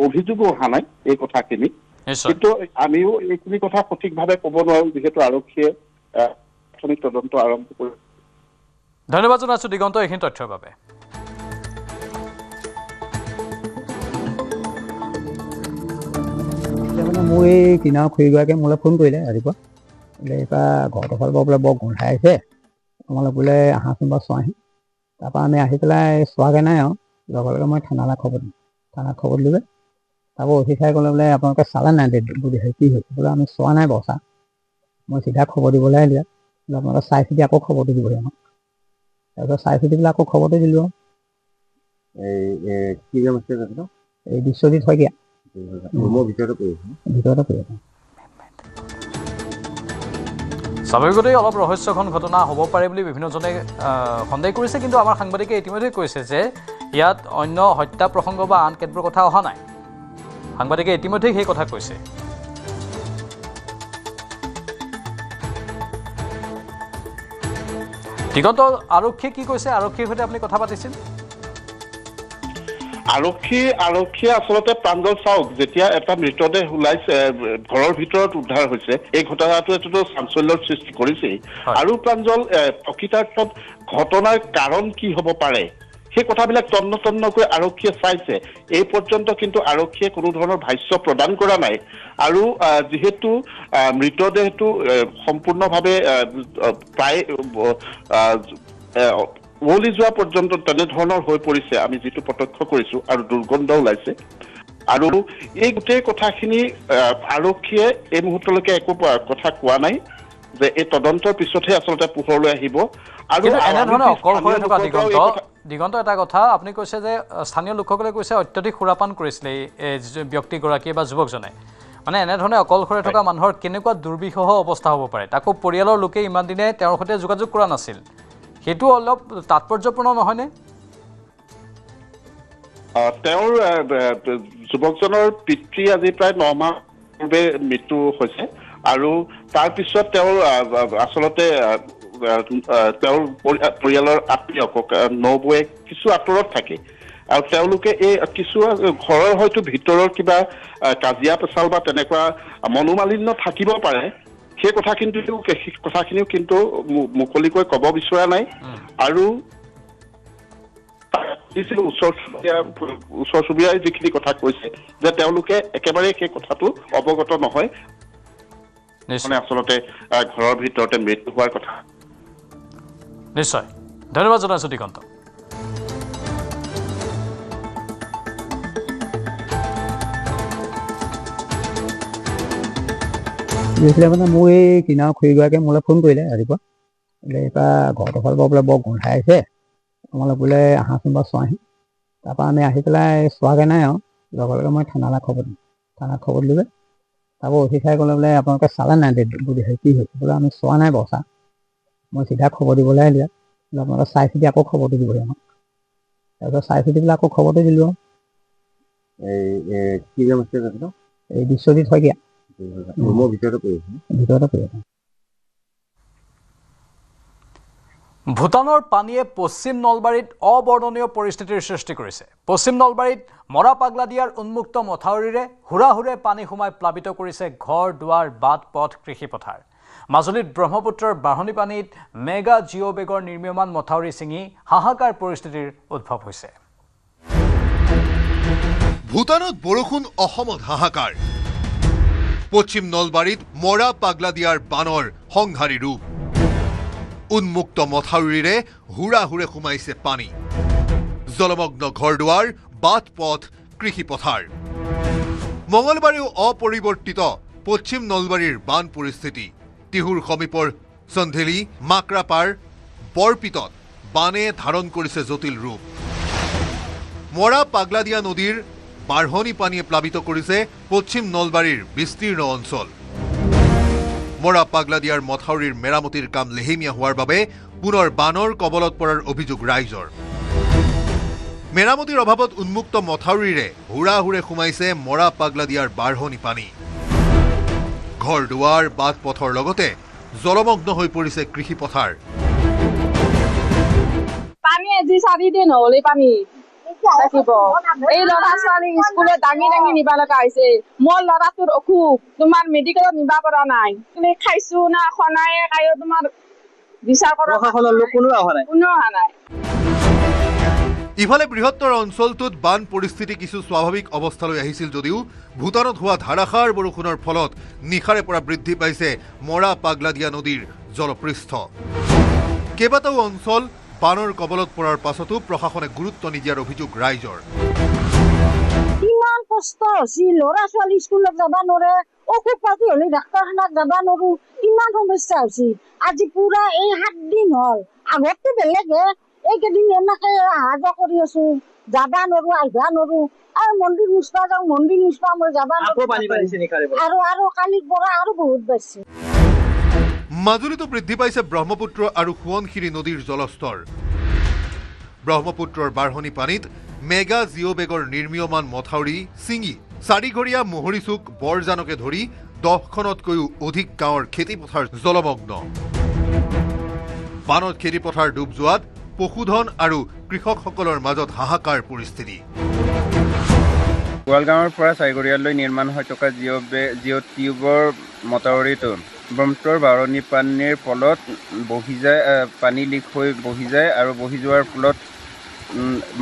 অভিযোগো অহা নাই এই কথাখিনি কিন্তু আমিও এইখিনি কথা সঠিকভাৱে ক'ব নোৱাৰো যিহেতু আৰক্ষীয়ে প্ৰাথমিক তদন্ত আৰম্ভ কৰিছে ধন্যবাদ জনাইছোঁ দিগন্ত এইখিনি তথ্যৰ বাবে মানে মোৰ এই কিনাৰ খুৰীগৰাকীয়ে মোলৈ ফোন কৰিলে ৰাতিপুৱা বোলে এইবাৰ ঘৰটোৰ ফালৰ পৰা বোলে বৰ গোন্ধাই আছে তোমালোক বোলে আহাচোন বা চোৱাহি তাৰপৰা আমি আহি পেলাই চোৱাগৈ নাই আৰু লগে লগে মই থানালৈ খবৰ দিম থানাত খবৰ দিলোঁ তাৰপৰা অফিচাৰে ক'লে বোলে আপোনালোকে চালে নাই বুলি কি হৈছে বোলে আমি চোৱা নাই বাৰু ছাৰ মই চিধা খবৰ দিবলৈ আহিলোঁ বোলে আপোনালোকে চাই চিতি আকৌ খবৰটো দিবহি আমাক তাৰপিছত চাই চিতি পেলাই আকৌ খবৰটো দিলোঁ কি নাম আছে এই বিশ্বজিৎ শইকীয়া ৰুমৰ ভিতৰতে পৰি আছে স্বাভাৱিকতেই অলপ ৰহস্যখন ঘটনা হ'ব পাৰে বুলি বিভিন্নজনে সন্দেহ কৰিছে কিন্তু আমাৰ সাংবাদিকে ইতিমধ্যে কৈছে যে ইয়াত অন্য হত্যা প্ৰসংগ বা আন কেতবোৰ কথা অহা নাই সাংবাদিকে ইতিমধ্যে সেই কথা কৈছে দিগন্ত আৰক্ষীয়ে কি কৈছে আৰক্ষীৰ সৈতে আপুনি কথা পাতিছিল আৰক্ষীয়ে আচলতে প্ৰাঞ্জল চাওক যেতিয়া এটা মৃতদেহ ওলাইছে ঘৰৰ ভিতৰত উদ্ধাৰ হৈছে এই ঘটনাটোৱেতো চাঞ্চল্যৰ সৃষ্টি কৰিছে আৰু প্ৰাঞ্জল প্ৰকৃতাৰ্থত ঘটনাৰ কাৰণ কি হ'ব পাৰে সেই কথাবিলাক তন্নকৈ আৰক্ষীয়ে চাইছে এই পৰ্যন্ত কিন্তু আৰক্ষীয়ে কোনো ধৰণৰ ভাষ্য প্ৰদান কৰা নাই আৰু যেহেতু মৃতদেহটো সম্পূৰ্ণভাৱে প্ৰায় ওলি যোৱা পৰ্যন্ত তেনেধৰণৰ হৈ পৰিছে আমি যিটো প্ৰত্যক্ষ কৰিছো আৰু দুৰ্গন্ধ ওলাইছে আৰু এই গোটেই কথাখিনি আৰক্ষীয়ে এই মুহূৰ্তলৈকে একো কথা কোৱা নাই যে এই তদন্তৰ পিছতহে আচলতে পোহৰলৈ আহিব আৰু এনেধৰণে অকলশৰে থকা দিগন্ত এটা কথা আপুনি কৈছে যে স্থানীয় লোকসকলে কৈছে অত্যধিক সুৰাপান কৰিছিলে এই ব্যক্তিগৰাকীয়ে বা যুৱকজনে মানে এনেধৰণে অকলশৰে থকা মানুহৰ কেনেকুৱা দুৰ্বিষহ অৱস্থা হ'ব পাৰে তাকো পৰিয়ালৰ লোকে ইমান দিনে তেওঁৰ সৈতে যোগাযোগ কৰা নাছিল সেইটো অলপ তাৎপৰ্যপূৰ্ণ নহয়নে তেওঁৰ যুৱকজনৰ পিতৃ আজি প্ৰায় 9 মাহ পূৰ্বে মৃত্যু হৈছে আৰু তাৰপিছত তেওঁৰ আচলতে তেওঁৰ পৰিয়ালৰ আত্মীয় নবৌৱে কিছু আঁতৰত থাকে আৰু তেওঁলোকে এই কিছু ঘৰৰ হয়তো ভিতৰৰ কিবা কাজিয়া পেচাল বা তেনেকুৱা মনোমালিন্য থাকিব পাৰে সেই কথাখিনিও কিন্তু মুকলিকৈ ক'ব বিচৰা নাই আৰু ওচৰ চুবুৰীয়াই যিখিনি কথা কৈছে যে তেওঁলোকে একেবাৰে সেই কথাটো অৱগত নহয় মানে আচলতে ঘৰৰ ভিতৰতে মৃত্যু হোৱাৰ কথা নিশ্চয় ধন্যবাদ জনাইছোঁ দিগন্ত হৈছিলে মানে মোৰ এই কিনাৰৰ খুৰীগৰাকীয়ে মোলৈ ফোন কৰিলে ৰাতিপুৱা বোলে এটা ঘৰডোখৰ বোলে বৰ গোন্ধাই আছে তোমালোক বোলে আহাচোন বা চোৱাহি তাৰপৰা আমি আহি পেলাই চোৱাগৈ নাই আৰু লগে লগে মই থানালৈ খবৰ দিম থানাত খবৰ দিলোঁ তাৰপৰা অফিচাৰে ক'লে বোলে আপোনালোকে চালে নাই বুলি কি হৈছে বোলে আমি চোৱা নাই বাৰু ছাৰ মই চিধা খবৰ দিবলৈ আহিলোঁ বোলে আপোনালোকে চাই চিতি আকৌ খবৰটো দিবহি আমাক তাৰপিছত চাই চিতি পেলাই আকৌ খবৰটো দিলোঁ কি নাম আছে এই বিশ্বজিৎ শইকীয়া ৰুমৰ ভিতৰতে পৰি আছে ভূটানৰ পানীয়ে পশ্চিম নলবাৰীত অবৰ্ণনীয় পৰিস্থিতিৰ সৃষ্টি কৰিছে পশ্চিম নলবাৰীত মৰা পাগলা দিয়াৰ উন্মুক্ত মথাউৰিৰে হুৰাহুৰে পানী সোমাই প্লাবিত কৰিছে ঘৰ দুৱাৰ বাট পথ কৃষিপথাৰ মাজুলীত ব্ৰহ্মপুত্ৰৰ বাঢ়নী পানীত মেগা জিঅ' বেগৰ নিৰ্মীয়মান মথাউৰি ছিঙি হাহাকাৰ পৰিস্থিতিৰ উদ্ভৱ হৈছে ভূটানত বৰষুণ অসমত হাহাকাৰ পশ্চিম নলবাৰীত মৰা পাগলা দিয়াৰ বানৰ সংহাৰী ৰূপ উন্মুক্ত মথাউৰিৰে হুৰাহুৰে সোমাইছে পানী জলমগ্ন ঘৰদুৱাৰ বাট পথ কৃষিপথাৰ মঙলবাৰেও অপৰিৱৰ্তিত পশ্চিম নলবাৰীৰ বান পৰিস্থিতি তিহুৰ সমীপৰ চন্ধেলি মাকৰাপাৰ বৰপিতত বানে ধাৰণ কৰিছে জটিল ৰূপ মৰা পাগলাদিয়া নদীৰ বাঢ়নী পানীয়ে প্লাবিত কৰিছে পশ্চিম নলবাৰীৰ বিস্তীৰ্ণ অঞ্চল মৰা পাগলাদিয়াৰ মথাউৰিৰ মেৰামতিৰ কাম লেহেমীয়া হোৱাৰ বাবে পুনৰ বানৰ কবলত পৰাৰ অভিযোগ ৰাইজৰ মেৰামতিৰ অভাৱত উন্মুক্ত মথাউৰিৰে হুৰাহুৰে সোমাইছে মৰা পাগলাদিয়াৰ বাঢ়নী পানী ঘৰ দুৱাৰ বাট পথৰ লগতে জলমগ্ন হৈ পৰিছে কৃষিপথাৰ পানী আজি 4 দিন হ'ল এই পানী থাকিব এই ল'ৰা ছোৱালী স্কুলে দাঙি দাঙি নিব লগা হৈছে মোৰ ল'ৰাটোৰ অসুখ তোমাৰ মেডিকেলত নিব পৰা নাই তুমি খাইছো না খনায়ে কায়ো তোমাৰ বিচাৰ কৰা কোনো অহা নাই ইফালে বৃহত্তৰ অঞ্চলটোত বান পৰিস্থিতি কিছু স্বাভাৱিক অৱস্থালৈ আহিছিল যদিও ভূটানত হোৱা ধাৰাসাৰ বৰষুণৰ ফলত নিশাৰে পৰা বৃদ্ধি পাইছে মৰা পাগলাদিয়া নদীৰ জলপৃষ্ঠ কেইবাটাও অঞ্চল বানৰ কবলত পৰাৰ পাছতো প্ৰশাসনে গুৰুত্ব নিদিয়াৰ অভিযোগ ৰাইজৰ। ইমান কষ্ট হৈছে, ল'ৰা ছোৱালী স্কুলত যাব নোৱাৰে, অসুখ পাতি হ'লে ডাক্তৰখানাত যাব নোৱাৰো, ইমান সমস্যা হৈছে। আজি পুৰা এই 7 দিন হ'ল, আগততো বেলেগে, এইকেইদিন এনেকে অহা যোৱা কৰি আছো, যাব নোৱাৰো, আহিব নোৱাৰো। আৰু মন্দিৰ মুচবা যাওঁ, মন্দিৰ মুচবা মই যাব নোৱাৰো, আৰু কালিৰ পৰা আৰু বহুত বাঢ়িছে। মাজুলীতো বৃদ্ধি পাইছে ব্ৰহ্মপুত্ৰ আৰু সোৱণশিৰি নদীৰ জলস্তৰ। ব্ৰহ্মপুত্ৰৰ বাঢ়নি পানীত মেগা জিঅ' বেগৰ নিৰ্মীয়মান মথাউৰি ছিঙি 4ঘৰীয়া মহৰীচুক বৰজানকে ধৰি 10খনতকৈও অধিক গাঁৱৰ খেতিপথাৰ জলমগ্ন। বানত খেতিপথাৰ ডুব যোৱাত পশুধন আৰু কৃষকসকলৰ মাজত হাহাকাৰ পৰিস্থিতি। গোৱালগাঁৱৰ পৰা 4ঘৰীয়ালৈ নিৰ্মাণ হৈ থকা জিঅ' টিউবৰ মথাউৰিটো ব্ৰহ্মপুত্ৰৰ বাঢ়নি পানীৰ ফলত বহি যায়, পানী লিক হৈ বহি যায় আৰু বহি যোৱাৰ ফলত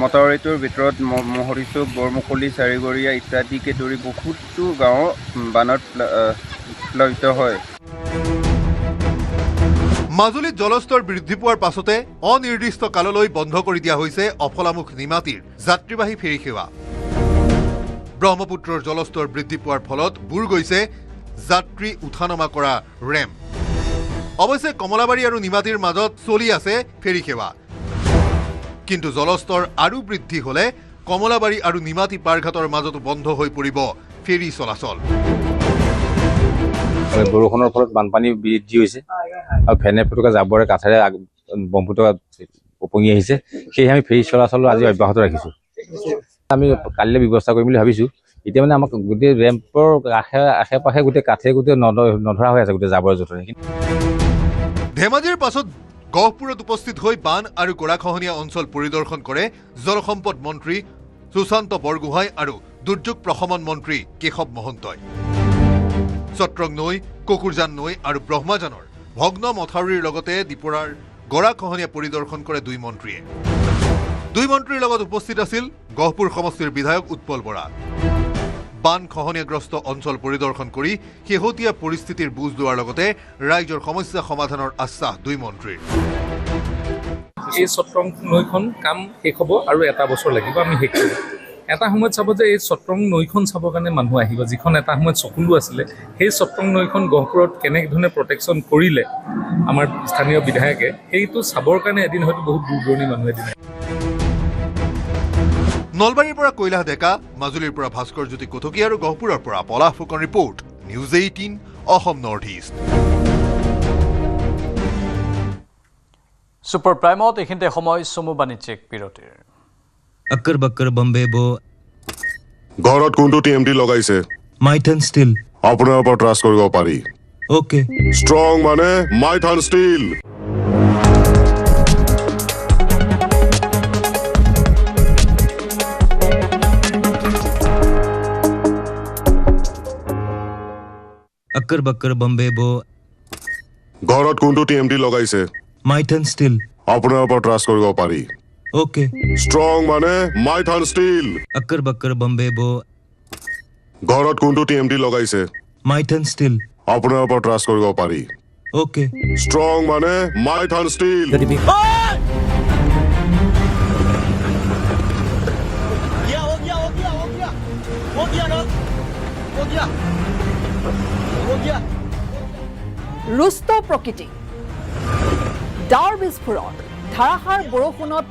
মথাউৰিটোৰ ভিতৰত মহৰীচুক, বৰমুকলি, 4ঘৰীয়া ইত্যাদিকে ধৰি বহুতো গাঁও বানত প্লাবিত হয়। মাজুলীত জলস্তৰ বৃদ্ধি পোৱাৰ পাছতে অনিৰ্দিষ্ট কাললৈ বন্ধ কৰি দিয়া হৈছে অফলামুখ নিমাতীৰ যাত্ৰীবাহী ফেৰী সেৱা। ব্ৰহ্মপুত্ৰৰ জলস্তৰ বৃদ্ধি পোৱাৰ ফলত বুৰ গৈছে যাত্ৰী উঠা নমা কৰা ৰেম্প। অৱশ্যে কমলাবাৰী আৰু নিমাতীৰ মাজত চলি আছে ফেৰী সেৱা, কিন্তু জলস্তৰ আৰু বৃদ্ধি হলে কমলাবাৰী আৰু নিমাতী পাৰঘাটৰ মাজতো বন্ধ হৈ পৰিব ফেৰী চলাচল। বৰষুণৰ ফলত বানপানী বৃদ্ধি হৈছে আৰু ফেনে ফুটুকা জাবৰে কাঠেৰে ব্ৰহ্মপুত্ৰ উপঙি আহিছে, সেয়েহে আমি ফেৰী চলাচল আজি অব্যাহত ৰাখিছোঁ। আমি কালিলৈ ব্যৱস্থা কৰিম বুলি ভাবিছোঁ। এতিয়া মানে আমাক গোটেই ৰেম্পৰ আশে পাশে গোটেই কাঠে গোটেই নধৰা হৈ আছে গোটেই জাবৰ জোঁথৰ। ধেমাজিৰ পাছত গহপুৰত উপস্থিত হৈ বান আৰু গৰাখহনীয়া অঞ্চল পৰিদৰ্শন কৰে জলসম্পদ মন্ত্ৰী সুশান্ত বৰগোহাঁই আৰু দুৰ্যোগ প্ৰশমন মন্ত্ৰী কেশৱ মহন্তই। চট্ৰং নৈ, কুকুৰজান নৈ আৰু ব্ৰহ্মাজানৰ ভগ্ন মথাউৰিৰ লগতে দীপৰাৰ গৰাখহনীয়া পৰিদৰ্শন কৰে দুই মন্ত্ৰীয়ে। দুই মন্ত্ৰীৰ লগত উপস্থিত আছিল গহপুৰ সমষ্টিৰ বিধায়ক উৎপল বৰা। বান খহনীয়াগ্ৰস্ত অঞ্চল পৰিদৰ্শন কৰি শেহতীয়া পৰিস্থিতিৰ বুজ লোৱাৰ লগতে ৰাইজৰ সমস্যা সমাধানৰ আশ্বাস দুই মন্ত্ৰীৰ। এই চট্ৰং নৈখন কাম শেষ হ'ব আৰু 1 বছৰ লাগিব, আমি শেষ কৰিম। এটা সময়ত চাব যে এই চট্ৰং নৈখন চাবৰ কাৰণে মানুহ আহিব, যিখন এটা সময়ত চকুলো আছিলে। সেই চট্ৰং নৈখন গহপুৰত কেনেধৰণে প্ৰটেকশ্যন কৰিলে আমাৰ স্থানীয় বিধায়কে, সেইটো চাবৰ কাৰণে এদিন হয়তো বহুত দূৰ দূৰণি মানুহ এদিন। নলবাৰীৰ পৰা কৈলাশ ডেকা, মাজুলীৰ পৰা ভাস্কৰ জ্যোতি কথকি আৰু গহপুৰৰ পৰা Palash Phukan report, news 18 Assam north east. Super প্ৰাইমত এইখিনিতে সময় চমু বাণিজ্যিক বিৰতিৰ। अक्कर बक्कर बम्बे बो ঘৰত কোনটো টিএমটি লগাইছে? মাইথান ষ্টিল। আপোনাৰ ওপৰত ট্ৰাষ্ট কৰিব পাৰি। ওকে। ষ্ট্ৰং মানে মাইথান ষ্টিল। अक्कर बक्कर बम्बे बो ঘৰত কোনটো টিএমটি লগাইছে? মাইথান ষ্টিল। আপোনাৰ ওপৰত ট্ৰাষ্ট কৰিব পাৰি। ओके। ষ্ট্ৰং মানে মাইথান ষ্টিল। अक्कर बक्कर बम्बे बो ঘৰত কোনটো টিএমটি লগাইছে? মাইথান ষ্টিল। আপোনাৰ ওপৰত ট্ৰাষ্ট কৰিব পাৰি। ओके। ষ্ট্ৰং মানে মাইথান ষ্টিল। ৰুষ্ট প্ৰকৃতি, ডাৱৰ বিস্ফোৰণ, ধাৰাসাৰ বৰষুণত